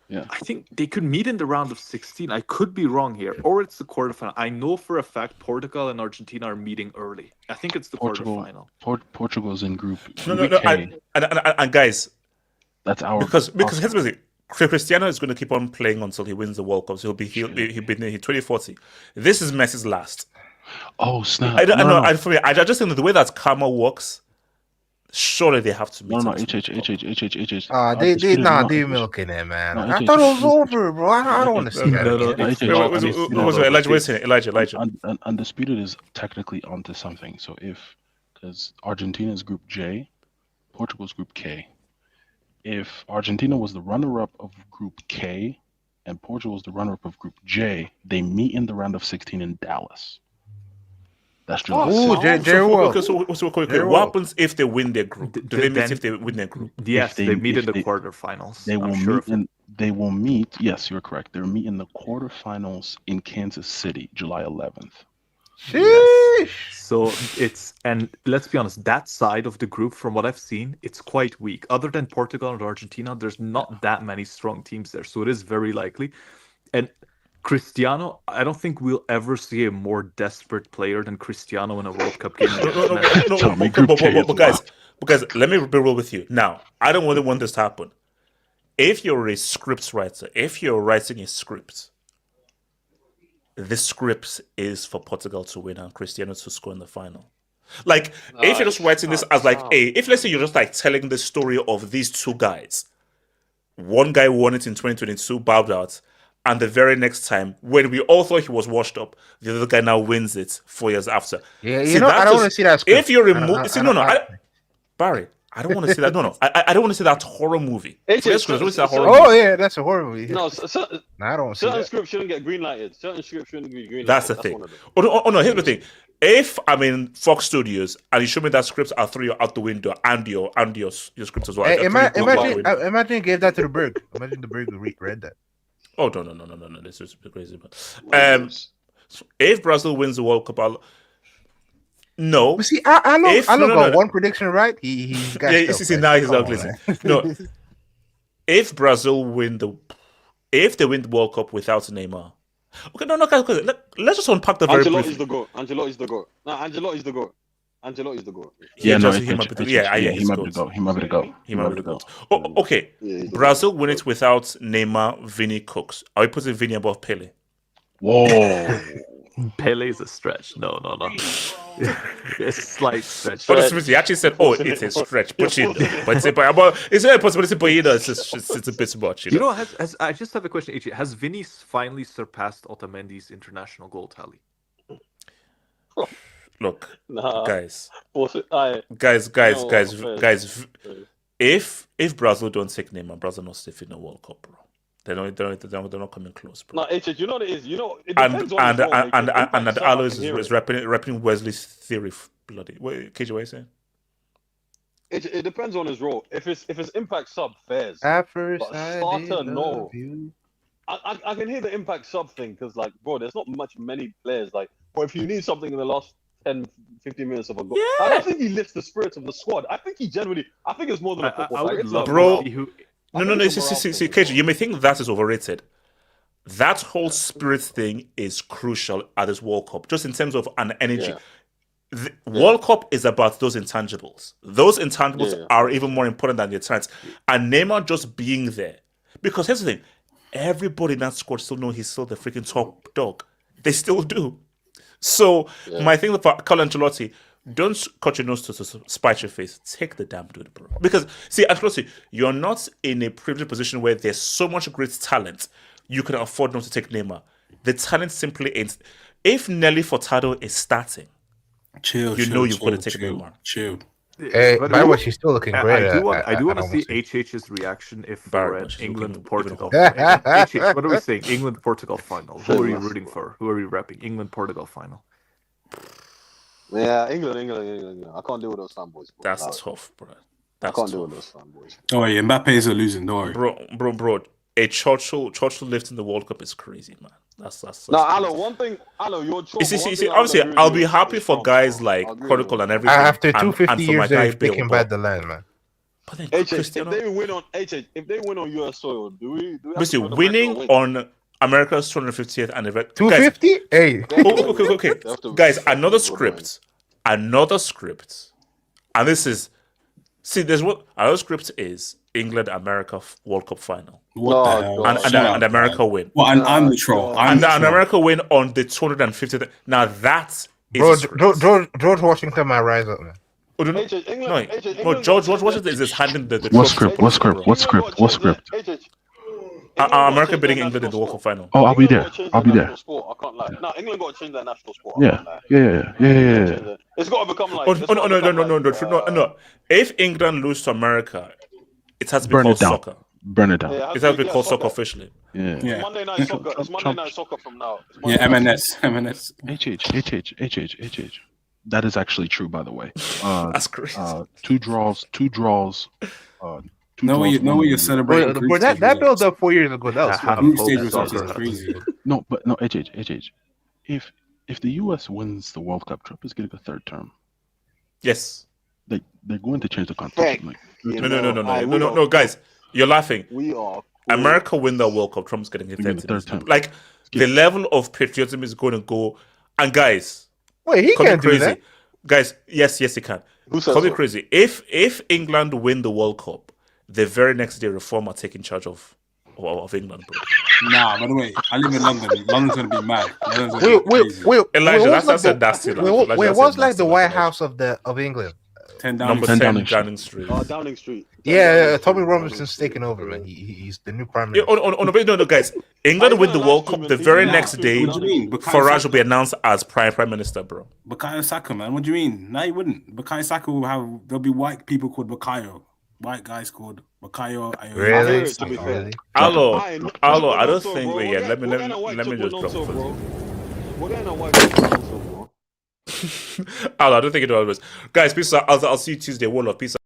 Yeah. I think they could meet in the round of 16. I could be wrong here. Or it's the quarterfinal. I know for a fact Portugal and Argentina are meeting early. I think it's the quarterfinal. Portugal's in group. No. And guys, that's our because here's the thing. Cristiano is going to keep on playing until he wins the World Cup. So he'll be 2040. This is Messi's last. Oh snap! I just think that the way that karma works, surely they have to meet. No, HH. They milking it, man. I thought it was over, bro. I don't want to see that. Elijah. Undisputed is technically onto something. So because Argentina's Group J, Portugal's Group K. If Argentina was the runner-up of Group K, and Portugal was the runner-up of Group J, they meet in the round of 16 in Dallas. That's true. What happens if they win their group? Do they meet if they win their group? Yes, they meet in the quarterfinals. They will meet. Yes, you're correct. They'll meet in the quarterfinals in Kansas City, July 11th. Sheesh. So and let's be honest, that side of the group, from what I've seen, it's quite weak. Other than Portugal and Argentina, there's not that many strong teams there. So it is very likely. And Cristiano, I don't think we'll ever see a more desperate player than Cristiano in a World Cup game. But guys, let me be real with you. Now, I don't really want this to happen. If you're a script writer, if you're writing a script, the script is for Portugal to win and Cristiano to score in the final. Like, if you're just writing this as like, if let's say you're just like telling the story of these two guys, one guy won it in 2022, bowed out. And the very next time, when we all thought he was washed up, the other guy now wins it 4 years after. Yeah, I don't want to see that script. If you remove... Barry, I don't want to see that. No. I don't want to see that horror movie. Yeah, that's a horror movie. No, I don't see certain scripts shouldn't get green-lighted. Certain scripts shouldn't be green-lighted. That's the thing. Oh, no, here's the thing. If I'm in Fox Studios and you show me that script, I'll throw you out the window and your script as well. Imagine you gave that to the Berg. Imagine the Berg read that. Oh, no. This is crazy. But, if Brazil wins the World Cup, no. But see, I got one prediction right. He's got now he's not listening. No. If Brazil win if they win the World Cup without Neymar. Okay, no, guys, let's just unpack the very brief. Ancelotti is the goal. Ancelotti is the goal. No, Ancelotti is the goal. Ancelotti is the goal. He might be the goal. Oh, okay. Brazil win it without Neymar, Vini, Cooks. Are we putting Vini above Pele? Whoa. Pele is a stretch. No. It's a slight stretch. But he actually said, it's a stretch. But it's not a possibility, but it's a bit much. I just have a question, AJ. Has Vini finally surpassed Otamendi's international goal tally? Look, guys. If Brazil don't take Neymar, Brazil not safe in the World Cup, bro. They're not coming close, bro. No, you know what it is. It depends and Alois is repping Wesley's theory. Bloody. KJ, what are you saying? It depends on his role. If it's impact sub, fairs. At first, starter, no. I can hear the impact sub thing because, like, bro, there's not many players. Like, or if you need something in the last 10, 15 minutes of a goal, I don't think he lifts the spirits of the squad. I think it's more than a football fight. Bro. No. See, KJ, you may think that is overrated. That whole spirit thing is crucial at this World Cup, just in terms of an energy. Yeah. The World Cup is about those intangibles. Those intangibles are even more important than the talents. And Neymar just being there. Because here's the thing. everybody in that squad still know he's still the freaking top dog. They still do. So my thing for Carlo Ancelotti, don't cut your nose to spite your face. Take the damn dude, bro. Because, see, Ancelotti, you're not in a privileged position where there's so much great talent you can afford not to take Neymar. The talent simply ain't. If Nelly Furtado is starting, you know you've got to take Neymar. Chill. By the way, she's still looking great. I do want to see HH's reaction if we're at England-Portugal. HH, what are we saying? England-Portugal final. Who are you rooting for? Who are you repping? England-Portugal final. Yeah, England. I can't deal with those fanboys. That's tough, bro. I can't deal with those fanboys. Oh yeah, Mbappe's a losing. Don't worry, bro. A Churchill lifting the World Cup is crazy, man. That's no, Alo. One thing, Alo, you're true. See, obviously, I'll be happy for guys like Protocol and everything. After 250 years, they're picking back the land, man. But then if they win on US soil, do we basically winning on America's 250th anniversary. 250? Hey. Okay. Guys, another script. And this is there's what another script is England America World Cup final. What the hell? And America win. Well, and I'm the troll. And America win on the 250th. Now that is George Washington might rise up, man. George Washington is handing the What script? America beating England in the World Cup final. Oh, I'll be there. I can't lie. No, England got to change their national sport. Yeah. It's got to become like. No. If England lose to America, it has to be called soccer. Burn it down. It has to be called soccer officially. Yeah. It's Monday Night Soccer. It's Monday Night Soccer from now. Yeah, MNS. HH. That is actually true, by the way. That's crazy. Two draws. No way you're celebrating. Bro, that built up 4 years ago. That was crazy. No, HH. If the US wins the World Cup, Trump is getting a third term. Yes. They're going to change the constitution. No, guys, you're laughing. We are. America win the World Cup, Trump's getting a third term. Like the level of patriotism is going to go. And guys, wait, he can't do that. Guys, yes, he can. Call me crazy. If England win the World Cup, the very next day, Reform are taking charge of England, bro. Nah, by the way, I live in London. London's gonna be mad. Wait, Elijah, that's a nasty. Wait, what's like the White House of England? 10 Number 10 Downing Street. Oh, Downing Street. Yeah, Tommy Robinson's taking over, man. He's the new prime minister. No, guys. England win the World Cup the very next day. Farage will be announced as prime minister, bro. Bukayo Saka, man. What do you mean? No, he wouldn't. Bukayo Saka there'll be white people called Bukayo. White guys called Bukayo. Really? Hello. I don't think we yet. Let me just drop it. We're getting a white people also, bro. I don't think it was. Guys, peace out. I'll see you Tuesday. One love. Peace out.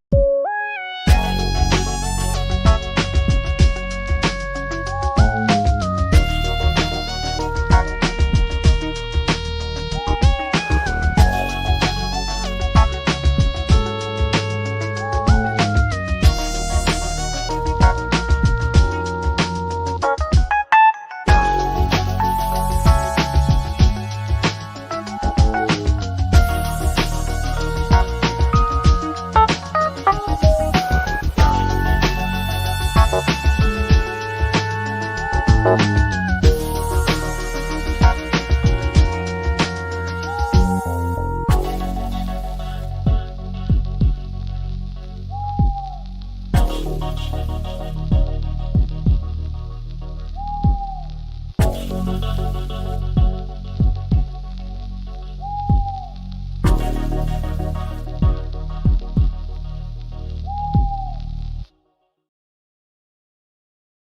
Bye.